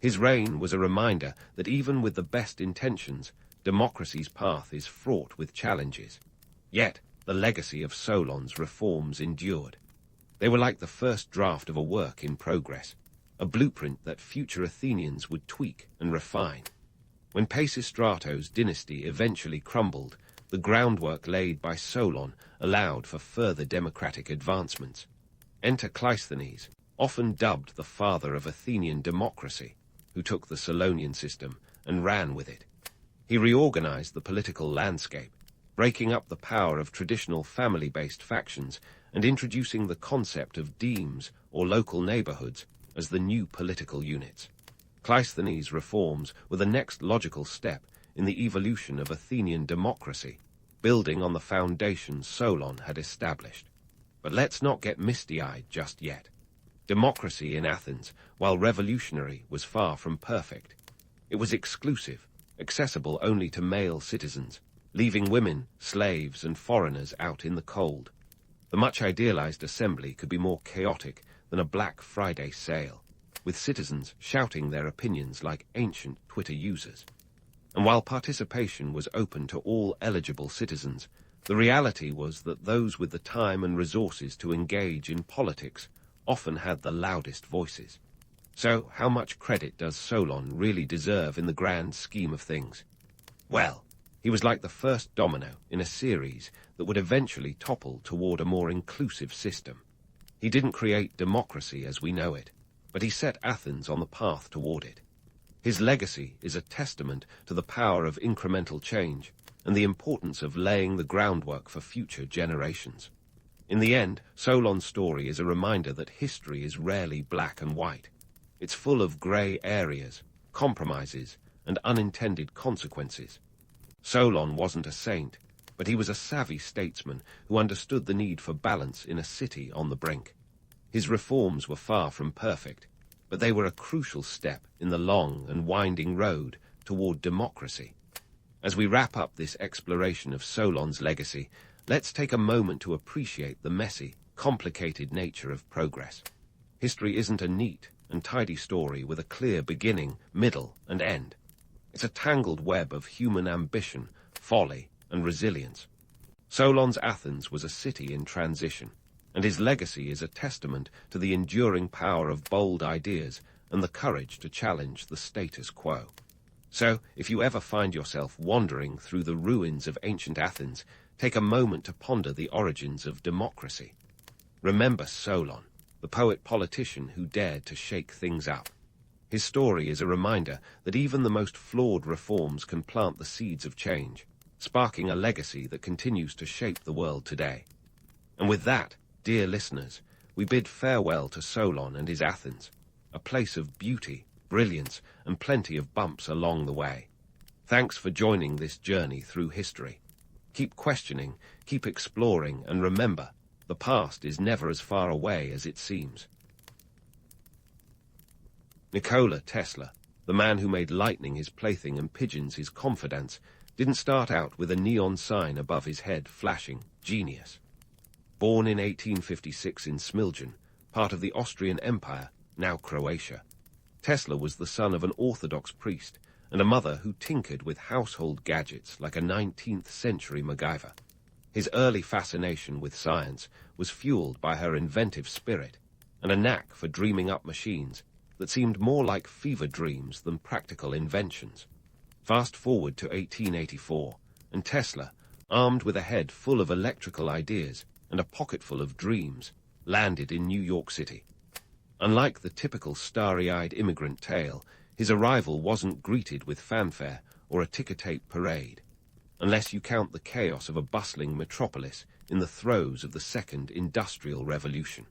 His reign was a reminder that even with the best intentions, democracy's path is fraught with challenges. Yet, the legacy of Solon's reforms endured. They were like the first draft of a work in progress, a blueprint that future Athenians would tweak and refine. When Pisistratos' dynasty eventually crumbled, the groundwork laid by Solon allowed for further democratic advancements. Enter Cleisthenes, often dubbed the father of Athenian democracy, who took the Solonian system and ran with it. He reorganized the political landscape, breaking up the power of traditional family-based factions and introducing the concept of demes, or local neighborhoods, as the new political units. Cleisthenes' reforms were the next logical step in the evolution of Athenian democracy, building on the foundation Solon had established. But let's not get misty-eyed just yet. Democracy in Athens, while revolutionary, was far from perfect. It was exclusive, accessible only to male citizens, leaving women, slaves, and foreigners out in the cold. The much idealized assembly could be more chaotic than a Black Friday sale, with citizens shouting their opinions like ancient Twitter users. And while participation was open to all eligible citizens, the reality was that those with the time and resources to engage in politics often had the loudest voices. So, how much credit does Solon really deserve in the grand scheme of things? Well, he was like the first domino in a series that would eventually topple toward a more inclusive system. He didn't create democracy as we know it, but he set Athens on the path toward it. His legacy is a testament to the power of incremental change and the importance of laying the groundwork for future generations. In the end, Solon's story is a reminder that history is rarely black and white. It's full of grey areas, compromises, and unintended consequences. Solon wasn't a saint, but he was a savvy statesman who understood the need for balance in a city on the brink. His reforms were far from perfect, but they were a crucial step in the long and winding road toward democracy. As we wrap up this exploration of Solon's legacy, let's take a moment to appreciate the messy, complicated nature of progress. History isn't a neat and tidy story with a clear beginning, middle, and end. It's a tangled web of human ambition, folly, and resilience. Solon's Athens was a city in transition, and his legacy is a testament to the enduring power of bold ideas and the courage to challenge the status quo. So, if you ever find yourself wandering through the ruins of ancient Athens, take a moment to ponder the origins of democracy. Remember Solon, the poet-politician who dared to shake things up. His story is a reminder that even the most flawed reforms can plant the seeds of change, sparking a legacy that continues to shape the world today. And with that, dear listeners, we bid farewell to Solon and his Athens, a place of beauty, brilliance, and plenty of bumps along the way. Thanks for joining this journey through history. Keep questioning, keep exploring, and remember, the past is never as far away as it seems. Nikola Tesla, the man who made lightning his plaything and pigeons his confidants, didn't start out with a neon sign above his head flashing genius. Born in 1856 in Smiljan, part of the Austrian Empire, now Croatia, Tesla was the son of an Orthodox priest and a mother who tinkered with household gadgets like a 19th century MacGyver. His early fascination with science was fueled by her inventive spirit and a knack for dreaming up machines that seemed more like fever dreams than practical inventions. Fast forward to 1884, and Tesla, armed with a head full of electrical ideas and a pocketful of dreams, landed in New York City. Unlike the typical starry-eyed immigrant tale, his arrival wasn't greeted with fanfare or a ticker-tape parade, unless you count the chaos of a bustling metropolis in the throes of the Second Industrial Revolution.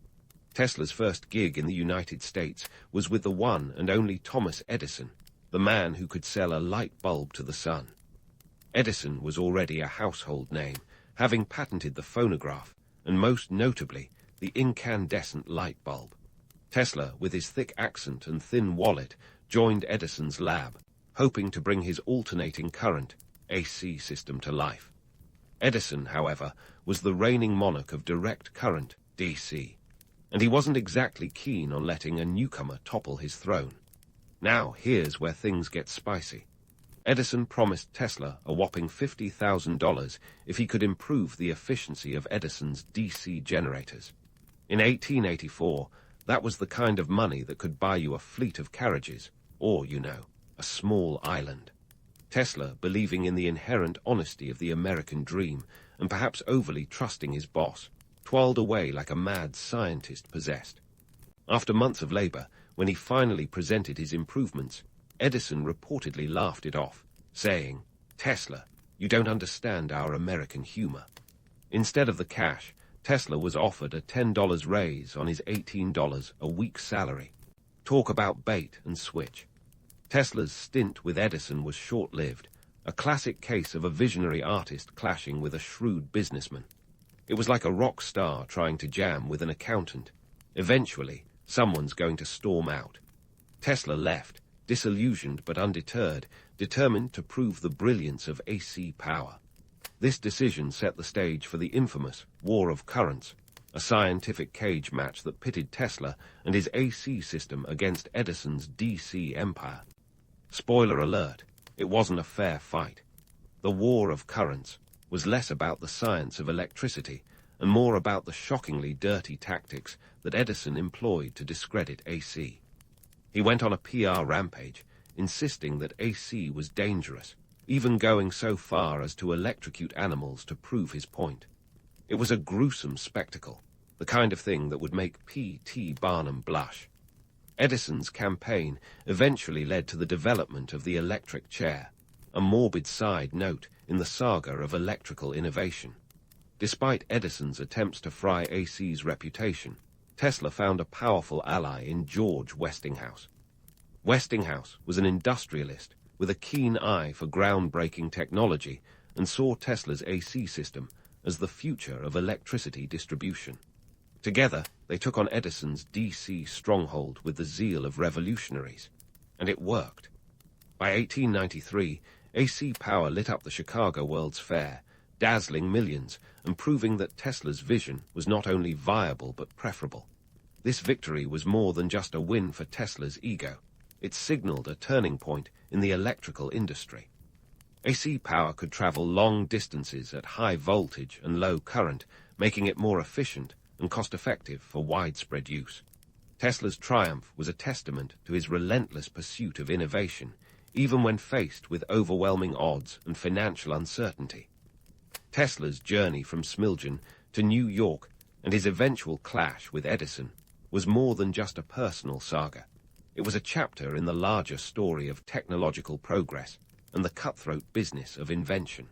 Tesla's first gig in the United States was with the one and only Thomas Edison, the man who could sell a light bulb to the sun. Edison was already a household name, having patented the phonograph, and most notably, the incandescent light bulb. Tesla, with his thick accent and thin wallet, joined Edison's lab, hoping to bring his alternating current, AC system to life. Edison, however, was the reigning monarch of direct current, DC, and he wasn't exactly keen on letting a newcomer topple his throne. Now, here's where things get spicy. Edison promised Tesla a whopping $50,000 if he could improve the efficiency of Edison's DC generators. In 1884, that was the kind of money that could buy you a fleet of carriages, or, a small island. Tesla, believing in the inherent honesty of the American dream, and perhaps overly trusting his boss, twirled away like a mad scientist possessed. After months of labor, when he finally presented his improvements, Edison reportedly laughed it off, saying, "Tesla, you don't understand our American humor." Instead of the cash, Tesla was offered a $10 raise on his $18 a week salary. Talk about bait and switch. Tesla's stint with Edison was short-lived, a classic case of a visionary artist clashing with a shrewd businessman. It was like a rock star trying to jam with an accountant. Eventually, someone's going to storm out. Tesla left, disillusioned but undeterred, determined to prove the brilliance of AC power. This decision set the stage for the infamous War of Currents, a scientific cage match that pitted Tesla and his AC system against Edison's DC empire. Spoiler alert, it wasn't a fair fight. The War of Currents was less about the science of electricity and more about the shockingly dirty tactics that Edison employed to discredit AC. He went on a PR rampage, insisting that AC was dangerous, even going so far as to electrocute animals to prove his point. It was a gruesome spectacle, the kind of thing that would make P.T. Barnum blush. Edison's campaign eventually led to the development of the electric chair, a morbid side note in the saga of electrical innovation. Despite Edison's attempts to fry AC's reputation, Tesla found a powerful ally in George Westinghouse. Westinghouse was an industrialist with a keen eye for groundbreaking technology and saw Tesla's AC system as the future of electricity distribution. Together, they took on Edison's DC stronghold with the zeal of revolutionaries, and it worked. By 1893, AC power lit up the Chicago World's Fair, dazzling millions and proving that Tesla's vision was not only viable but preferable. This victory was more than just a win for Tesla's ego. It signaled a turning point in the electrical industry. AC power could travel long distances at high voltage and low current, making it more efficient and cost-effective for widespread use. Tesla's triumph was a testament to his relentless pursuit of innovation, even when faced with overwhelming odds and financial uncertainty. Tesla's journey from Smiljan to New York and his eventual clash with Edison was more than just a personal saga. It was a chapter in the larger story of technological progress and the cutthroat business of invention.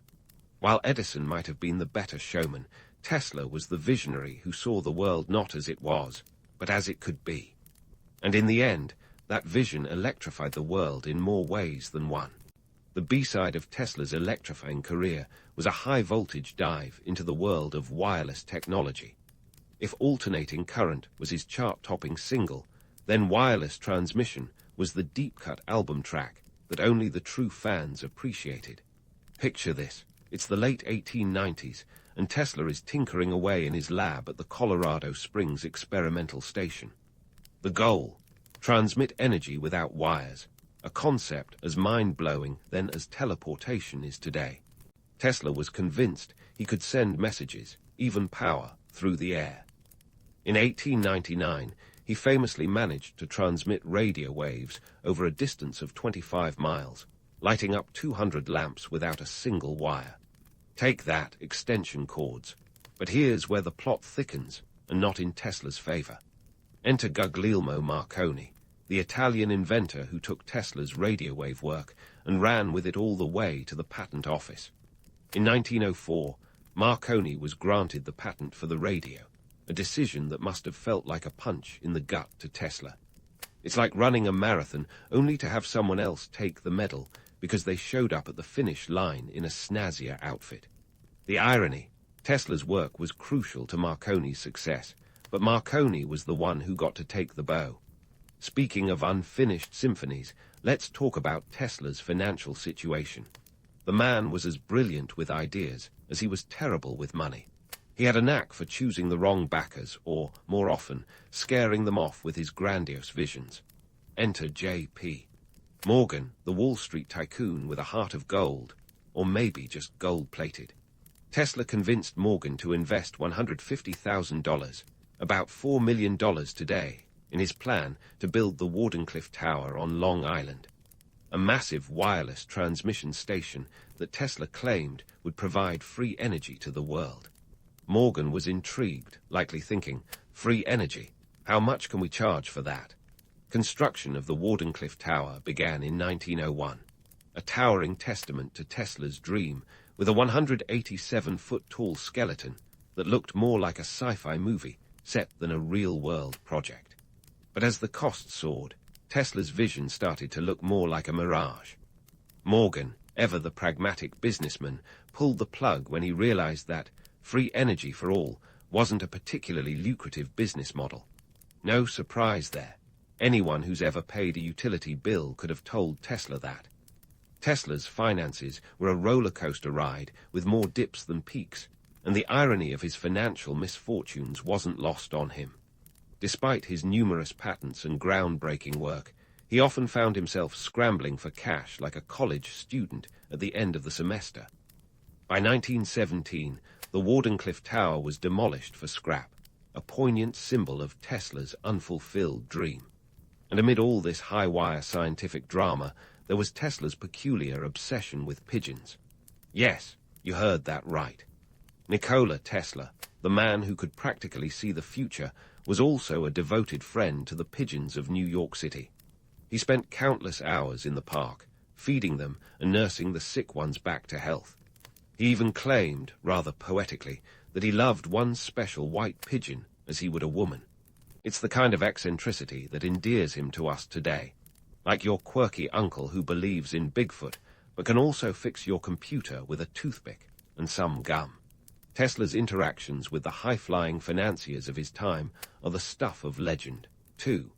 While Edison might have been the better showman, Tesla was the visionary who saw the world not as it was, but as it could be. And in the end, that vision electrified the world in more ways than one. The B-side of Tesla's electrifying career was a high-voltage dive into the world of wireless technology. If alternating current was his chart-topping single, then wireless transmission was the deep-cut album track that only the true fans appreciated. Picture this. It's the late 1890s, and Tesla is tinkering away in his lab at the Colorado Springs Experimental Station. The goal: transmit energy without wires, a concept as mind-blowing then as teleportation is today. Tesla was convinced he could send messages, even power, through the air. In 1899, he famously managed to transmit radio waves over a distance of 25 miles, lighting up 200 lamps without a single wire. Take that, extension cords. But here's where the plot thickens, and not in Tesla's favor. Enter Guglielmo Marconi, the Italian inventor who took Tesla's radio wave work and ran with it all the way to the patent office. In 1904, Marconi was granted the patent for the radio, a decision that must have felt like a punch in the gut to Tesla. It's like running a marathon only to have someone else take the medal because they showed up at the finish line in a snazzier outfit. The irony: Tesla's work was crucial to Marconi's success, but Marconi was the one who got to take the bow. Speaking of unfinished symphonies, let's talk about Tesla's financial situation. The man was as brilliant with ideas as he was terrible with money. He had a knack for choosing the wrong backers, or, more often, scaring them off with his grandiose visions. Enter J.P. Morgan, the Wall Street tycoon with a heart of gold, or maybe just gold-plated. Tesla convinced Morgan to invest $150,000, about $4 million today, in his plan to build the Wardenclyffe Tower on Long Island, a massive wireless transmission station that Tesla claimed would provide free energy to the world. Morgan was intrigued, likely thinking, free energy, how much can we charge for that? Construction of the Wardenclyffe Tower began in 1901, a towering testament to Tesla's dream, with a 187-foot-tall skeleton that looked more like a sci-fi movie set than a real-world project. But as the costs soared, Tesla's vision started to look more like a mirage. Morgan, ever the pragmatic businessman, pulled the plug when he realized that free energy for all wasn't a particularly lucrative business model. No surprise there. Anyone who's ever paid a utility bill could have told Tesla that. Tesla's finances were a roller coaster ride with more dips than peaks, and the irony of his financial misfortunes wasn't lost on him. Despite his numerous patents and groundbreaking work, he often found himself scrambling for cash like a college student at the end of the semester. By 1917, the Wardenclyffe Tower was demolished for scrap, a poignant symbol of Tesla's unfulfilled dream. And amid all this high-wire scientific drama, there was Tesla's peculiar obsession with pigeons. Yes, you heard that right. Nikola Tesla, the man who could practically see the future, was also a devoted friend to the pigeons of New York City. He spent countless hours in the park, feeding them and nursing the sick ones back to health. He even claimed, rather poetically, that he loved one special white pigeon as he would a woman. It's the kind of eccentricity that endears him to us today, like your quirky uncle who believes in Bigfoot, but can also fix your computer with a toothpick and some gum. Tesla's interactions with the high-flying financiers of his time are the stuff of legend, too.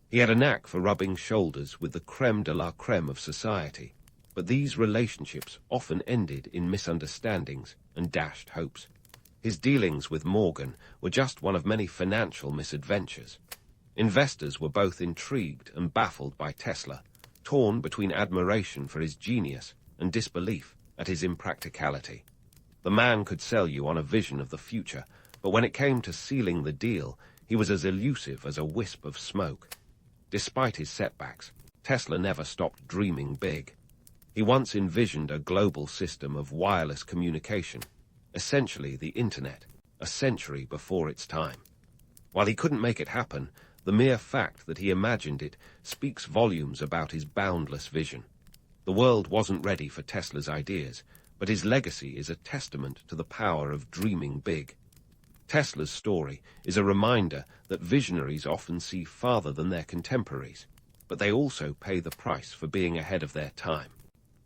He had a knack for rubbing shoulders with the creme de la creme of society, but these relationships often ended in misunderstandings and dashed hopes. His dealings with Morgan were just one of many financial misadventures. Investors were both intrigued and baffled by Tesla, torn between admiration for his genius and disbelief at his impracticality. The man could sell you on a vision of the future, but when it came to sealing the deal, he was as elusive as a wisp of smoke. Despite his setbacks, Tesla never stopped dreaming big. He once envisioned a global system of wireless communication, essentially the Internet, a century before its time. While he couldn't make it happen, the mere fact that he imagined it speaks volumes about his boundless vision. The world wasn't ready for Tesla's ideas, but his legacy is a testament to the power of dreaming big. Tesla's story is a reminder that visionaries often see farther than their contemporaries, but they also pay the price for being ahead of their time.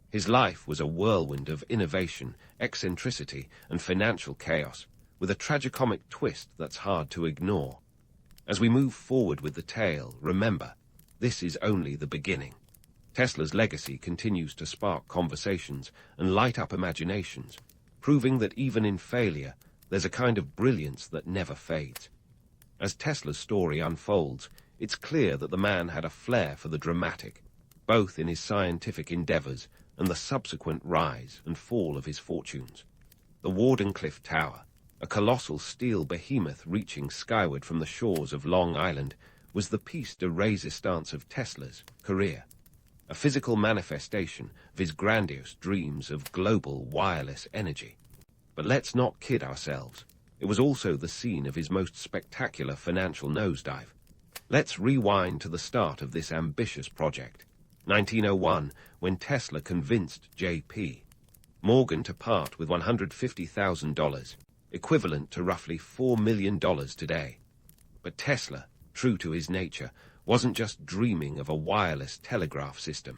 His life was a whirlwind of innovation, eccentricity, and financial chaos, with a tragicomic twist that's hard to ignore. As we move forward with the tale, remember, this is only the beginning. Tesla's legacy continues to spark conversations and light up imaginations, proving that even in failure, there's a kind of brilliance that never fades. As Tesla's story unfolds, it's clear that the man had a flair for the dramatic, both in his scientific endeavors and the subsequent rise and fall of his fortunes. The Wardenclyffe Tower, a colossal steel behemoth reaching skyward from the shores of Long Island, was the piece de resistance of Tesla's career, a physical manifestation of his grandiose dreams of global wireless energy. But let's not kid ourselves. It was also the scene of his most spectacular financial nosedive. Let's rewind to the start of this ambitious project, 1901, when Tesla convinced J.P. Morgan to part with $150,000, equivalent to roughly $4 million today. But Tesla, true to his nature, wasn't just dreaming of a wireless telegraph system.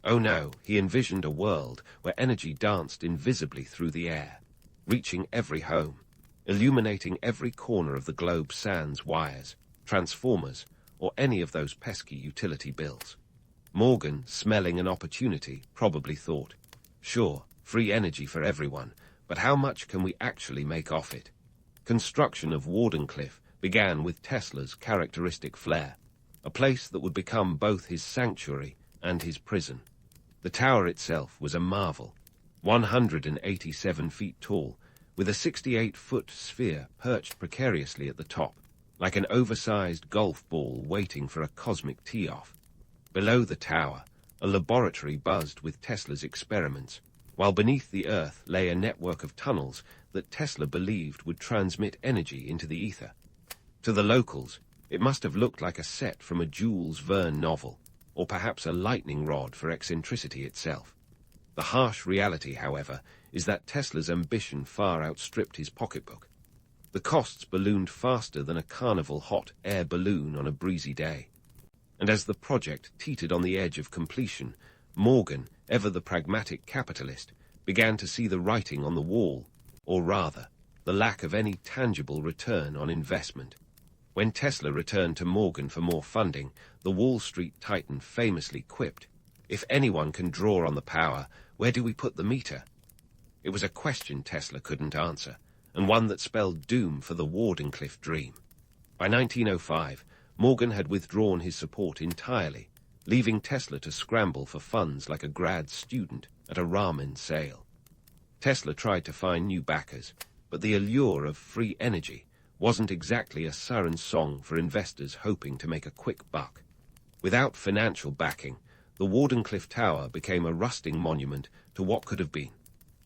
Oh no, he envisioned a world where energy danced invisibly through the air, reaching every home, illuminating every corner of the globe sans wires, transformers, or any of those pesky utility bills. Morgan, smelling an opportunity, probably thought, sure, free energy for everyone, but how much can we actually make off it? Construction of Wardenclyffe began with Tesla's characteristic flair, a place that would become both his sanctuary and his prison. The tower itself was a marvel, 187 feet tall, with a 68-foot sphere perched precariously at the top, like an oversized golf ball waiting for a cosmic tee-off. Below the tower, a laboratory buzzed with Tesla's experiments, while beneath the earth lay a network of tunnels that Tesla believed would transmit energy into the ether. To the locals, it must have looked like a set from a Jules Verne novel, or perhaps a lightning rod for eccentricity itself. The harsh reality, however, is that Tesla's ambition far outstripped his pocketbook. The costs ballooned faster than a carnival hot air balloon on a breezy day. And as the project teetered on the edge of completion, Morgan, ever the pragmatic capitalist, began to see the writing on the wall, or rather, the lack of any tangible return on investment. When Tesla returned to Morgan for more funding, the Wall Street titan famously quipped, "If anyone can draw on the power, where do we put the meter?" It was a question Tesla couldn't answer, and one that spelled doom for the Wardenclyffe dream. By 1905, Morgan had withdrawn his support entirely, leaving Tesla to scramble for funds like a grad student at a ramen sale. Tesla tried to find new backers, but the allure of free energy wasn't exactly a siren song for investors hoping to make a quick buck. Without financial backing, the Wardenclyffe Tower became a rusting monument to what could have been,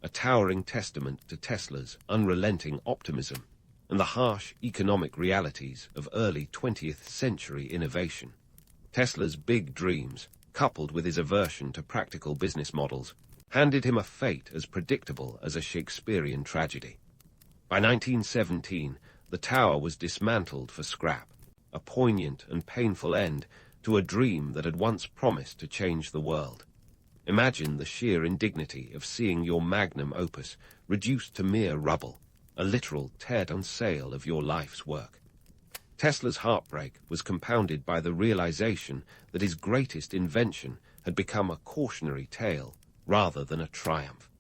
a towering testament to Tesla's unrelenting optimism and the harsh economic realities of early 20th century innovation. Tesla's big dreams, coupled with his aversion to practical business models, handed him a fate as predictable as a Shakespearean tragedy. By 1917, the tower was dismantled for scrap, a poignant and painful end to a dream that had once promised to change the world. Imagine the sheer indignity of seeing your magnum opus reduced to mere rubble, a literal tear-down sale of your life's work. Tesla's heartbreak was compounded by the realization that his greatest invention had become a cautionary tale rather than a triumph.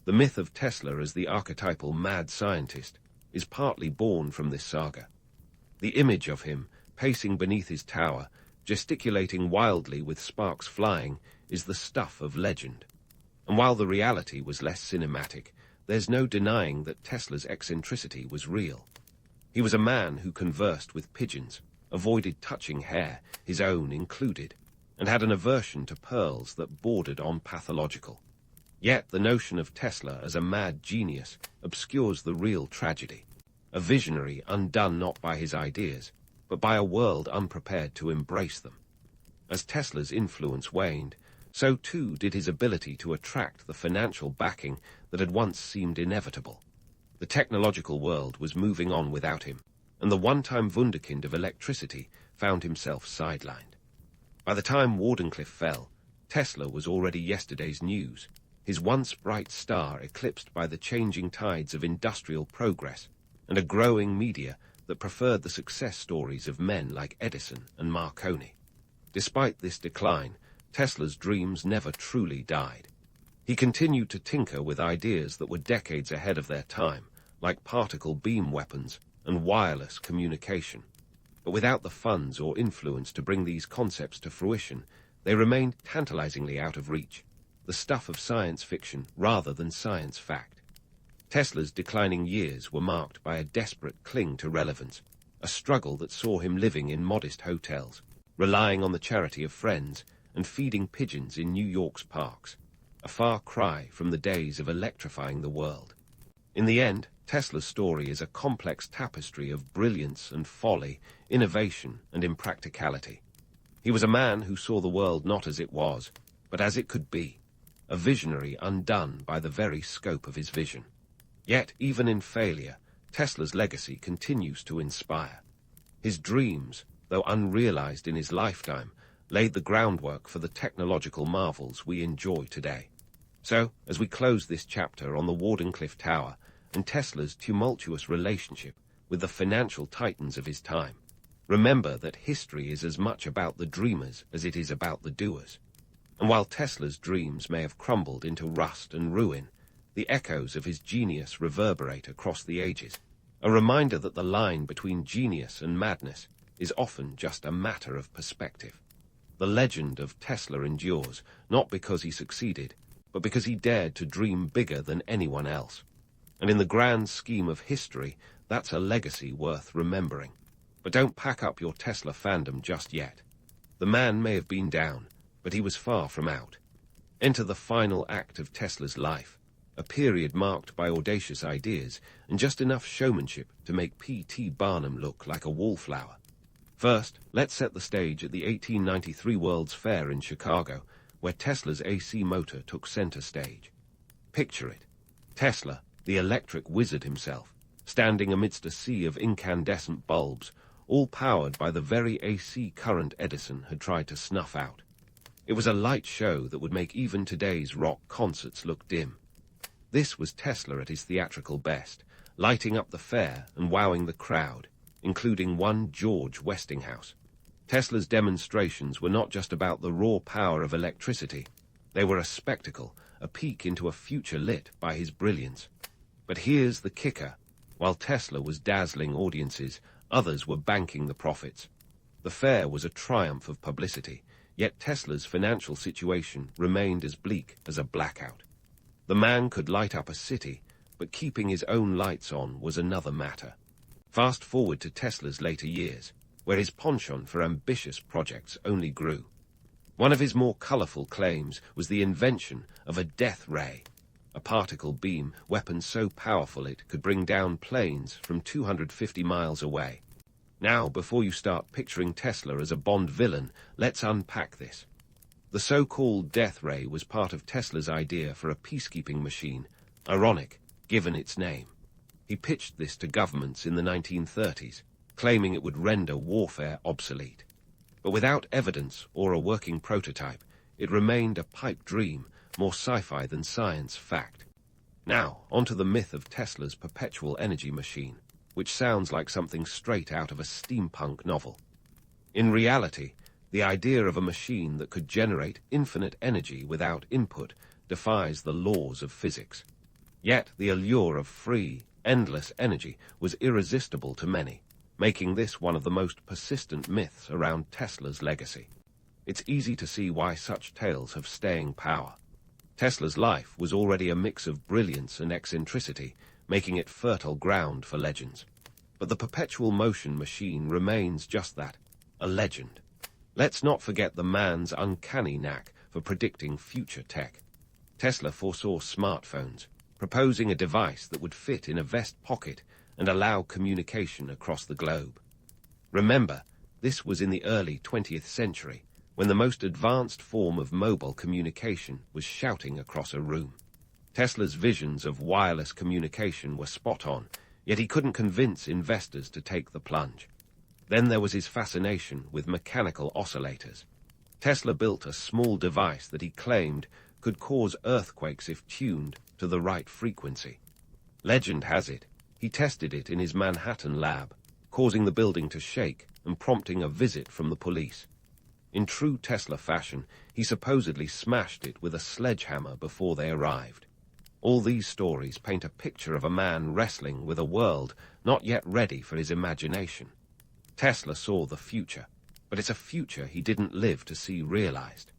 The myth of Tesla as the archetypal mad scientist is partly born from this saga. The image of him, pacing beneath his tower, gesticulating wildly with sparks flying, is the stuff of legend. And while the reality was less cinematic, there's no denying that Tesla's eccentricity was real. He was a man who conversed with pigeons, avoided touching hair, his own included, and had an aversion to pearls that bordered on pathological. Yet the notion of Tesla as a mad genius obscures the real tragedy, a visionary undone not by his ideas, but by a world unprepared to embrace them. As Tesla's influence waned, so too did his ability to attract the financial backing that had once seemed inevitable. The technological world was moving on without him, and the one-time wunderkind of electricity found himself sidelined. By the time Wardenclyffe fell, Tesla was already yesterday's news, his once bright star eclipsed by the changing tides of industrial progress and a growing media that preferred the success stories of men like Edison and Marconi. Despite this decline, Tesla's dreams never truly died. He continued to tinker with ideas that were decades ahead of their time, like particle beam weapons and wireless communication. But without the funds or influence to bring these concepts to fruition, they remained tantalizingly out of reach, the stuff of science fiction rather than science fact. Tesla's declining years were marked by a desperate cling to relevance, a struggle that saw him living in modest hotels, relying on the charity of friends, and feeding pigeons in New York's parks, a far cry from the days of electrifying the world. In the end, Tesla's story is a complex tapestry of brilliance and folly, innovation and impracticality. He was a man who saw the world not as it was, but as it could be, a visionary undone by the very scope of his vision. Yet, even in failure, Tesla's legacy continues to inspire. His dreams, though unrealized in his lifetime, laid the groundwork for the technological marvels we enjoy today. So, as we close this chapter on the Wardenclyffe Tower and Tesla's tumultuous relationship with the financial titans of his time, remember that history is as much about the dreamers as it is about the doers. And while Tesla's dreams may have crumbled into rust and ruin, the echoes of his genius reverberate across the ages, a reminder that the line between genius and madness is often just a matter of perspective. The legend of Tesla endures, not because he succeeded, but because he dared to dream bigger than anyone else. And in the grand scheme of history, that's a legacy worth remembering. But don't pack up your Tesla fandom just yet. The man may have been down, but he was far from out. Enter the final act of Tesla's life, a period marked by audacious ideas and just enough showmanship to make P.T. Barnum look like a wallflower. First, let's set the stage at the 1893 World's Fair in Chicago, where Tesla's AC motor took center stage. Picture it. Tesla, the electric wizard himself, standing amidst a sea of incandescent bulbs, all powered by the very AC current Edison had tried to snuff out. It was a light show that would make even today's rock concerts look dim. This was Tesla at his theatrical best, lighting up the fair and wowing the crowd, including one George Westinghouse. Tesla's demonstrations were not just about the raw power of electricity. They were a spectacle, a peek into a future lit by his brilliance. But here's the kicker. While Tesla was dazzling audiences, others were banking the profits. The fair was a triumph of publicity, yet Tesla's financial situation remained as bleak as a blackout. The man could light up a city, but keeping his own lights on was another matter. Fast forward to Tesla's later years, where his penchant for ambitious projects only grew. One of his more colorful claims was the invention of a death ray. a particle beam weapon so powerful it could bring down planes from 250 miles away. Now, before you start picturing Tesla as a Bond villain, let's unpack this. The so-called death ray was part of Tesla's idea for a peacekeeping machine, ironic, given its name. He pitched this to governments in the 1930s, claiming it would render warfare obsolete. But without evidence or a working prototype, it remained a pipe dream, more sci-fi than science fact. Now, onto the myth of Tesla's perpetual energy machine, which sounds like something straight out of a steampunk novel. In reality, the idea of a machine that could generate infinite energy without input defies the laws of physics. Yet the allure of free, endless energy was irresistible to many, making this one of the most persistent myths around Tesla's legacy. It's easy to see why such tales have staying power. Tesla's life was already a mix of brilliance and eccentricity, making it fertile ground for legends. But the perpetual motion machine remains just that, a legend. Let's not forget the man's uncanny knack for predicting future tech. Tesla foresaw smartphones, proposing a device that would fit in a vest pocket and allow communication across the globe. Remember, this was in the early 20th century, when the most advanced form of mobile communication was shouting across a room. Tesla's visions of wireless communication were spot on, yet he couldn't convince investors to take the plunge. Then there was his fascination with mechanical oscillators. Tesla built a small device that he claimed could cause earthquakes if tuned to the right frequency. Legend has it, he tested it in his Manhattan lab, causing the building to shake and prompting a visit from the police. In true Tesla fashion, he supposedly smashed it with a sledgehammer before they arrived. All these stories paint a picture of a man wrestling with a world not yet ready for his imagination. Tesla saw the future, but it's a future he didn't live to see realized.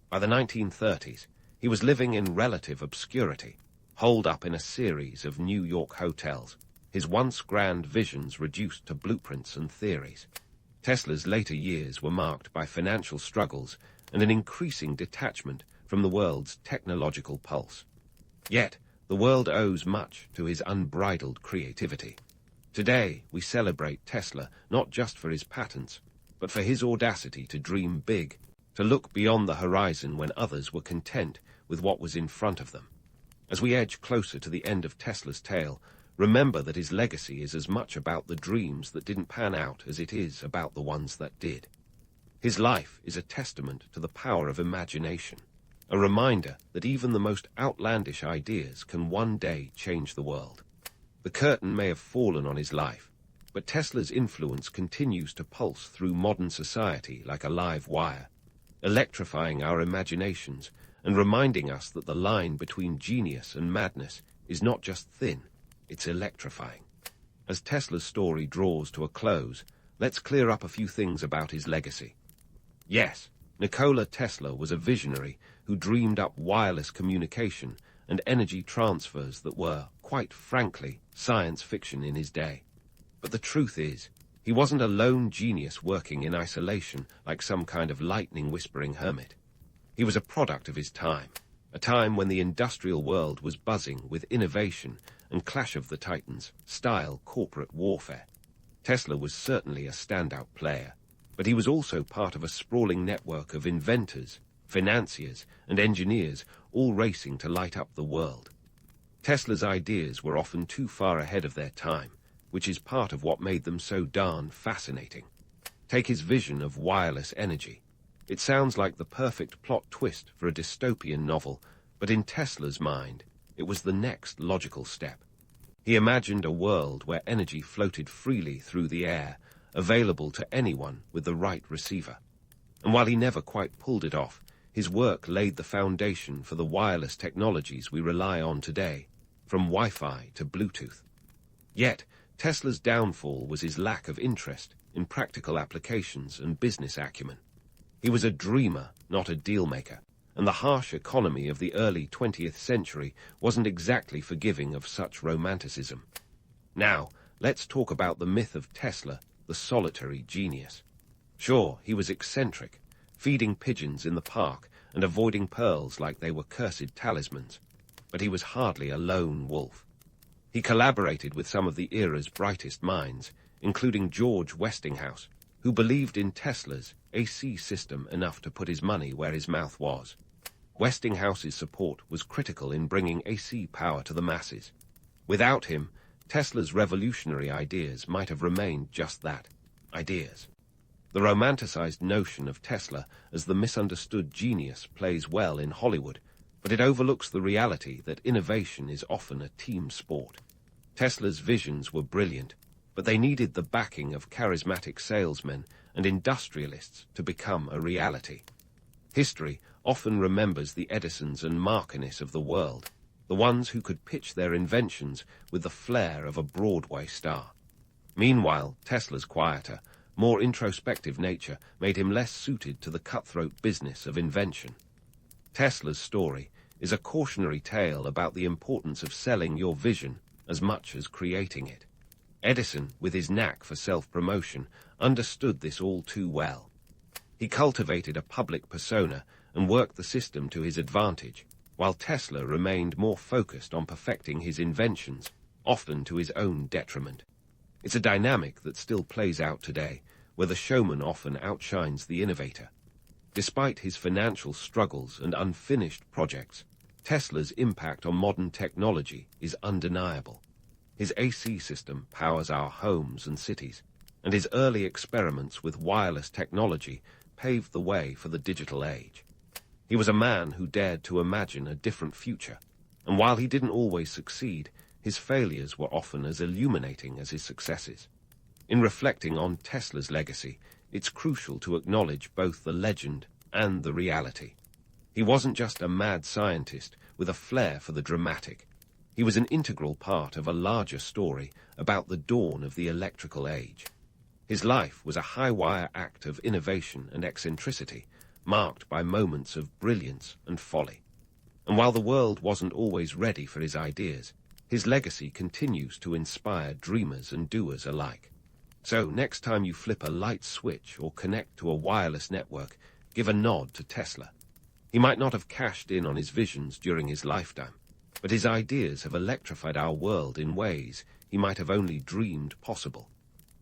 By the 1930s, he was living in relative obscurity, holed up in a series of New York hotels, his once grand visions reduced to blueprints and theories. Tesla's later years were marked by financial struggles and an increasing detachment from the world's technological pulse. Yet, the world owes much to his unbridled creativity. Today, we celebrate Tesla not just for his patents, but for his audacity to dream big, to look beyond the horizon when others were content with what was in front of them. As we edge closer to the end of Tesla's tale, remember that his legacy is as much about the dreams that didn't pan out as it is about the ones that did. His life is a testament to the power of imagination, a reminder that even the most outlandish ideas can one day change the world. The curtain may have fallen on his life, but Tesla's influence continues to pulse through modern society like a live wire, electrifying our imaginations and reminding us that the line between genius and madness is not just thin, it's electrifying. As Tesla's story draws to a close, let's clear up a few things about his legacy. Yes, Nikola Tesla was a visionary who dreamed up wireless communication and energy transfers that were, quite frankly, science fiction in his day. But the truth is, he wasn't a lone genius working in isolation like some kind of lightning-whispering hermit. He was a product of his time, a time when the industrial world was buzzing with innovation and Clash of the Titans style corporate warfare. Tesla was certainly a standout player, but he was also part of a sprawling network of inventors, financiers, and engineers all racing to light up the world. Tesla's ideas were often too far ahead of their time, which is part of what made them so darn fascinating. Take his vision of wireless energy. It sounds like the perfect plot twist for a dystopian novel, but in Tesla's mind, it was the next logical step. He imagined a world where energy floated freely through the air, available to anyone with the right receiver. And while he never quite pulled it off, his work laid the foundation for the wireless technologies we rely on today, from Wi-Fi to Bluetooth. Yet, Tesla's downfall was his lack of interest in practical applications and business acumen. He was a dreamer, not a deal-maker, and the harsh economy of the early 20th century wasn't exactly forgiving of such romanticism. Now, let's talk about the myth of Tesla, the solitary genius. Sure, he was eccentric, feeding pigeons in the park and avoiding pearls like they were cursed talismans. but he was hardly a lone wolf. He collaborated with some of the era's brightest minds, including George Westinghouse, who believed in Tesla's AC system enough to put his money where his mouth was. Westinghouse's support was critical in bringing AC power to the masses. Without him, Tesla's revolutionary ideas might have remained just that, ideas. The romanticized notion of Tesla as the misunderstood genius plays well in Hollywood, but it overlooks the reality that innovation is often a team sport. Tesla's visions were brilliant, but they needed the backing of charismatic salesmen and industrialists to become a reality. History often remembers the Edisons and Marconis of the world, the ones who could pitch their inventions with the flair of a Broadway star. Meanwhile, Tesla's quieter, more introspective nature made him less suited to the cutthroat business of invention. Tesla's story is a cautionary tale about the importance of selling your vision as much as creating it. Edison, with his knack for self-promotion, understood this all too well. He cultivated a public persona and worked the system to his advantage, while Tesla remained more focused on perfecting his inventions, often to his own detriment. It's a dynamic that still plays out today, where the showman often outshines the innovator. Despite his financial struggles and unfinished projects, Tesla's impact on modern technology is undeniable. His AC system powers our homes and cities, and his early experiments with wireless technology paved the way for the digital age. He was a man who dared to imagine a different future, and while he didn't always succeed, his failures were often as illuminating as his successes. In reflecting on Tesla's legacy, it's crucial to acknowledge both the legend and the reality. He wasn't just a mad scientist with a flair for the dramatic. He was an integral part of a larger story about the dawn of the electrical age. His life was a high-wire act of innovation and eccentricity, marked by moments of brilliance and folly. And while the world wasn't always ready for his ideas, his legacy continues to inspire dreamers and doers alike. So next time you flip a light switch or connect to a wireless network, give a nod to Tesla. He might not have cashed in on his visions during his lifetime, but his ideas have electrified our world in ways he might have only dreamed possible.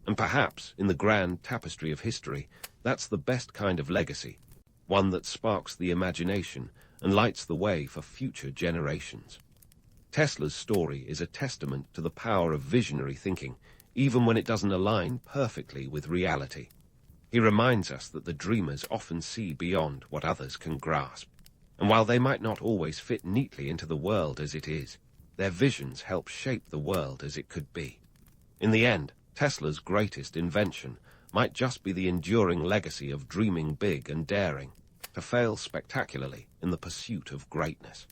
And perhaps, in the grand tapestry of history, that's the best kind of legacy, one that sparks the imagination and lights the way for future generations. Tesla's story is a testament to the power of visionary thinking, even when it doesn't align perfectly with reality. He reminds us that the dreamers often see beyond what others can grasp. And while they might not always fit neatly into the world as it is, their visions help shape the world as it could be. In the end, Tesla's greatest invention might just be the enduring legacy of dreaming big and daring, to fail spectacularly in the pursuit of greatness.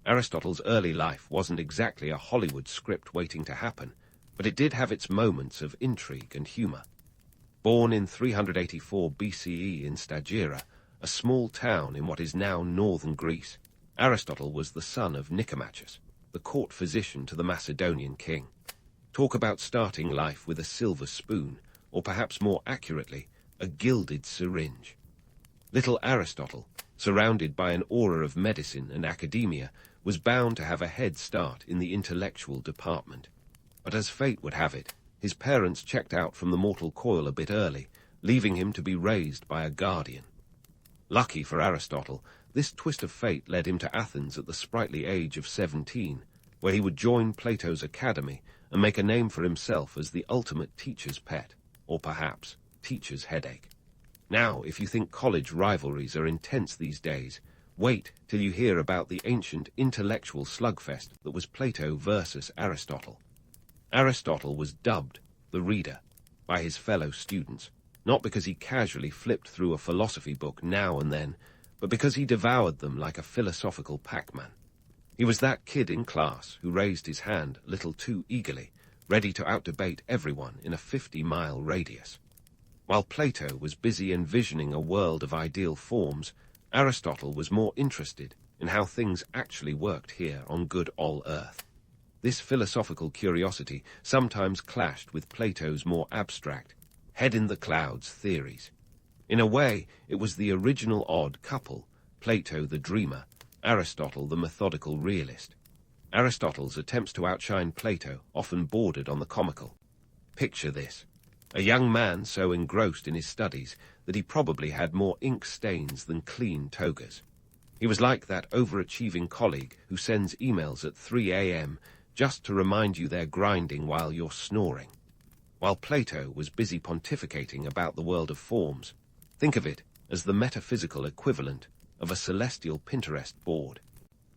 Aristotle's early life wasn't exactly a Hollywood script waiting to happen, but it did have its moments of intrigue and humor. Born in 384 BCE in Stagira, a small town in what is now northern Greece, Aristotle was the son of Nicomachus, the court physician to the Macedonian king. Talk about starting life with a silver spoon, or perhaps more accurately, a gilded syringe. Little Aristotle, surrounded by an aura of medicine and academia, was bound to have a head start in the intellectual department. But as fate would have it, his parents checked out from the mortal coil a bit early, leaving him to be raised by a guardian. Lucky for Aristotle, this twist of fate led him to Athens at the sprightly age of 17, where he would join Plato's academy and make a name for himself as the ultimate teacher's pet, or perhaps teacher's headache. Now, if you think college rivalries are intense these days, wait till you hear about the ancient intellectual slugfest that was Plato versus Aristotle. Aristotle was dubbed the reader by his fellow students, not because he casually flipped through a philosophy book now and then, but because he devoured them like a philosophical Pac-Man. He was that kid in class who raised his hand a little too eagerly, ready to outdebate everyone in a 50-mile radius. While Plato was busy envisioning a world of ideal forms, Aristotle was more interested in how things actually worked here on good old Earth. This philosophical curiosity sometimes clashed with Plato's more abstract, head-in-the-clouds theories. In a way, it was the original odd couple, Plato the dreamer, Aristotle, the methodical realist. Aristotle's attempts to outshine Plato often bordered on the comical. Picture this: a young man so engrossed in his studies that he probably had more ink stains than clean togas. He was like that overachieving colleague who sends emails at 3 a.m. just to remind you they're grinding while you're snoring. While Plato was busy pontificating about the world of forms, think of it as the metaphysical equivalent of a celestial Pinterest board.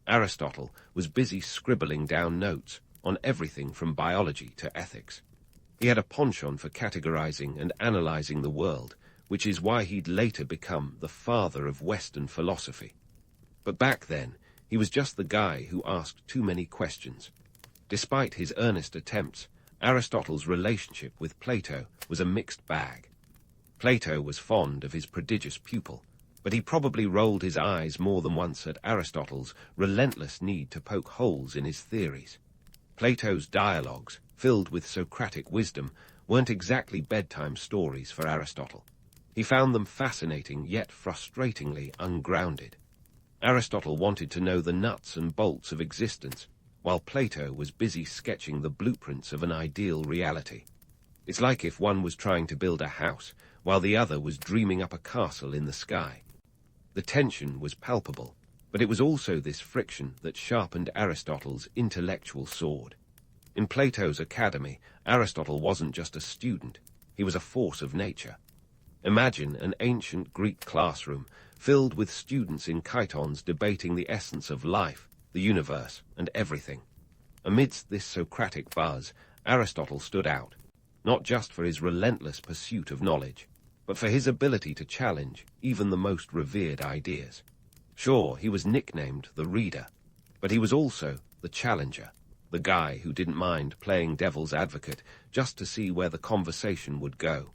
Aristotle was busy scribbling down notes on everything from biology to ethics. He had a penchant for categorizing and analyzing the world, which is why he'd later become the father of Western philosophy. But back then, he was just the guy who asked too many questions. Despite his earnest attempts, Aristotle's relationship with Plato was a mixed bag. Plato was fond of his prodigious pupil, but he probably rolled his eyes more than once at Aristotle's relentless need to poke holes in his theories. Plato's dialogues, filled with Socratic wisdom, weren't exactly bedtime stories for Aristotle. He found them fascinating yet frustratingly ungrounded. Aristotle wanted to know the nuts and bolts of existence, while Plato was busy sketching the blueprints of an ideal reality. It's like if one was trying to build a house, while the other was dreaming up a castle in the sky. The tension was palpable, but it was also this friction that sharpened Aristotle's intellectual sword. In Plato's academy, Aristotle wasn't just a student, he was a force of nature. Imagine an ancient Greek classroom filled with students in chitons debating the essence of life, the universe, and everything. Amidst this Socratic buzz, Aristotle stood out, not just for his relentless pursuit of knowledge, but for his ability to challenge even the most revered ideas. Sure, he was nicknamed the Reader, but he was also the Challenger, the guy who didn't mind playing devil's advocate just to see where the conversation would go.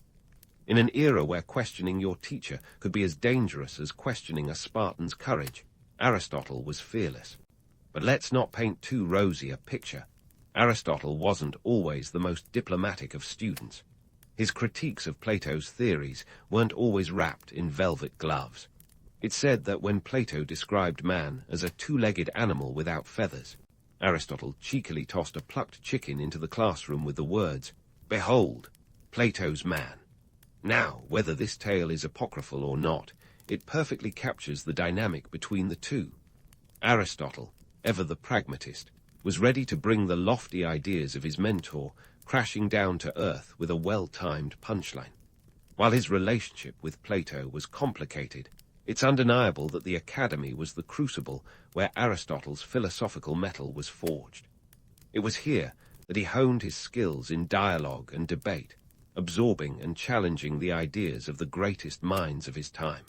In an era where questioning your teacher could be as dangerous as questioning a Spartan's courage, Aristotle was fearless. But let's not paint too rosy a picture. Aristotle wasn't always the most diplomatic of students. His critiques of Plato's theories weren't always wrapped in velvet gloves. It's said that when Plato described man as a two-legged animal without feathers, Aristotle cheekily tossed a plucked chicken into the classroom with the words, "Behold, Plato's man." Now, whether this tale is apocryphal or not, it perfectly captures the dynamic between the two. Aristotle, ever the pragmatist, was ready to bring the lofty ideas of his mentor crashing down to earth with a well-timed punchline. While his relationship with Plato was complicated, it's undeniable that the academy was the crucible where Aristotle's philosophical metal was forged. It was here that he honed his skills in dialogue and debate, absorbing and challenging the ideas of the greatest minds of his time.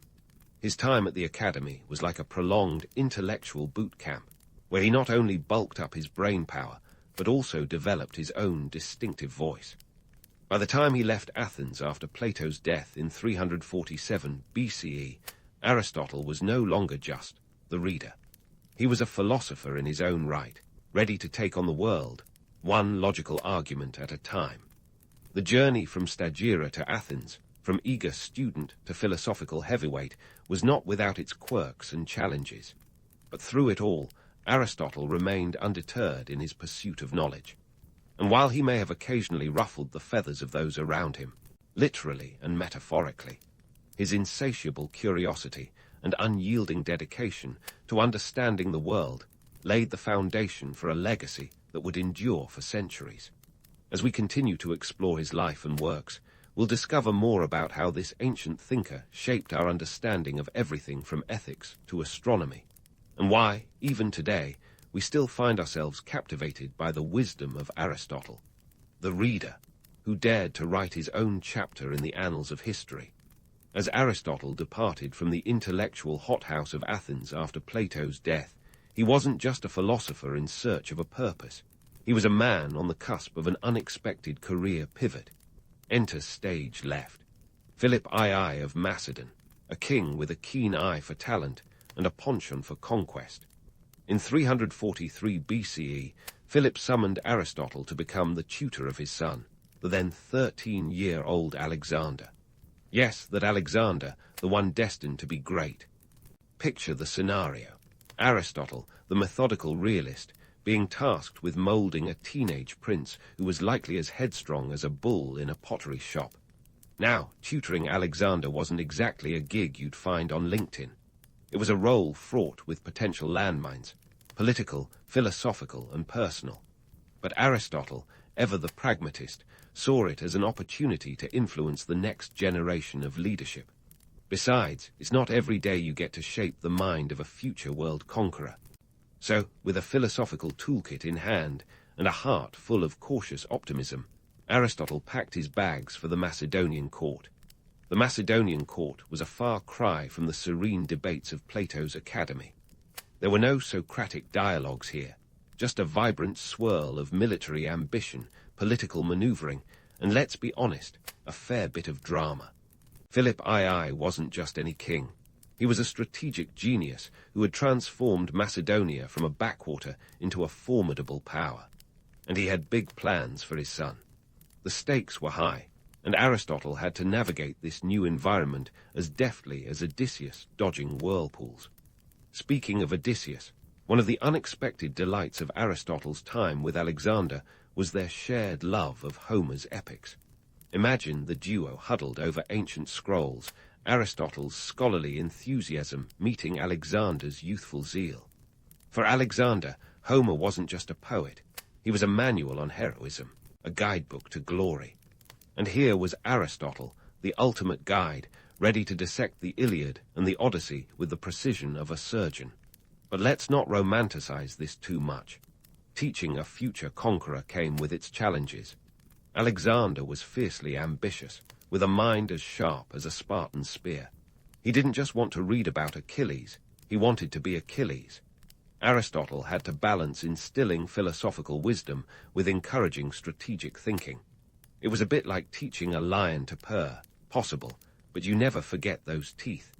His time at the academy was like a prolonged intellectual boot camp, where he not only bulked up his brain power, but also developed his own distinctive voice. By the time he left Athens after Plato's death in 347 BCE, Aristotle was no longer just the reader. He was a philosopher in his own right, ready to take on the world, one logical argument at a time. The journey from Stagira to Athens, from eager student to philosophical heavyweight, was not without its quirks and challenges. But through it all, Aristotle remained undeterred in his pursuit of knowledge. And while he may have occasionally ruffled the feathers of those around him, literally and metaphorically, his insatiable curiosity and unyielding dedication to understanding the world laid the foundation for a legacy that would endure for centuries. As we continue to explore his life and works, we'll discover more about how this ancient thinker shaped our understanding of everything from ethics to astronomy, and why, even today, we still find ourselves captivated by the wisdom of Aristotle, the reader, who dared to write his own chapter in the annals of history. As Aristotle departed from the intellectual hothouse of Athens after Plato's death, he wasn't just a philosopher in search of a purpose. He was a man on the cusp of an unexpected career pivot. Enter stage left. Philip II of Macedon, a king with a keen eye for talent and a penchant for conquest. In 343 BCE, Philip summoned Aristotle to become the tutor of his son, the then 13-year-old Alexander. Yes, that Alexander, the one destined to be great. Picture the scenario. Aristotle, the methodical realist, being tasked with moulding a teenage prince who was likely as headstrong as a bull in a pottery shop. Now, tutoring Alexander wasn't exactly a gig you'd find on LinkedIn. It was a role fraught with potential landmines, political, philosophical, and personal. But Aristotle, ever the pragmatist, saw it as an opportunity to influence the next generation of leadership. Besides, it's not every day you get to shape the mind of a future world conqueror. So, with a philosophical toolkit in hand and a heart full of cautious optimism, Aristotle packed his bags for the Macedonian court. The Macedonian court was a far cry from the serene debates of Plato's Academy. There were no Socratic dialogues here, just a vibrant swirl of military ambition, political maneuvering, and let's be honest, a fair bit of drama. Philip II wasn't just any king. He was a strategic genius who had transformed Macedonia from a backwater into a formidable power. And he had big plans for his son. The stakes were high, and Aristotle had to navigate this new environment as deftly as Odysseus dodging whirlpools. Speaking of Odysseus, one of the unexpected delights of Aristotle's time with Alexander was their shared love of Homer's epics. Imagine the duo huddled over ancient scrolls, Aristotle's scholarly enthusiasm meeting Alexander's youthful zeal. For Alexander, Homer wasn't just a poet. He was a manual on heroism, a guidebook to glory. And here was Aristotle, the ultimate guide, ready to dissect the Iliad and the Odyssey with the precision of a surgeon. But let's not romanticize this too much. Teaching a future conqueror came with its challenges. Alexander was fiercely ambitious, with a mind as sharp as a Spartan spear. He didn't just want to read about Achilles, he wanted to be Achilles. Aristotle had to balance instilling philosophical wisdom with encouraging strategic thinking. It was a bit like teaching a lion to purr, possible, but you never forget those teeth.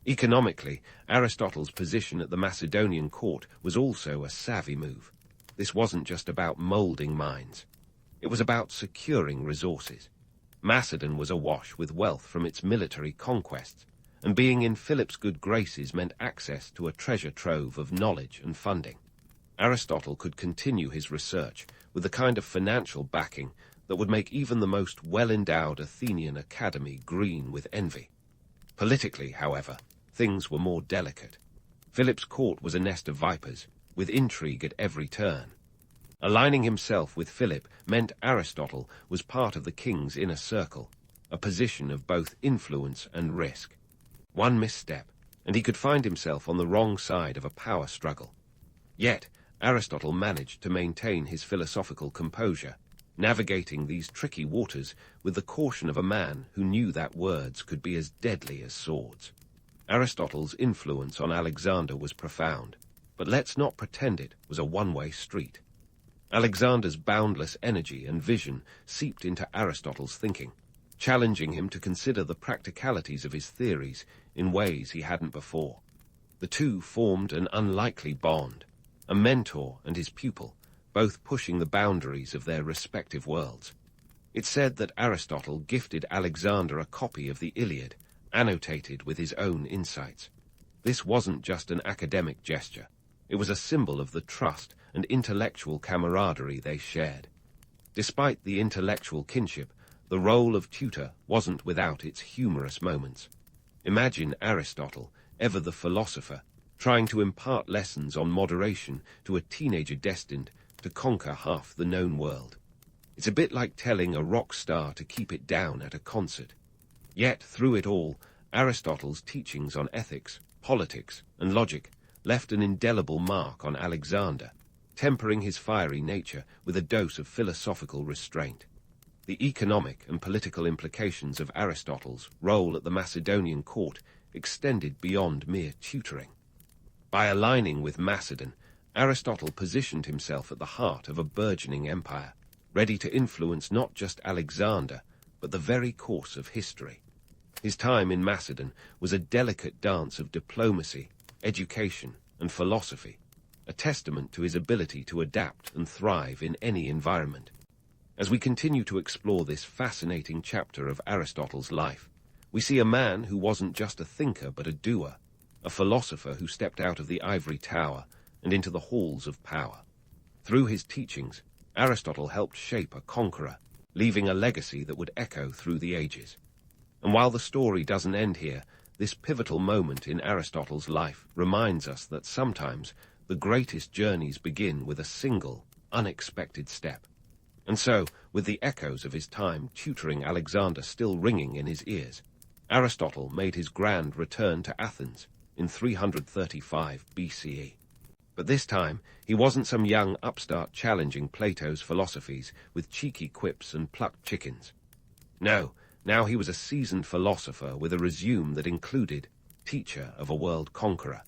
Economically, Aristotle's position at the Macedonian court was also a savvy move. This wasn't just about moulding minds. It was about securing resources. Macedon was awash with wealth from its military conquests, and being in Philip's good graces meant access to a treasure trove of knowledge and funding. Aristotle could continue his research with the kind of financial backing that would make even the most well-endowed Athenian academy green with envy. Politically, however, things were more delicate. Philip's court was a nest of vipers, with intrigue at every turn. Aligning himself with Philip meant Aristotle was part of the king's inner circle, a position of both influence and risk. One misstep, and he could find himself on the wrong side of a power struggle. Yet, Aristotle managed to maintain his philosophical composure, navigating these tricky waters with the caution of a man who knew that words could be as deadly as swords. Aristotle's influence on Alexander was profound, but let's not pretend it was a one-way street. Alexander's boundless energy and vision seeped into Aristotle's thinking, challenging him to consider the practicalities of his theories in ways he hadn't before. The two formed an unlikely bond, a mentor and his pupil, both pushing the boundaries of their respective worlds. It's said that Aristotle gifted Alexander a copy of the Iliad, annotated with his own insights. This wasn't just an academic gesture. It was a symbol of the trust and intellectual camaraderie they shared. Despite the intellectual kinship, the role of tutor wasn't without its humorous moments. Imagine Aristotle, ever the philosopher, trying to impart lessons on moderation to a teenager destined to conquer half the known world. It's a bit like telling a rock star to keep it down at a concert. Yet, through it all, Aristotle's teachings on ethics, politics, and logic left an indelible mark on Alexander, tempering his fiery nature with a dose of philosophical restraint. The economic and political implications of Aristotle's role at the Macedonian court extended beyond mere tutoring. By aligning with Macedon, Aristotle positioned himself at the heart of a burgeoning empire, ready to influence not just Alexander, but the very course of history. His time in Macedon was a delicate dance of diplomacy, education, and philosophy, a testament to his ability to adapt and thrive in any environment. As we continue to explore this fascinating chapter of Aristotle's life, we see a man who wasn't just a thinker but a doer, a philosopher who stepped out of the ivory tower and into the halls of power. Through his teachings, Aristotle helped shape a conqueror, leaving a legacy that would echo through the ages. And while the story doesn't end here, this pivotal moment in Aristotle's life reminds us that sometimes the greatest journeys begin with a single, unexpected step. And so, with the echoes of his time tutoring Alexander still ringing in his ears, Aristotle made his grand return to Athens in 335 BCE. But this time, he wasn't some young upstart challenging Plato's philosophies with cheeky quips and plucked chickens. No, now he was a seasoned philosopher with a resume that included teacher of a world conqueror.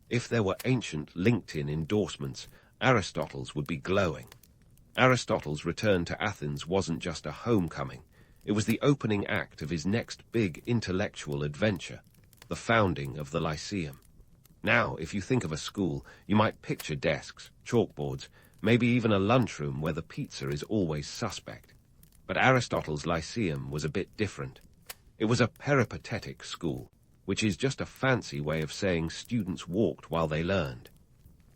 If there were ancient LinkedIn endorsements, Aristotle's would be glowing. Aristotle's return to Athens wasn't just a homecoming. It was the opening act of his next big intellectual adventure, the founding of the Lyceum. Now, if you think of a school, you might picture desks, chalkboards, maybe even a lunchroom where the pizza is always suspect. But Aristotle's Lyceum was a bit different. It was a peripatetic school, which is just a fancy way of saying students walked while they learned.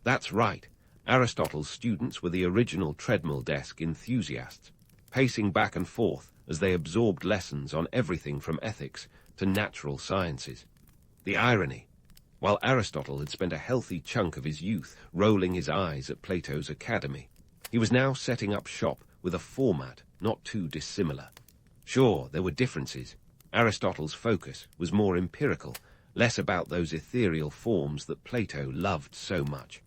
That's right, Aristotle's students were the original treadmill desk enthusiasts, pacing back and forth as they absorbed lessons on everything from ethics to natural sciences. The irony: while Aristotle had spent a healthy chunk of his youth rolling his eyes at Plato's academy, he was now setting up shop with a format not too dissimilar. Sure, there were differences. Aristotle's focus was more empirical, less about those ethereal forms that Plato loved so much.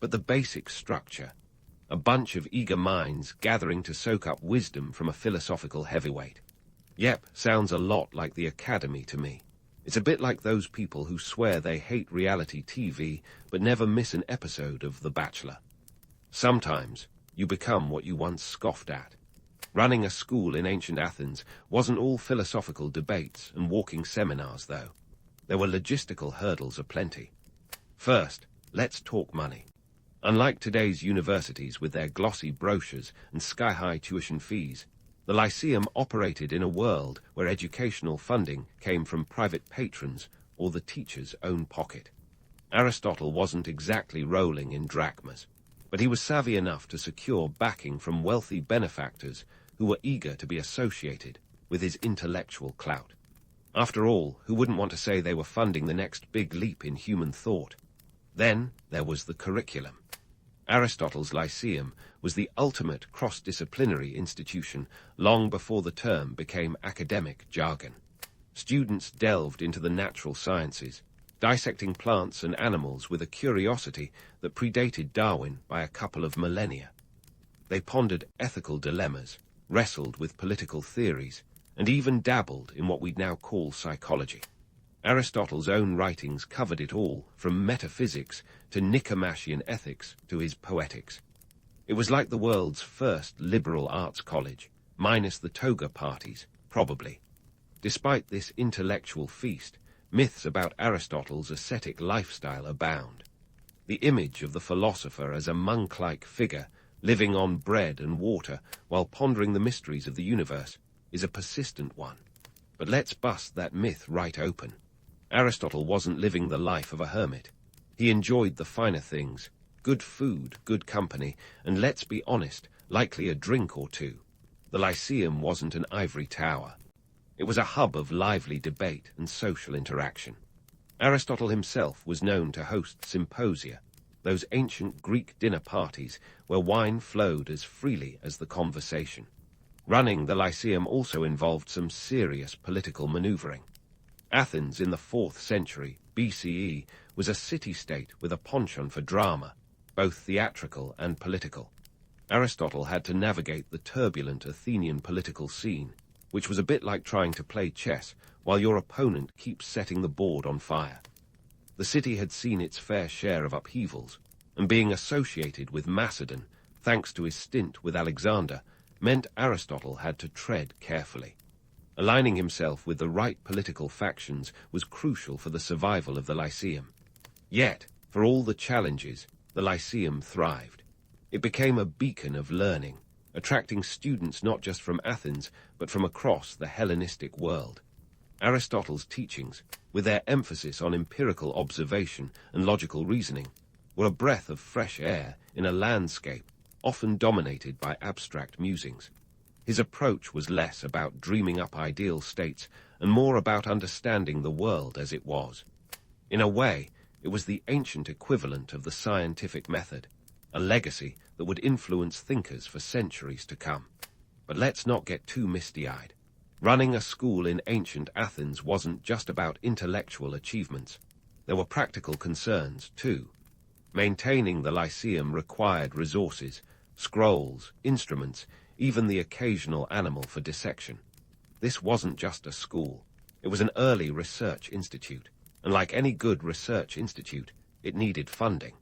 But the basic structure, a bunch of eager minds gathering to soak up wisdom from a philosophical heavyweight. Yep, sounds a lot like the academy to me. It's a bit like those people who swear they hate reality TV but never miss an episode of The Bachelor. Sometimes you become what you once scoffed at. Running a school in ancient Athens wasn't all philosophical debates and walking seminars, though. There were logistical hurdles aplenty. First, let's talk money. Unlike today's universities with their glossy brochures and sky-high tuition fees, the Lyceum operated in a world where educational funding came from private patrons or the teacher's own pocket. Aristotle wasn't exactly rolling in drachmas, but he was savvy enough to secure backing from wealthy benefactors who were eager to be associated with his intellectual clout. After all, who wouldn't want to say they were funding the next big leap in human thought? Then there was the curriculum. Aristotle's Lyceum was the ultimate cross-disciplinary institution long before the term became academic jargon. Students delved into the natural sciences, dissecting plants and animals with a curiosity that predated Darwin by a couple of millennia. They pondered ethical dilemmas, wrestled with political theories, and even dabbled in what we'd now call psychology. Aristotle's own writings covered it all, from metaphysics to Nicomachean ethics to his poetics. It was like the world's first liberal arts college, minus the toga parties, probably. Despite this intellectual feast, myths about Aristotle's ascetic lifestyle abound. The image of the philosopher as a monk-like figure, living on bread and water while pondering the mysteries of the universe, is a persistent one. But let's bust that myth right open. Aristotle wasn't living the life of a hermit. He enjoyed the finer things, good food, good company, and let's be honest, likely a drink or two. The Lyceum wasn't an ivory tower. It was a hub of lively debate and social interaction. Aristotle himself was known to host symposia, those ancient Greek dinner parties where wine flowed as freely as the conversation. Running the Lyceum also involved some serious political maneuvering. Athens in the 4th century BCE was a city-state with a penchant for drama, both theatrical and political. Aristotle had to navigate the turbulent Athenian political scene, which was a bit like trying to play chess while your opponent keeps setting the board on fire. The city had seen its fair share of upheavals, and being associated with Macedon, thanks to his stint with Alexander, meant Aristotle had to tread carefully. Aligning himself with the right political factions was crucial for the survival of the Lyceum. Yet, for all the challenges, the Lyceum thrived. It became a beacon of learning, attracting students not just from Athens, but from across the Hellenistic world. Aristotle's teachings, with their emphasis on empirical observation and logical reasoning, were a breath of fresh air in a landscape often dominated by abstract musings. His approach was less about dreaming up ideal states and more about understanding the world as it was. In a way, it was the ancient equivalent of the scientific method, a legacy that would influence thinkers for centuries to come. But let's not get too misty-eyed. Running a school in ancient Athens wasn't just about intellectual achievements. There were practical concerns, too. Maintaining the Lyceum required resources, scrolls, instruments, even the occasional animal for dissection. This wasn't just a school. It was an early research institute, and like any good research institute, it needed funding.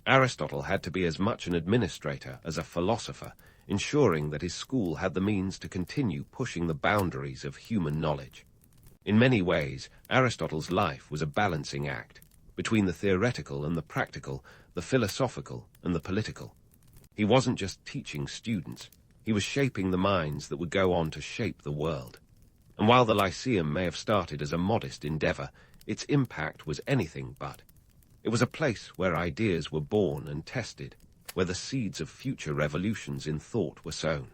Aristotle had to be as much an administrator as a philosopher, ensuring that his school had the means to continue pushing the boundaries of human knowledge. In many ways, Aristotle's life was a balancing act, between the theoretical and the practical, the philosophical and the political. He wasn't just teaching students, he was shaping the minds that would go on to shape the world. And while the Lyceum may have started as a modest endeavor, its impact was anything but. It was a place where ideas were born and tested, where the seeds of future revolutions in thought were sown.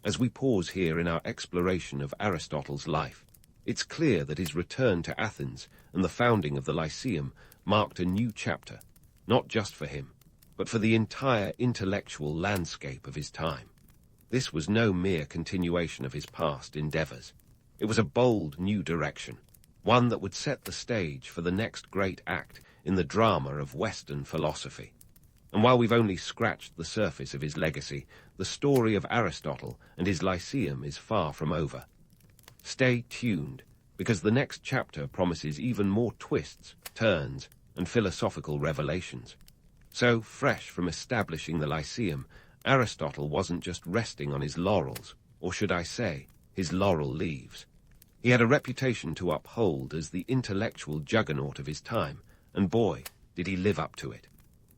As we pause here in our exploration of Aristotle's life, it's clear that his return to Athens and the founding of the Lyceum marked a new chapter, not just for him, but for the entire intellectual landscape of his time. This was no mere continuation of his past endeavors. It was a bold new direction, one that would set the stage for the next great act in the drama of Western philosophy. And while we've only scratched the surface of his legacy, the story of Aristotle and his Lyceum is far from over. Stay tuned, because the next chapter promises even more twists, turns, and philosophical revelations. So, fresh from establishing the Lyceum, Aristotle wasn't just resting on his laurels, or should I say, his laurel leaves. He had a reputation to uphold as the intellectual juggernaut of his time, and boy, did he live up to it.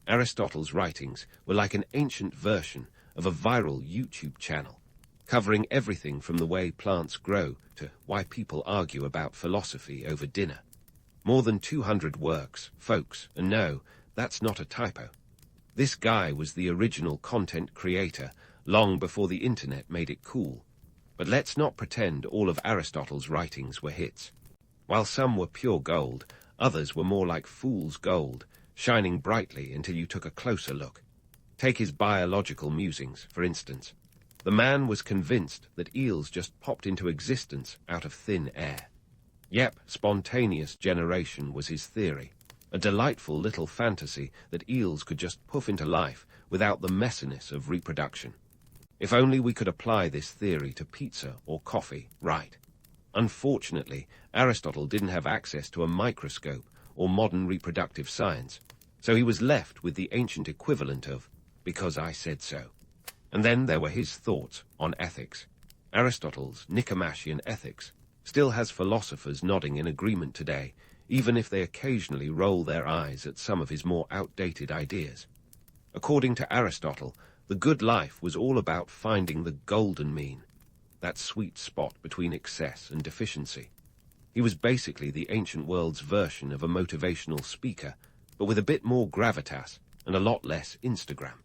Aristotle's writings were like an ancient version of a viral YouTube channel, covering everything from the way plants grow to why people argue about philosophy over dinner. More than 200 works, folks, and no, that's not a typo. This guy was the original content creator long before the internet made it cool. But let's not pretend all of Aristotle's writings were hits. While some were pure gold, others were more like fool's gold, shining brightly until you took a closer look. Take his biological musings, for instance. The man was convinced that eels just popped into existence out of thin air. Yep, spontaneous generation was his theory, a delightful little fantasy that eels could just poof into life without the messiness of reproduction. If only we could apply this theory to pizza or coffee, right? Unfortunately, Aristotle didn't have access to a microscope or modern reproductive science, so he was left with the ancient equivalent of, because I said so. And then there were his thoughts on ethics. Aristotle's Nicomachean Ethics still has philosophers nodding in agreement today, even if they occasionally roll their eyes at some of his more outdated ideas. According to Aristotle, the good life was all about finding the golden mean, that sweet spot between excess and deficiency. He was basically the ancient world's version of a motivational speaker, but with a bit more gravitas and a lot less Instagram.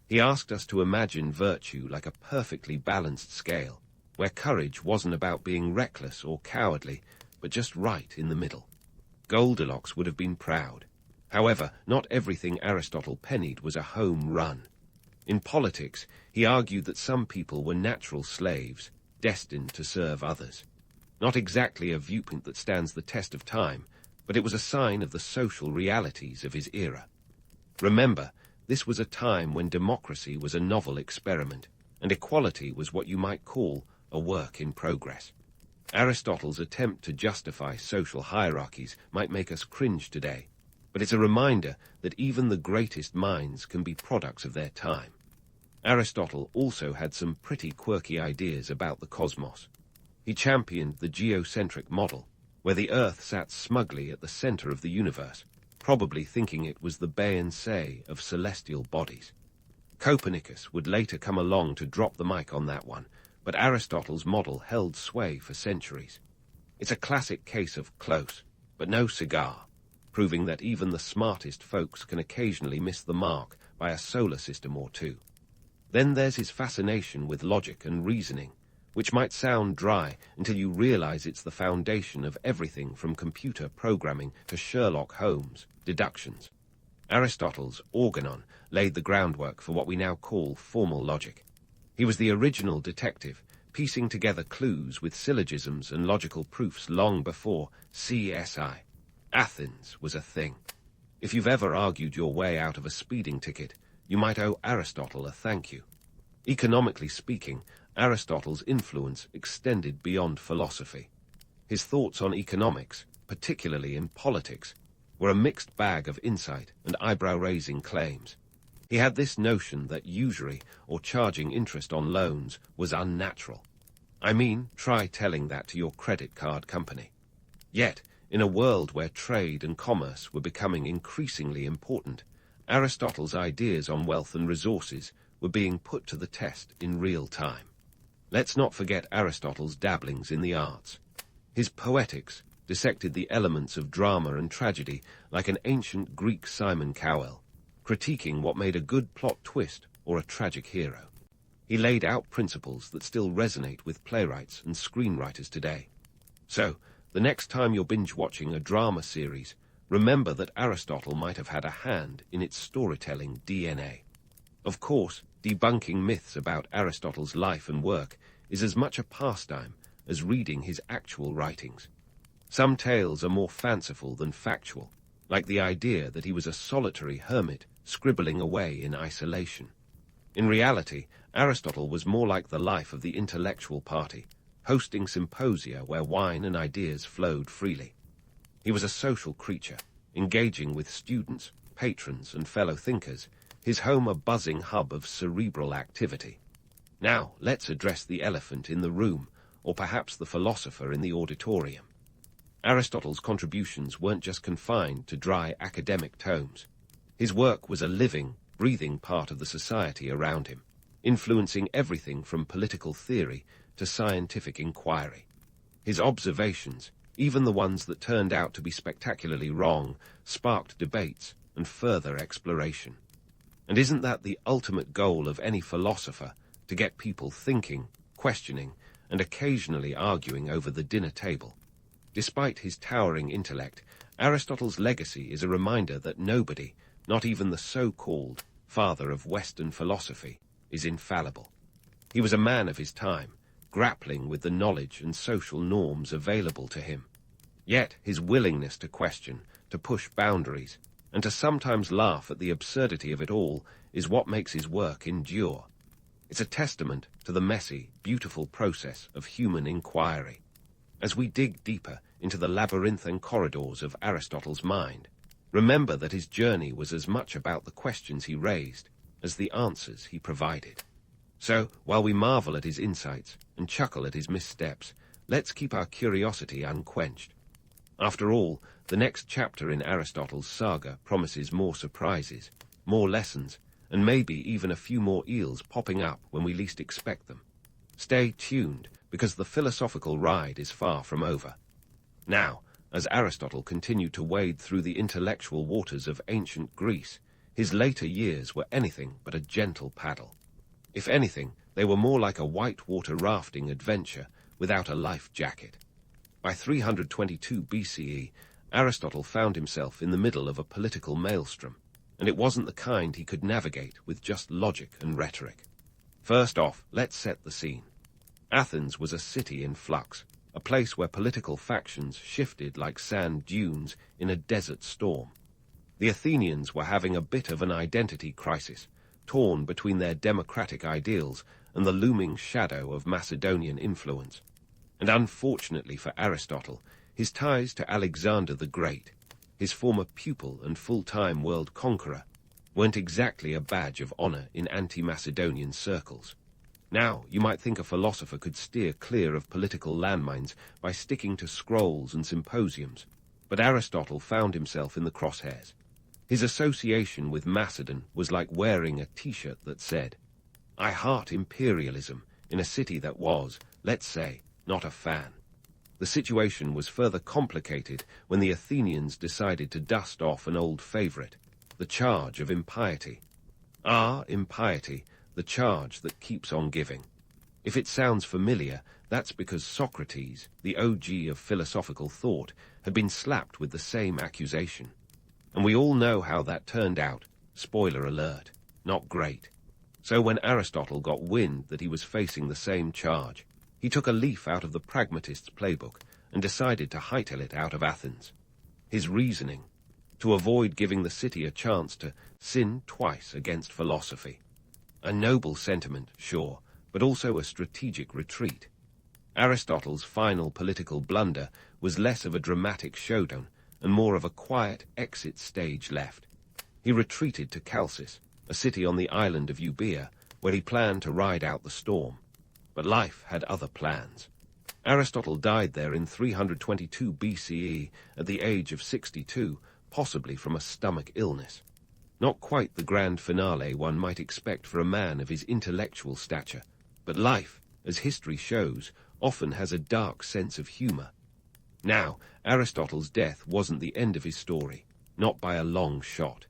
He asked us to imagine virtue like a perfectly balanced scale, where courage wasn't about being reckless or cowardly, but just right in the middle. Goldilocks would have been proud. However, not everything Aristotle pennied was a home run. In politics, he argued that some people were natural slaves, destined to serve others. Not exactly a viewpoint that stands the test of time, but it was a sign of the social realities of his era. Remember, this was a time when democracy was a novel experiment, and equality was what you might call a work in progress. Aristotle's attempt to justify social hierarchies might make us cringe today, but it's a reminder that even the greatest minds can be products of their time. Aristotle also had some pretty quirky ideas about the cosmos. He championed the geocentric model, where the Earth sat smugly at the center of the universe, probably thinking it was the Bayan say of celestial bodies. Copernicus would later come along to drop the mic on that one, but Aristotle's model held sway for centuries. It's a classic case of close, but no cigar, proving that even the smartest folks can occasionally miss the mark by a solar system or two. Then there's his fascination with logic and reasoning, which might sound dry until you realize it's the foundation of everything from computer programming to Sherlock Holmes deductions. Aristotle's Organon laid the groundwork for what we now call formal logic. He was the original detective, piecing together clues with syllogisms and logical proofs long before CSI. Athens was a thing. If you've ever argued your way out of a speeding ticket, you might owe Aristotle a thank you. Economically speaking, Aristotle's influence extended beyond philosophy. His thoughts on economics, particularly in politics, were a mixed bag of insight and eyebrow-raising claims. He had this notion that usury, or charging interest on loans, was unnatural. I mean, try telling that to your credit card company. Yet, in a world where trade and commerce were becoming increasingly important, Aristotle's ideas on wealth and resources were being put to the test in real time. Let's not forget Aristotle's dabblings in the arts. His Poetics dissected the elements of drama and tragedy like an ancient Greek Simon Cowell, critiquing what made a good plot twist or a tragic hero. He laid out principles that still resonate with playwrights and screenwriters today. So, the next time you're binge-watching a drama series, remember that Aristotle might have had a hand in its storytelling DNA. Of course, debunking myths about Aristotle's life and work is as much a pastime as reading his actual writings. Some tales are more fanciful than factual, like the idea that he was a solitary hermit scribbling away in isolation. In reality, Aristotle was more like the life of the intellectual party, hosting symposia where wine and ideas flowed freely. He was a social creature, engaging with students, patrons, and fellow thinkers, his home a buzzing hub of cerebral activity. Now, let's address the elephant in the room, or perhaps the philosopher in the auditorium. Aristotle's contributions weren't just confined to dry academic tomes. His work was a living, breathing part of the society around him, influencing everything from political theory to scientific inquiry. His observations, even the ones that turned out to be spectacularly wrong, sparked debates and further exploration. And isn't that the ultimate goal of any philosopher, to get people thinking, questioning, and occasionally arguing over the dinner table? Despite his towering intellect, Aristotle's legacy is a reminder that nobody, not even the so-called father of Western philosophy, is infallible. He was a man of his time, grappling with the knowledge and social norms available to him. Yet his willingness to question, to push boundaries, and to sometimes laugh at the absurdity of it all is what makes his work endure. It's a testament to the messy, beautiful process of human inquiry. As we dig deeper into the labyrinthine corridors of Aristotle's mind, remember that his journey was as much about the questions he raised as the answers he provided. So, while we marvel at his insights and chuckle at his missteps, let's keep our curiosity unquenched. After all, the next chapter in Aristotle's saga promises more surprises, more lessons, and maybe even a few more eels popping up when we least expect them. Stay tuned, because the philosophical ride is far from over. Now, as Aristotle continued to wade through the intellectual waters of ancient Greece, his later years were anything but a gentle paddle. If anything, they were more like a whitewater rafting adventure without a life jacket. By 322 BCE, Aristotle found himself in the middle of a political maelstrom, and it wasn't the kind he could navigate with just logic and rhetoric. First off, let's set the scene. Athens was a city in flux, a place where political factions shifted like sand dunes in a desert storm. The Athenians were having a bit of an identity crisis, torn between their democratic ideals and the looming shadow of Macedonian influence. And unfortunately for Aristotle, his ties to Alexander the Great, his former pupil and full-time world conqueror, weren't exactly a badge of honor in anti-Macedonian circles. Now, you might think a philosopher could steer clear of political landmines by sticking to scrolls and symposiums, but Aristotle found himself in the crosshairs. His association with Macedon was like wearing a t-shirt that said, "I heart imperialism," in a city that was, let's say, not a fan. The situation was further complicated when the Athenians decided to dust off an old favorite, the charge of impiety. Impiety, the charge that keeps on giving. If it sounds familiar, that's because Socrates, the OG of philosophical thought, had been slapped with the same accusation. And we all know how that turned out. Spoiler alert, not great. So when Aristotle got wind that he was facing the same charge, he took a leaf out of the pragmatist's playbook and decided to hightail it out of Athens. His reasoning: to avoid giving the city a chance to sin twice against philosophy. A noble sentiment, sure, but also a strategic retreat. Aristotle's final political blunder was less of a dramatic showdown and more of a quiet exit stage left. He retreated to Chalcis, a city on the island of Euboea, where he planned to ride out the storm. But life had other plans. Aristotle died there in 322 BCE at the age of 62, possibly from a stomach illness. Not quite the grand finale one might expect for a man of his intellectual stature, but life, as history shows, often has a dark sense of humor. Now, Aristotle's death wasn't the end of his story, not by a long shot.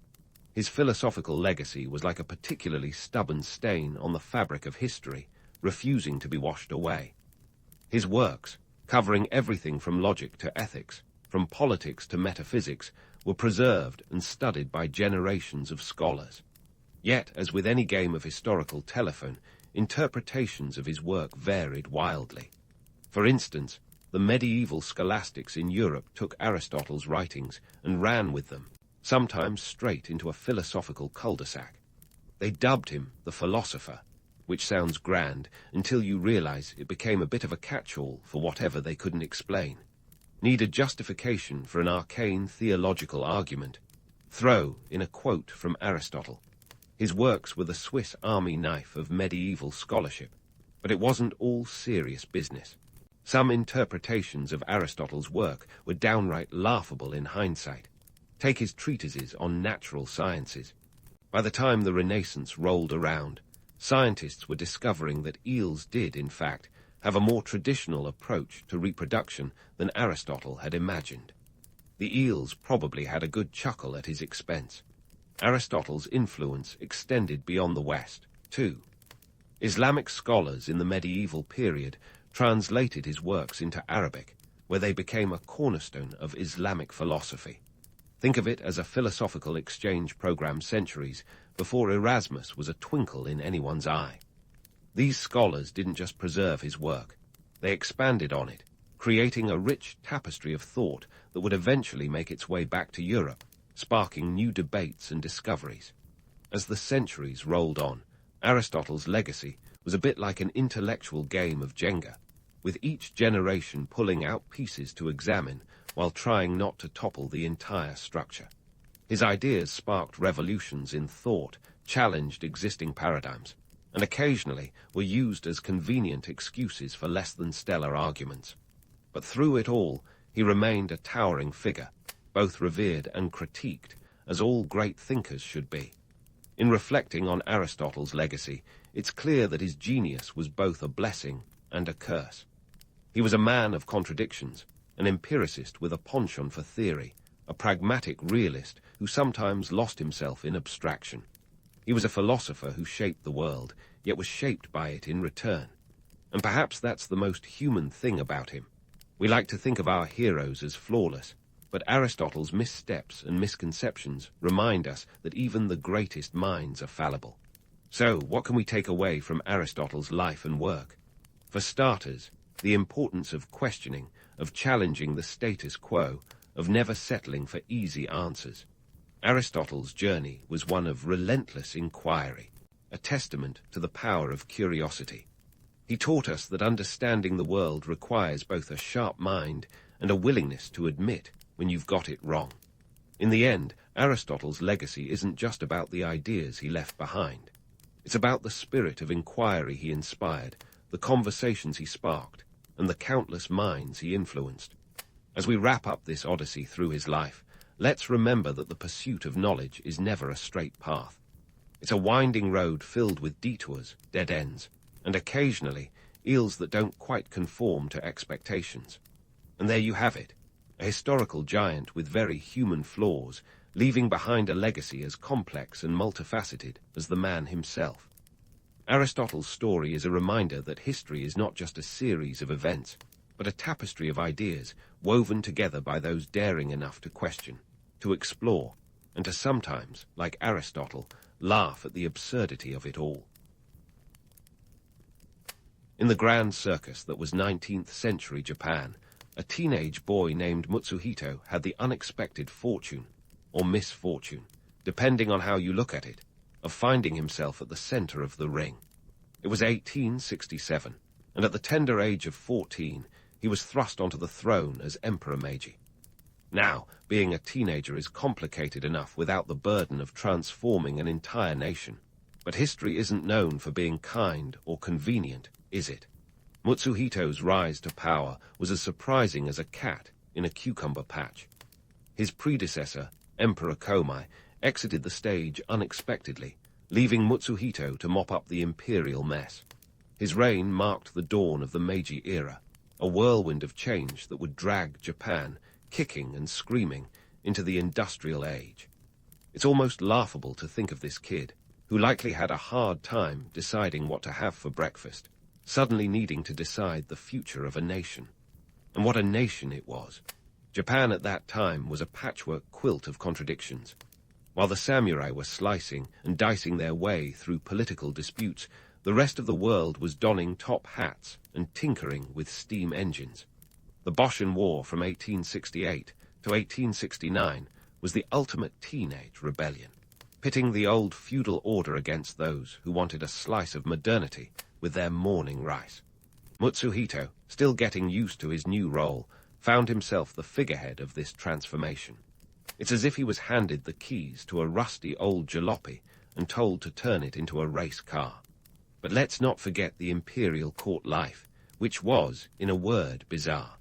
His philosophical legacy was like a particularly stubborn stain on the fabric of history, refusing to be washed away. His works, covering everything from logic to ethics, from politics to metaphysics, were preserved and studied by generations of scholars. Yet, as with any game of historical telephone, interpretations of his work varied wildly. For instance, the medieval scholastics in Europe took Aristotle's writings and ran with them, sometimes straight into a philosophical cul-de-sac. They dubbed him the philosopher, which sounds grand until you realize it became a bit of a catch-all for whatever they couldn't explain. Needed justification for an arcane theological argument. Throw in a quote from Aristotle. His works were the Swiss army knife of medieval scholarship, but it wasn't all serious business. Some interpretations of Aristotle's work were downright laughable in hindsight. Take his treatises on natural sciences. By the time the Renaissance rolled around, scientists were discovering that eels did, in fact, have a more traditional approach to reproduction than Aristotle had imagined. The eels probably had a good chuckle at his expense. Aristotle's influence extended beyond the West, too. Islamic scholars in the medieval period translated his works into Arabic, where they became a cornerstone of Islamic philosophy. Think of it as a philosophical exchange program centuries before Erasmus was a twinkle in anyone's eye. These scholars didn't just preserve his work, they expanded on it, creating a rich tapestry of thought that would eventually make its way back to Europe, sparking new debates and discoveries. As the centuries rolled on, Aristotle's legacy was a bit like an intellectual game of Jenga, with each generation pulling out pieces to examine while trying not to topple the entire structure. His ideas sparked revolutions in thought, challenged existing paradigms, and occasionally were used as convenient excuses for less than stellar arguments. But through it all, he remained a towering figure, both revered and critiqued, as all great thinkers should be. In reflecting on Aristotle's legacy, it's clear that his genius was both a blessing and a curse. He was a man of contradictions, an empiricist with a penchant for theory, a pragmatic realist who sometimes lost himself in abstraction. He was a philosopher who shaped the world, yet was shaped by it in return. And perhaps that's the most human thing about him. We like to think of our heroes as flawless, but Aristotle's missteps and misconceptions remind us that even the greatest minds are fallible. So, what can we take away from Aristotle's life and work? For starters, the importance of questioning, of challenging the status quo, of never settling for easy answers. Aristotle's journey was one of relentless inquiry, a testament to the power of curiosity. He taught us that understanding the world requires both a sharp mind and a willingness to admit when you've got it wrong. In the end, Aristotle's legacy isn't just about the ideas he left behind. It's about the spirit of inquiry he inspired, the conversations he sparked, and the countless minds he influenced. As we wrap up this odyssey through his life, let's remember that the pursuit of knowledge is never a straight path. It's a winding road filled with detours, dead ends, and occasionally eels that don't quite conform to expectations. And there you have it, a historical giant with very human flaws, leaving behind a legacy as complex and multifaceted as the man himself. Aristotle's story is a reminder that history is not just a series of events, but a tapestry of ideas woven together by those daring enough to question, to explore, and to sometimes, like Aristotle, laugh at the absurdity of it all. In the grand circus that was 19th century Japan, a teenage boy named Mutsuhito had the unexpected fortune, or misfortune, depending on how you look at it, of finding himself at the center of the ring. It was 1867, and at the tender age of 14, he was thrust onto the throne as Emperor Meiji. Now, being a teenager is complicated enough without the burden of transforming an entire nation. But history isn't known for being kind or convenient, is it? Mutsuhito's rise to power was as surprising as a cat in a cucumber patch. His predecessor, Emperor Komai, exited the stage unexpectedly, leaving Mutsuhito to mop up the imperial mess. His reign marked the dawn of the Meiji era, a whirlwind of change that would drag Japan, kicking and screaming, into the industrial age. It's almost laughable to think of this kid, who likely had a hard time deciding what to have for breakfast, suddenly needing to decide the future of a nation. And what a nation it was. Japan at that time was a patchwork quilt of contradictions. While the samurai were slicing and dicing their way through political disputes, the rest of the world was donning top hats and tinkering with steam engines. The Boshin War from 1868 to 1869 was the ultimate teenage rebellion, pitting the old feudal order against those who wanted a slice of modernity with their morning rice. Mutsuhito, still getting used to his new role, found himself the figurehead of this transformation. It's as if he was handed the keys to a rusty old jalopy and told to turn it into a race car. But let's not forget the imperial court life, which was, in a word, bizarre.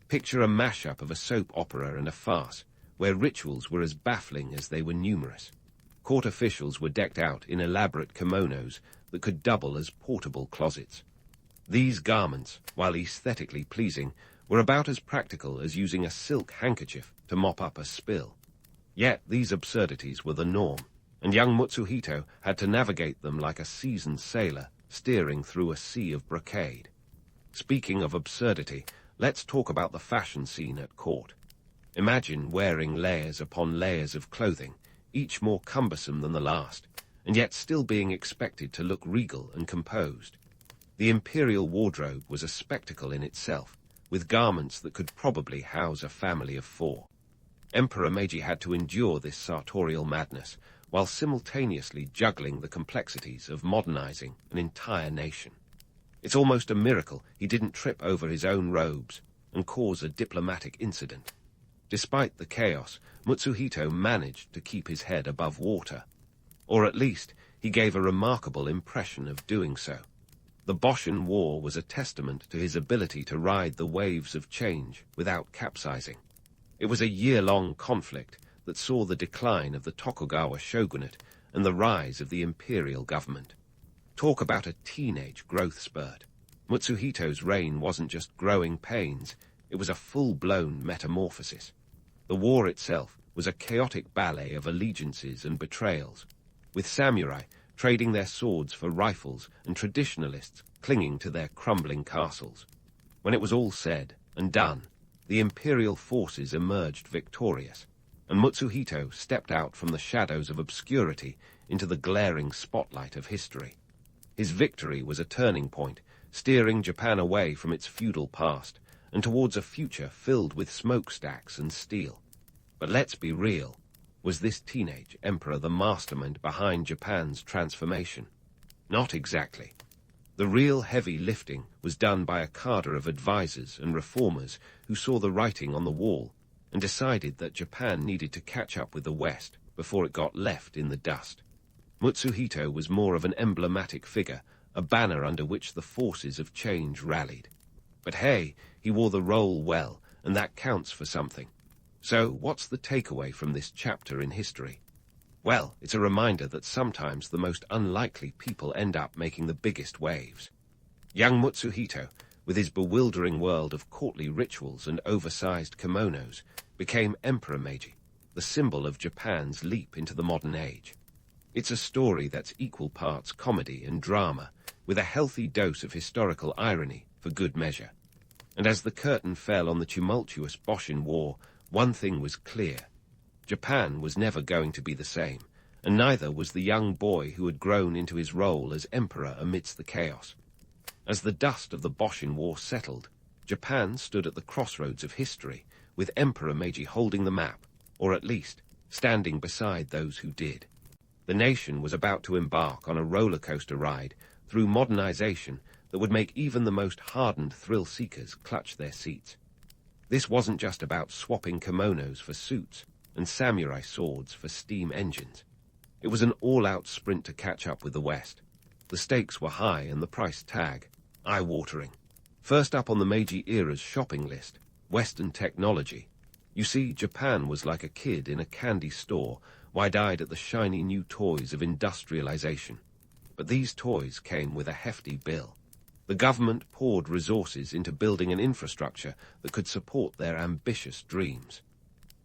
Picture a mashup of a soap opera and a farce, where rituals were as baffling as they were numerous. Court officials were decked out in elaborate kimonos that could double as portable closets. These garments, while aesthetically pleasing, were about as practical as using a silk handkerchief to mop up a spill. Yet these absurdities were the norm, and young Mutsuhito had to navigate them like a seasoned sailor steering through a sea of brocade. Speaking of absurdity, let's talk about the fashion scene at court. Imagine wearing layers upon layers of clothing, each more cumbersome than the last, and yet still being expected to look regal and composed. The imperial wardrobe was a spectacle in itself, with garments that could probably house a family of 4. Emperor Meiji had to endure this sartorial madness, while simultaneously juggling the complexities of modernizing an entire nation. It's almost a miracle he didn't trip over his own robes and cause a diplomatic incident. Despite the chaos, Mutsuhito managed to keep his head above water. Or at least, he gave a remarkable impression of doing so. The Boshin War was a testament to his ability to ride the waves of change without capsizing. It was a year-long conflict that saw the decline of the Tokugawa shogunate and the rise of the imperial government. Talk about a teenage growth spurt. Mutsuhito's reign wasn't just growing pains, it was a full-blown metamorphosis. The war itself was a chaotic ballet of allegiances and betrayals, with samurai trading their swords for rifles and traditionalists clinging to their crumbling castles. When it was all said and done, the imperial forces emerged victorious, and Mutsuhito stepped out from the shadows of obscurity into the glaring spotlight of history. His victory was a turning point, steering Japan away from its feudal past and towards a future filled with smokestacks and steel. But let's be real. Was this teenage emperor the mastermind behind Japan's transformation? Not exactly. The real heavy lifting was done by a cadre of advisors and reformers who saw the writing on the wall and decided that Japan needed to catch up with the West before it got left in the dust. Mutsuhito was more of an emblematic figure, a banner under which the forces of change rallied. But hey, he wore the role well, and that counts for something. So, what's the takeaway from this chapter in history? Well, it's a reminder that sometimes the most unlikely people end up making the biggest waves. Young Mutsuhito, with his bewildering world of courtly rituals and oversized kimonos, became Emperor Meiji, the symbol of Japan's leap into the modern age. It's a story that's equal parts comedy and drama, with a healthy dose of historical irony for good measure. And as the curtain fell on the tumultuous Boshin War, one thing was clear. Japan was never going to be the same, and neither was the young boy who had grown into his role as emperor amidst the chaos. As the dust of the Boshin War settled, Japan stood at the crossroads of history, with Emperor Meiji holding the map, or at least standing beside those who did. The nation was about to embark on a roller coaster ride through modernization that would make even the most hardened thrill-seekers clutch their seats. This wasn't just about swapping kimonos for suits and samurai swords for steam engines. It was an all-out sprint to catch up with the West. The stakes were high and the price tag eye-watering. First up on the Meiji era's shopping list, Western technology. You see, Japan was like a kid in a candy store, wide-eyed at the shiny new toys of industrialization. But these toys came with a hefty bill. The government poured resources into building an infrastructure that could support their ambitious dreams.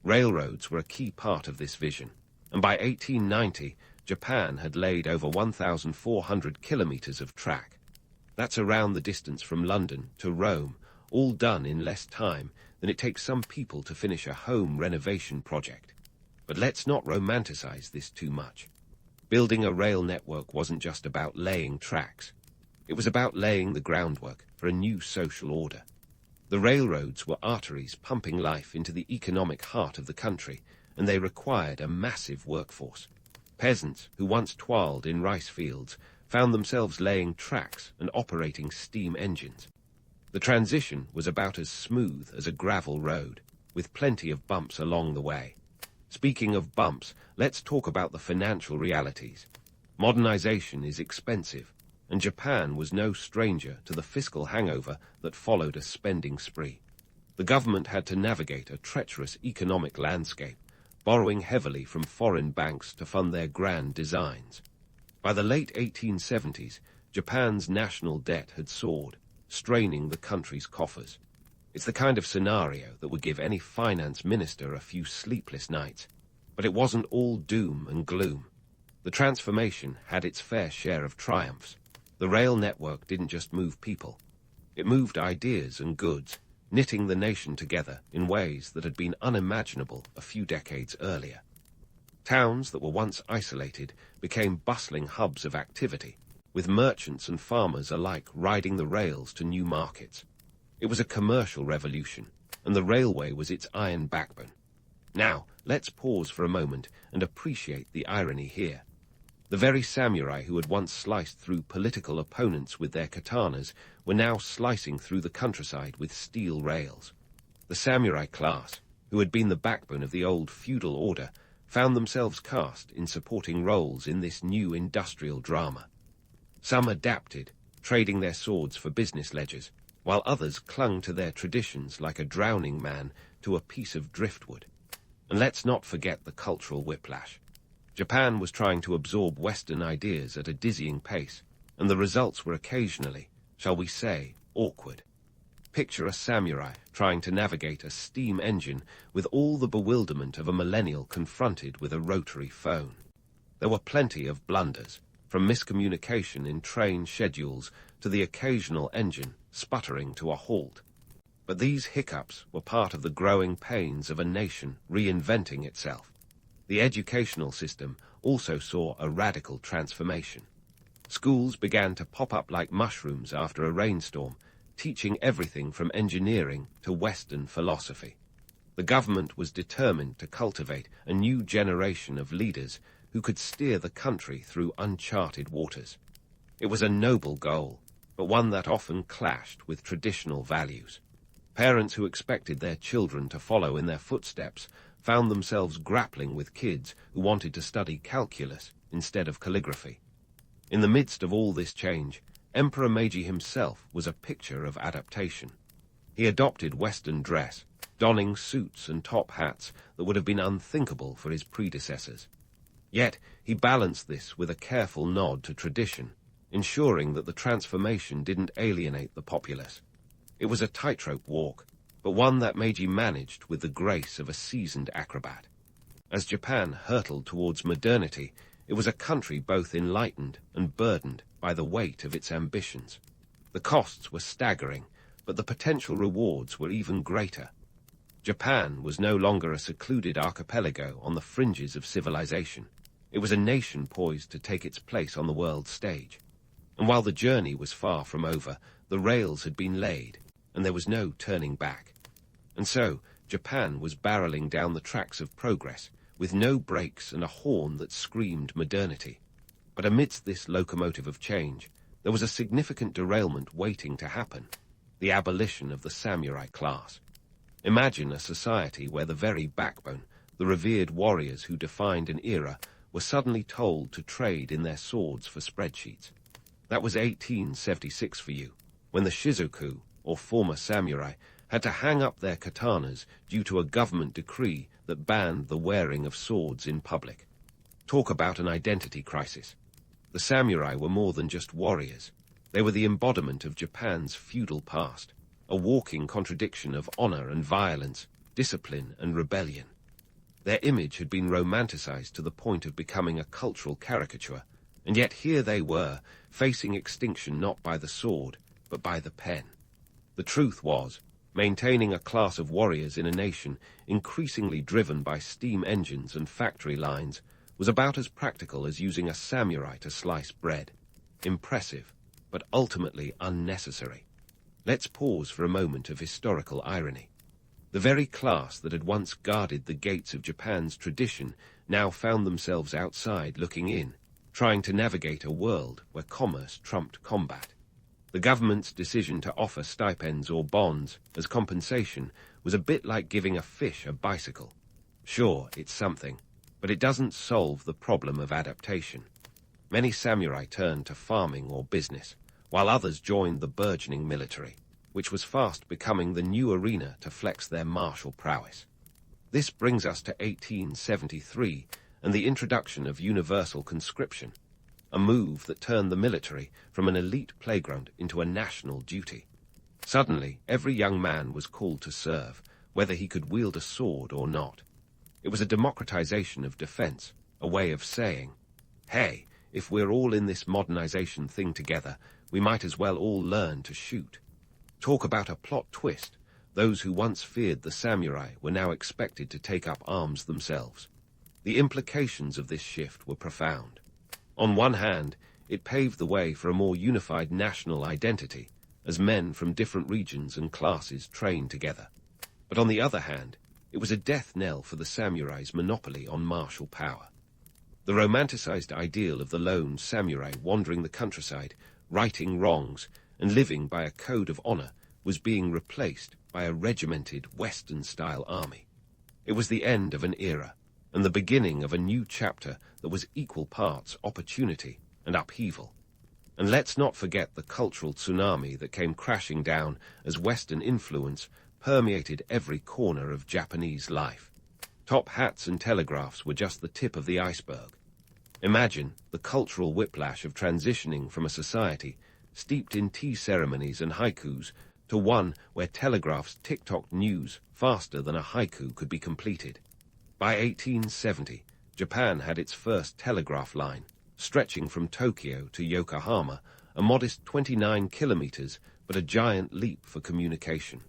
Railroads were a key part of this vision, and by 1890, Japan had laid over 1,400 kilometers of track. That's around the distance from London to Rome, all done in less time than it takes some people to finish a home renovation project. But let's not romanticize this too much. Building a rail network wasn't just about laying tracks. It was about laying the groundwork for a new social order. The railroads were arteries pumping life into the economic heart of the country, and they required a massive workforce. Peasants who once toiled in rice fields found themselves laying tracks and operating steam engines. The transition was about as smooth as a gravel road, with plenty of bumps along the way. Speaking of bumps, let's talk about the financial realities. Modernization is expensive, and Japan was no stranger to the fiscal hangover that followed a spending spree. The government had to navigate a treacherous economic landscape, borrowing heavily from foreign banks to fund their grand designs. By the late 1870s, Japan's national debt had soared, straining the country's coffers. It's the kind of scenario that would give any finance minister a few sleepless nights. But it wasn't all doom and gloom. The transformation had its fair share of triumphs. The rail network didn't just move people. It moved ideas and goods, knitting the nation together in ways that had been unimaginable a few decades earlier. Towns that were once isolated became bustling hubs of activity, with merchants and farmers alike riding the rails to new markets. It was a commercial revolution, and the railway was its iron backbone. Now, let's pause for a moment and appreciate the irony here. The very samurai who had once sliced through political opponents with their katanas were now slicing through the countryside with steel rails. The samurai class, who had been the backbone of the old feudal order, found themselves cast in supporting roles in this new industrial drama. Some adapted, trading their swords for business ledgers, while others clung to their traditions like a drowning man to a piece of driftwood. And let's not forget the cultural whiplash. Japan was trying to absorb Western ideas at a dizzying pace, and the results were occasionally, shall we say, awkward. Picture a samurai trying to navigate a steam engine with all the bewilderment of a millennial confronted with a rotary phone. There were plenty of blunders, from miscommunication in train schedules to the occasional engine sputtering to a halt. But these hiccups were part of the growing pains of a nation reinventing itself. The educational system also saw a radical transformation. Schools began to pop up like mushrooms after a rainstorm, teaching everything from engineering to Western philosophy. The government was determined to cultivate a new generation of leaders who could steer the country through uncharted waters. It was a noble goal, but one that often clashed with traditional values. Parents who expected their children to follow in their footsteps found themselves grappling with kids who wanted to study calculus instead of calligraphy. In the midst of all this change, Emperor Meiji himself was a picture of adaptation. He adopted Western dress, donning suits and top hats that would have been unthinkable for his predecessors. Yet he balanced this with a careful nod to tradition, ensuring that the transformation didn't alienate the populace. It was a tightrope walk, but one that Meiji managed with the grace of a seasoned acrobat. As Japan hurtled towards modernity, it was a country both enlightened and burdened by the weight of its ambitions. The costs were staggering, but the potential rewards were even greater. Japan was no longer a secluded archipelago on the fringes of civilization. It was a nation poised to take its place on the world stage. And while the journey was far from over, the rails had been laid, and there was no turning back. And so, Japan was barreling down the tracks of progress, with no brakes and a horn that screamed modernity. But amidst this locomotive of change, there was a significant derailment waiting to happen: the abolition of the samurai class. Imagine a society where the very backbone, the revered warriors who defined an era, were suddenly told to trade in their swords for spreadsheets. That was 1876 for you, when the shizoku, or former samurai, had to hang up their katanas due to a government decree that banned the wearing of swords in public. Talk about an identity crisis. The samurai were more than just warriors. They were the embodiment of Japan's feudal past, a walking contradiction of honor and violence, discipline and rebellion. Their image had been romanticized to the point of becoming a cultural caricature, and yet here they were, facing extinction not by the sword, but by the pen. The truth was, maintaining a class of warriors in a nation increasingly driven by steam engines and factory lines was about as practical as using a samurai to slice bread. Impressive, but ultimately unnecessary. Let's pause for a moment of historical irony. The very class that had once guarded the gates of Japan's tradition now found themselves outside looking in, trying to navigate a world where commerce trumped combat. The government's decision to offer stipends or bonds as compensation was a bit like giving a fish a bicycle. Sure, it's something, but it doesn't solve the problem of adaptation. Many samurai turned to farming or business, while others joined the burgeoning military, which was fast becoming the new arena to flex their martial prowess. This brings us to 1873 and the introduction of universal conscription, a move that turned the military from an elite playground into a national duty. Suddenly, every young man was called to serve, whether he could wield a sword or not. It was a democratization of defense, a way of saying, hey, if we're all in this modernization thing together, we might as well all learn to shoot. Talk about a plot twist. Those who once feared the samurai were now expected to take up arms themselves. The implications of this shift were profound. On one hand, it paved the way for a more unified national identity, as men from different regions and classes trained together. But on the other hand, it was a death knell for the samurai's monopoly on martial power. The romanticized ideal of the lone samurai wandering the countryside, righting wrongs, and living by a code of honor was being replaced by a regimented Western-style army. It was the end of an era, and the beginning of a new chapter that was equal parts opportunity and upheaval. And let's not forget the cultural tsunami that came crashing down as Western influence permeated every corner of Japanese life. Top hats and telegraphs were just the tip of the iceberg. Imagine the cultural whiplash of transitioning from a society steeped in tea ceremonies and haikus to one where telegraphs tick-tocked news faster than a haiku could be completed. By 1870, Japan had its first telegraph line, stretching from Tokyo to Yokohama, a modest 29 kilometers, but a giant leap for communication.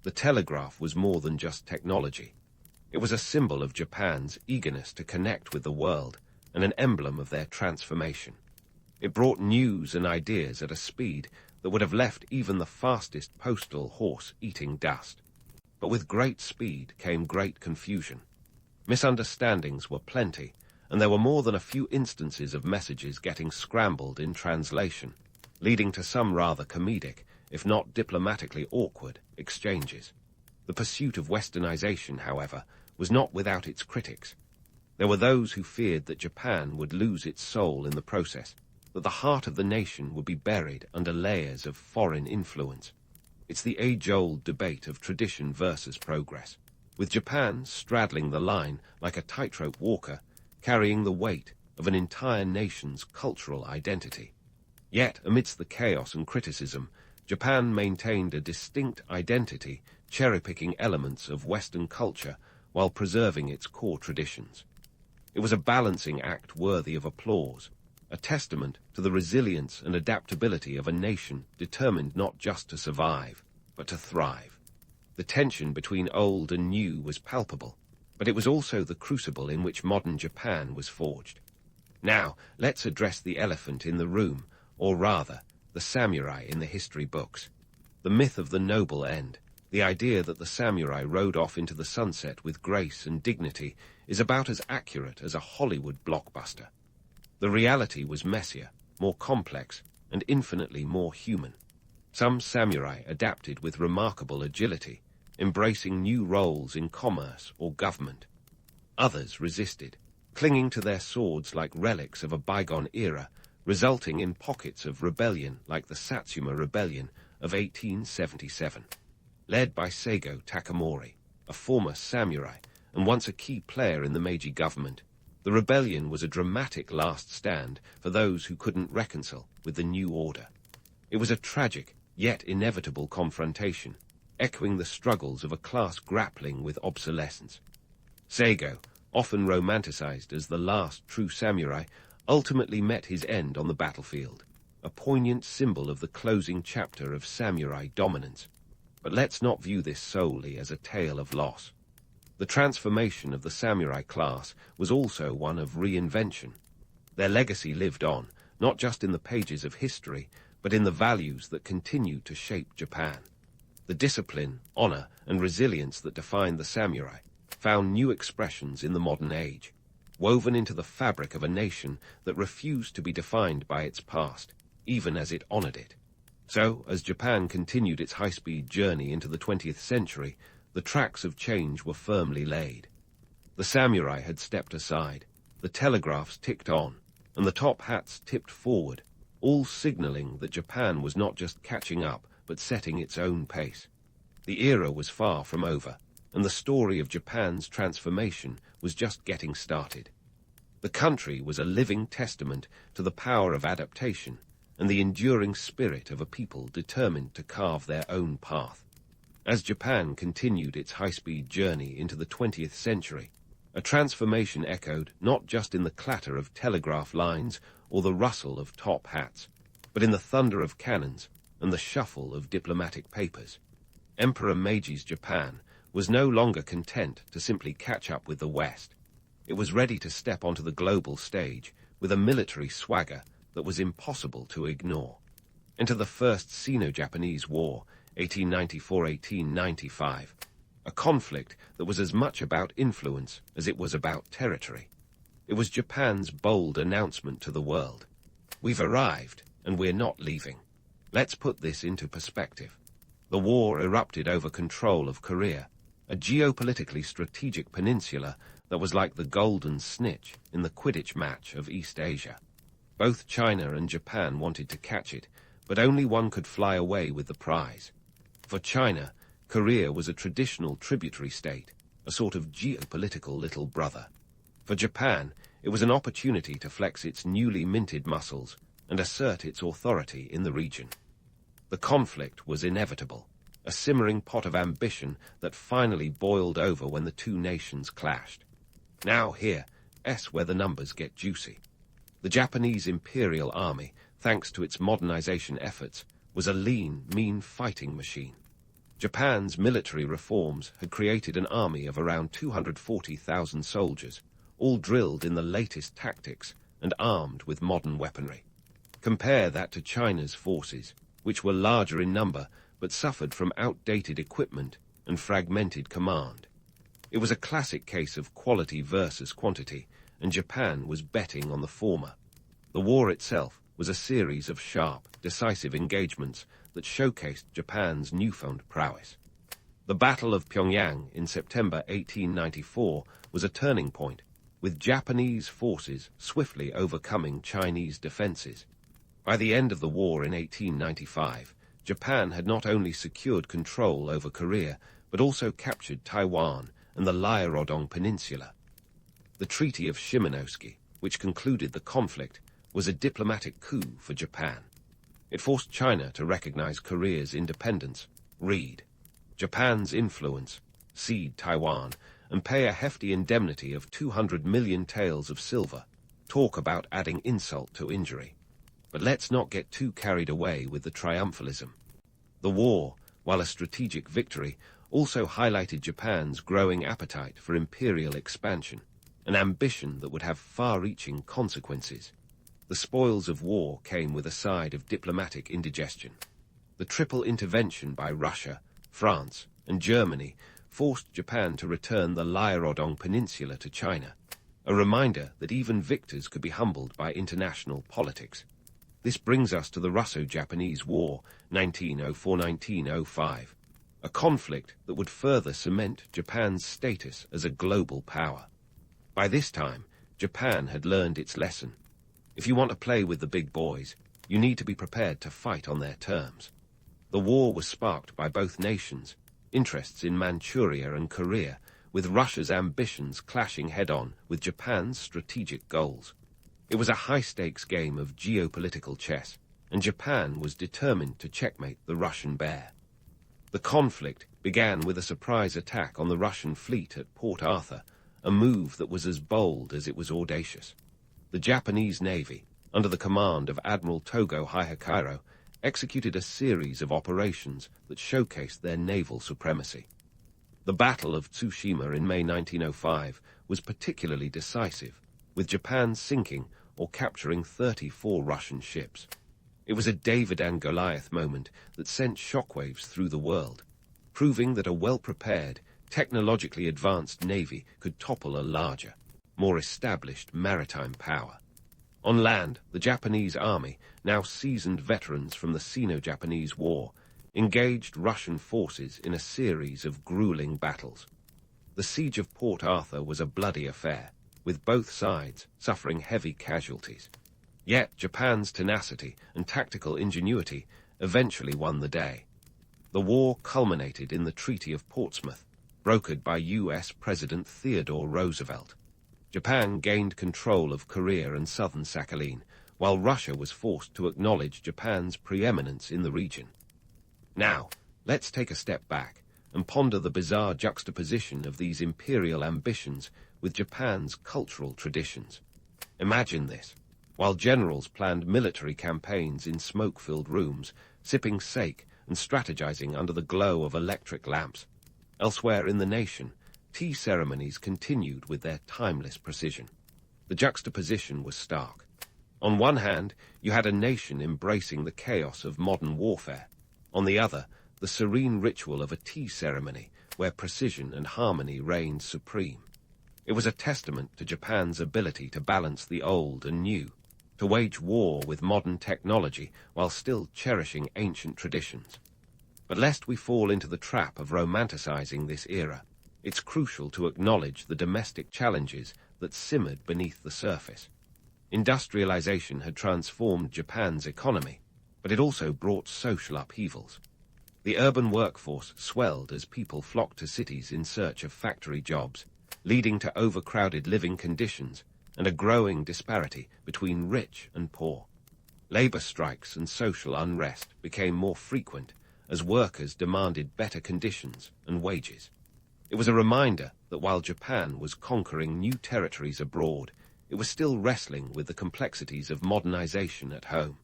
The telegraph was more than just technology. It was a symbol of Japan's eagerness to connect with the world and an emblem of their transformation. It brought news and ideas at a speed that would have left even the fastest postal horse eating dust. But with great speed came great confusion. Misunderstandings were plenty, and there were more than a few instances of messages getting scrambled in translation, leading to some rather comedic, if not diplomatically awkward, exchanges. The pursuit of westernization, however, was not without its critics. There were those who feared that Japan would lose its soul in the process, that the heart of the nation would be buried under layers of foreign influence. It's the age-old debate of tradition versus progress, with Japan straddling the line like a tightrope walker, carrying the weight of an entire nation's cultural identity. Yet, amidst the chaos and criticism, Japan maintained a distinct identity, cherry-picking elements of Western culture while preserving its core traditions. It was a balancing act worthy of applause, a testament to the resilience and adaptability of a nation determined not just to survive, but to thrive. The tension between old and new was palpable, but it was also the crucible in which modern Japan was forged. Now, let's address the elephant in the room, or rather, the samurai in the history books. The myth of the noble end, the idea that the samurai rode off into the sunset with grace and dignity, is about as accurate as a Hollywood blockbuster. The reality was messier, more complex, and infinitely more human. Some samurai adapted with remarkable agility, embracing new roles in commerce or government. Others resisted, clinging to their swords like relics of a bygone era, resulting in pockets of rebellion like the Satsuma Rebellion of 1877. Led by Seigo Takamori, a former samurai and once a key player in the Meiji government, the rebellion was a dramatic last stand for those who couldn't reconcile with the new order. It was a tragic, yet inevitable confrontation, echoing the struggles of a class grappling with obsolescence. Seigo, often romanticized as the last true samurai, ultimately met his end on the battlefield, a poignant symbol of the closing chapter of samurai dominance. But let's not view this solely as a tale of loss. The transformation of the samurai class was also one of reinvention. Their legacy lived on, not just in the pages of history, but in the values that continue to shape Japan. The discipline, honor, and resilience that defined the samurai found new expressions in the modern age, woven into the fabric of a nation that refused to be defined by its past, even as it honored it. So, as Japan continued its high-speed journey into the 20th century, the tracks of change were firmly laid. The samurai had stepped aside, the telegraphs ticked on, and the top hats tipped forward, all signaling that Japan was not just catching up, but setting its own pace. The era was far from over, and the story of Japan's transformation was just getting started. The country was a living testament to the power of adaptation and the enduring spirit of a people determined to carve their own path. As Japan continued its high-speed journey into the 20th century, a transformation echoed not just in the clatter of telegraph lines or the rustle of top hats, but in the thunder of cannons and the shuffle of diplomatic papers. Emperor Meiji's Japan was no longer content to simply catch up with the West. It was ready to step onto the global stage with a military swagger that was impossible to ignore. Enter the First Sino-Japanese War, 1894-1895, a conflict that was as much about influence as it was about territory. It was Japan's bold announcement to the world. We've arrived, and we're not leaving. Let's put this into perspective. The war erupted over control of Korea, a geopolitically strategic peninsula that was like the golden snitch in the Quidditch match of East Asia. Both China and Japan wanted to catch it, but only one could fly away with the prize. For China, Korea was a traditional tributary state, a sort of geopolitical little brother. For Japan, it was an opportunity to flex its newly minted muscles and assert its authority in the region. The conflict was inevitable, a simmering pot of ambition that finally boiled over when the two nations clashed. Now here's where the numbers get juicy. The Japanese Imperial Army, thanks to its modernization efforts, was a lean, mean fighting machine. Japan's military reforms had created an army of around 240,000 soldiers, all drilled in the latest tactics and armed with modern weaponry. Compare that to China's forces, which were larger in number but suffered from outdated equipment and fragmented command. It was a classic case of quality versus quantity, and Japan was betting on the former. The war itself was a series of sharp, decisive engagements that showcased Japan's newfound prowess. The Battle of Pyongyang in September 1894 was a turning point, with Japanese forces swiftly overcoming Chinese defenses. By the end of the war in 1895, Japan had not only secured control over Korea, but also captured Taiwan and the Liaodong Peninsula. The Treaty of Shimonoseki, which concluded the conflict, was a diplomatic coup for Japan. It forced China to recognize Korea's independence, read Japan's influence, cede Taiwan, and pay a hefty indemnity of 200 million taels of silver. Talk about adding insult to injury. But let's not get too carried away with the triumphalism. The war, while a strategic victory, also highlighted Japan's growing appetite for imperial expansion, an ambition that would have far-reaching consequences. The spoils of war came with a side of diplomatic indigestion. The triple intervention by Russia, France, and Germany forced Japan to return the Liaodong Peninsula to China, a reminder that even victors could be humbled by international politics. This brings us to the Russo-Japanese War, 1904-1905, a conflict that would further cement Japan's status as a global power. By this time, Japan had learned its lesson. If you want to play with the big boys, you need to be prepared to fight on their terms. The war was sparked by both nations' interests in Manchuria and Korea, with Russia's ambitions clashing head-on with Japan's strategic goals. It was a high-stakes game of geopolitical chess, and Japan was determined to checkmate the Russian bear. The conflict began with a surprise attack on the Russian fleet at Port Arthur, a move that was as bold as it was audacious. The Japanese Navy, under the command of Admiral Togo Hihikaro, executed a series of operations that showcased their naval supremacy. The Battle of Tsushima in May 1905 was particularly decisive, with Japan sinking or capturing 34 Russian ships. It was a David and Goliath moment that sent shockwaves through the world, proving that a well-prepared, technologically advanced navy could topple a larger, more established maritime power. On land, the Japanese army, now seasoned veterans from the Sino-Japanese War, engaged Russian forces in a series of grueling battles. The siege of Port Arthur was a bloody affair, with both sides suffering heavy casualties. Yet Japan's tenacity and tactical ingenuity eventually won the day. The war culminated in the Treaty of Portsmouth, brokered by U.S. President Theodore Roosevelt. Japan gained control of Korea and southern Sakhalin, while Russia was forced to acknowledge Japan's preeminence in the region. Now, let's take a step back and ponder the bizarre juxtaposition of these imperial ambitions with Japan's cultural traditions. Imagine this. While generals planned military campaigns in smoke-filled rooms, sipping sake and strategizing under the glow of electric lamps, elsewhere in the nation, tea ceremonies continued with their timeless precision. The juxtaposition was stark. On one hand, you had a nation embracing the chaos of modern warfare. On the other, the serene ritual of a tea ceremony where precision and harmony reigned supreme. It was a testament to Japan's ability to balance the old and new, to wage war with modern technology while still cherishing ancient traditions. But lest we fall into the trap of romanticizing this era, it's crucial to acknowledge the domestic challenges that simmered beneath the surface. Industrialization had transformed Japan's economy, but it also brought social upheavals. The urban workforce swelled as people flocked to cities in search of factory jobs, leading to overcrowded living conditions and a growing disparity between rich and poor. Labor strikes and social unrest became more frequent as workers demanded better conditions and wages. It was a reminder that while Japan was conquering new territories abroad, it was still wrestling with the complexities of modernization at home.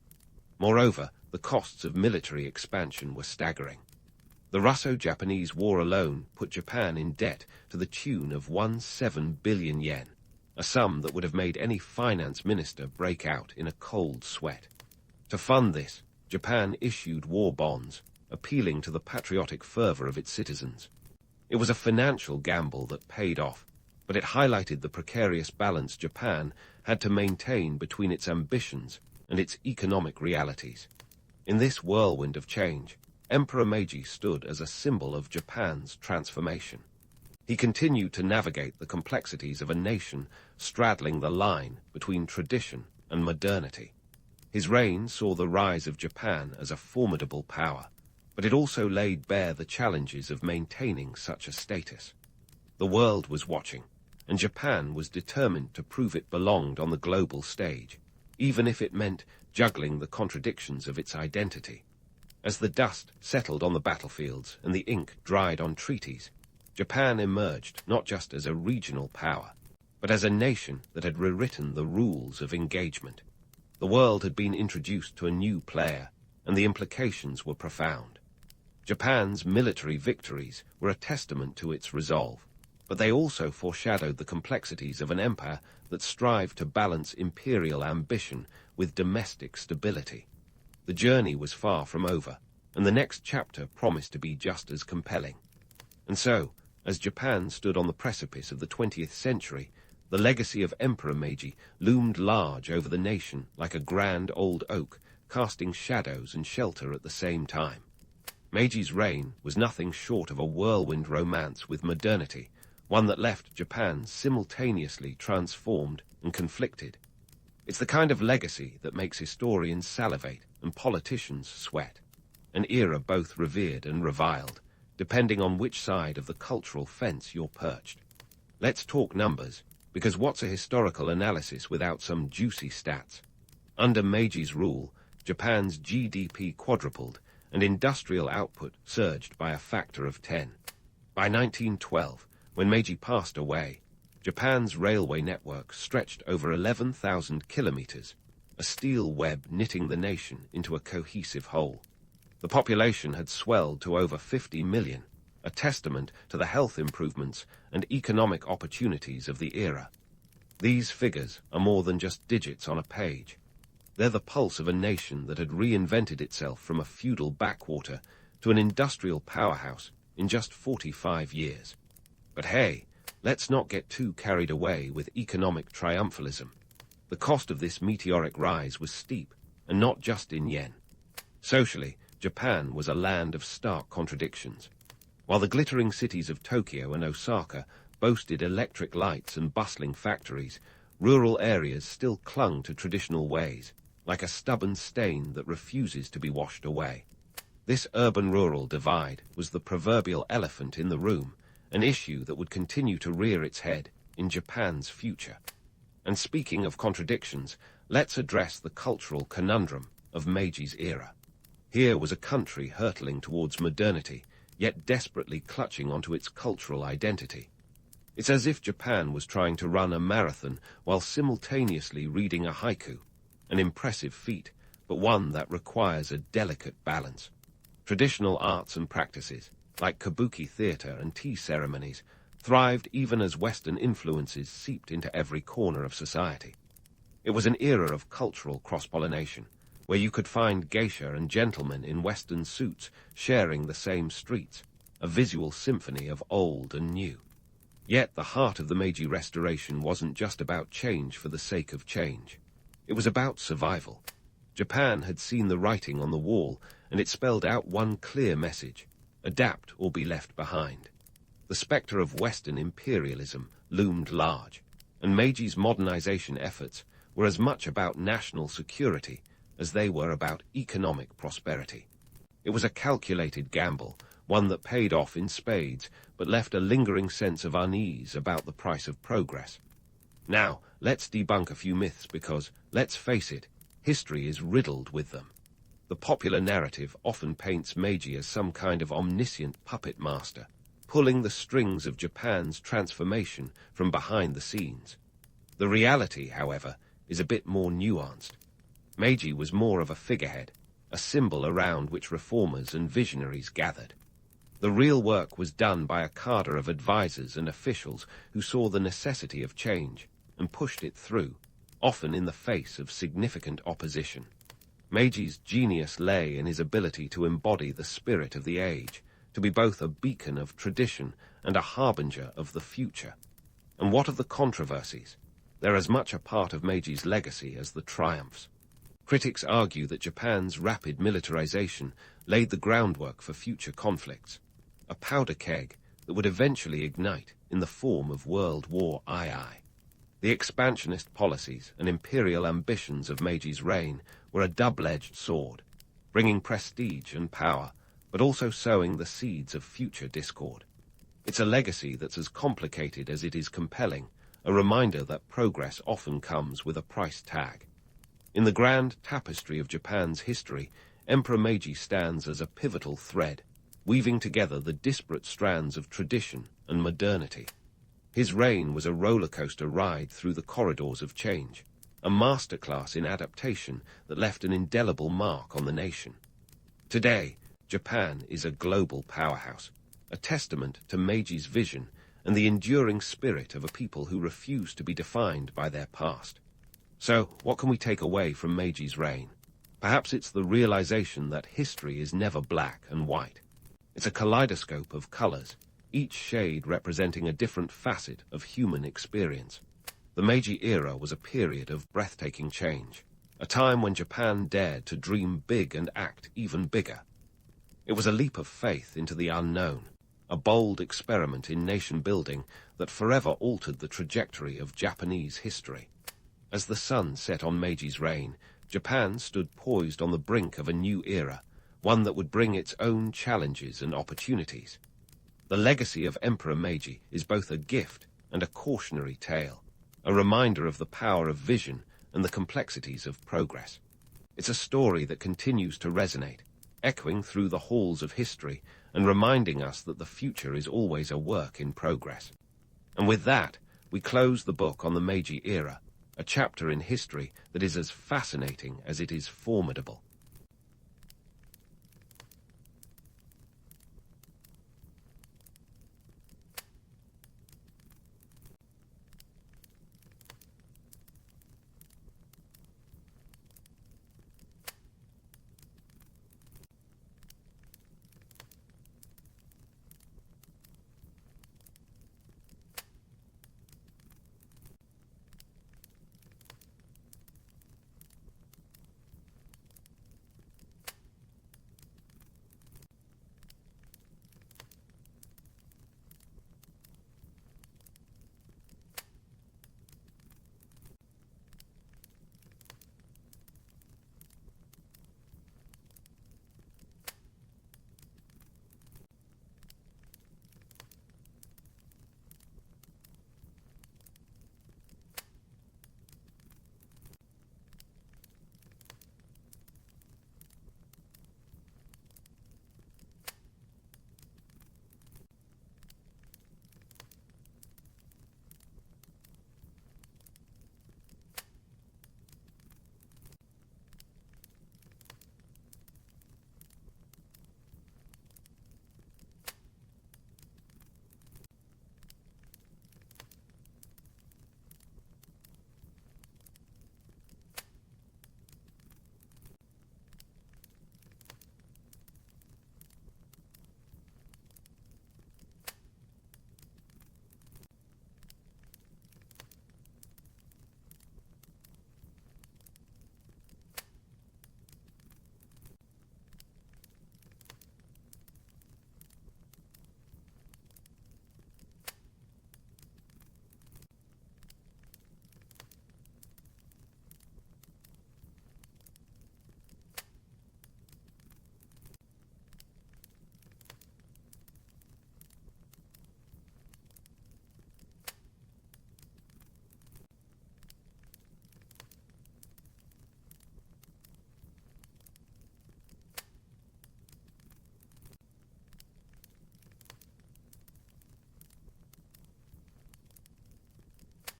Moreover, the costs of military expansion were staggering. The Russo-Japanese War alone put Japan in debt to the tune of 17 billion yen, a sum that would have made any finance minister break out in a cold sweat. To fund this, Japan issued war bonds, appealing to the patriotic fervor of its citizens. It was a financial gamble that paid off, but it highlighted the precarious balance Japan had to maintain between its ambitions and its economic realities. In this whirlwind of change, Emperor Meiji stood as a symbol of Japan's transformation. He continued to navigate the complexities of a nation straddling the line between tradition and modernity. His reign saw the rise of Japan as a formidable power, but it also laid bare the challenges of maintaining such a status. The world was watching, and Japan was determined to prove it belonged on the global stage. even if it meant juggling the contradictions of its identity. As the dust settled on the battlefields and the ink dried on treaties, Japan emerged not just as a regional power, but as a nation that had rewritten the rules of engagement. The world had been introduced to a new player, and the implications were profound. Japan's military victories were a testament to its resolve, but they also foreshadowed the complexities of an empire that strived to balance imperial ambition with domestic stability. The journey was far from over, and the next chapter promised to be just as compelling. And so, as Japan stood on the precipice of the 20th century, the legacy of Emperor Meiji loomed large over the nation like a grand old oak, casting shadows and shelter at the same time. Meiji's reign was nothing short of a whirlwind romance with modernity, one that left Japan simultaneously transformed and conflicted. It's the kind of legacy that makes historians salivate and politicians sweat, an era both revered and reviled, depending on which side of the cultural fence you're perched. Let's talk numbers, because what's a historical analysis without some juicy stats? Under Meiji's rule, Japan's GDP quadrupled and industrial output surged by a factor of 10. By 1912, when Meiji passed away, Japan's railway network stretched over 11,000 kilometers, a steel web knitting the nation into a cohesive whole. The population had swelled to over 50 million, a testament to the health improvements and economic opportunities of the era. These figures are more than just digits on a page. They're the pulse of a nation that had reinvented itself from a feudal backwater to an industrial powerhouse in just 45 years. But hey, let's not get too carried away with economic triumphalism. The cost of this meteoric rise was steep, and not just in yen. Socially, Japan was a land of stark contradictions. While the glittering cities of Tokyo and Osaka boasted electric lights and bustling factories, rural areas still clung to traditional ways, like a stubborn stain that refuses to be washed away. This urban-rural divide was the proverbial elephant in the room, an issue that would continue to rear its head in Japan's future. And speaking of contradictions, let's address the cultural conundrum of Meiji's era. Here was a country hurtling towards modernity, yet desperately clutching onto its cultural identity. It's as if Japan was trying to run a marathon while simultaneously reading a haiku, an impressive feat, but one that requires a delicate balance. Traditional arts and practices, like kabuki theater and tea ceremonies, thrived even as Western influences seeped into every corner of society. It was an era of cultural cross-pollination, where you could find geisha and gentlemen in Western suits sharing the same streets, a visual symphony of old and new. Yet the heart of the Meiji Restoration wasn't just about change for the sake of change. It was about survival. Japan had seen the writing on the wall, and it spelled out one clear message: adapt or be left behind. The specter of Western imperialism loomed large, and Meiji's modernization efforts were as much about national security as they were about economic prosperity. It was a calculated gamble, one that paid off in spades, but left a lingering sense of unease about the price of progress. Now, let's debunk a few myths because, let's face it, history is riddled with them. The popular narrative often paints Meiji as some kind of omniscient puppet master, pulling the strings of Japan's transformation from behind the scenes. The reality, however, is a bit more nuanced. Meiji was more of a figurehead, a symbol around which reformers and visionaries gathered. The real work was done by a cadre of advisors and officials who saw the necessity of change and pushed it through, often in the face of significant opposition. Meiji's genius lay in his ability to embody the spirit of the age, to be both a beacon of tradition and a harbinger of the future. And what of the controversies? They're as much a part of Meiji's legacy as the triumphs. Critics argue that Japan's rapid militarization laid the groundwork for future conflicts, a powder keg that would eventually ignite in the form of World War II. The expansionist policies and imperial ambitions of Meiji's reign were a double-edged sword, bringing prestige and power, but also sowing the seeds of future discord. It's a legacy that's as complicated as it is compelling, a reminder that progress often comes with a price tag. In the grand tapestry of Japan's history, Emperor Meiji stands as a pivotal thread, weaving together the disparate strands of tradition and modernity. His reign was a roller coaster ride through the corridors of change, a masterclass in adaptation that left an indelible mark on the nation. Today, Japan is a global powerhouse, a testament to Meiji's vision and the enduring spirit of a people who refuse to be defined by their past. So, what can we take away from Meiji's reign? Perhaps it's the realization that history is never black and white. It's a kaleidoscope of colors, each shade representing a different facet of human experience. The Meiji era was a period of breathtaking change, a time when Japan dared to dream big and act even bigger. It was a leap of faith into the unknown, a bold experiment in nation-building that forever altered the trajectory of Japanese history. As the sun set on Meiji's reign, Japan stood poised on the brink of a new era, one that would bring its own challenges and opportunities. The legacy of Emperor Meiji is both a gift and a cautionary tale, a reminder of the power of vision and the complexities of progress. It's a story that continues to resonate, echoing through the halls of history and reminding us that the future is always a work in progress. And with that, we close the book on the Meiji era, a chapter in history that is as fascinating as it is formidable.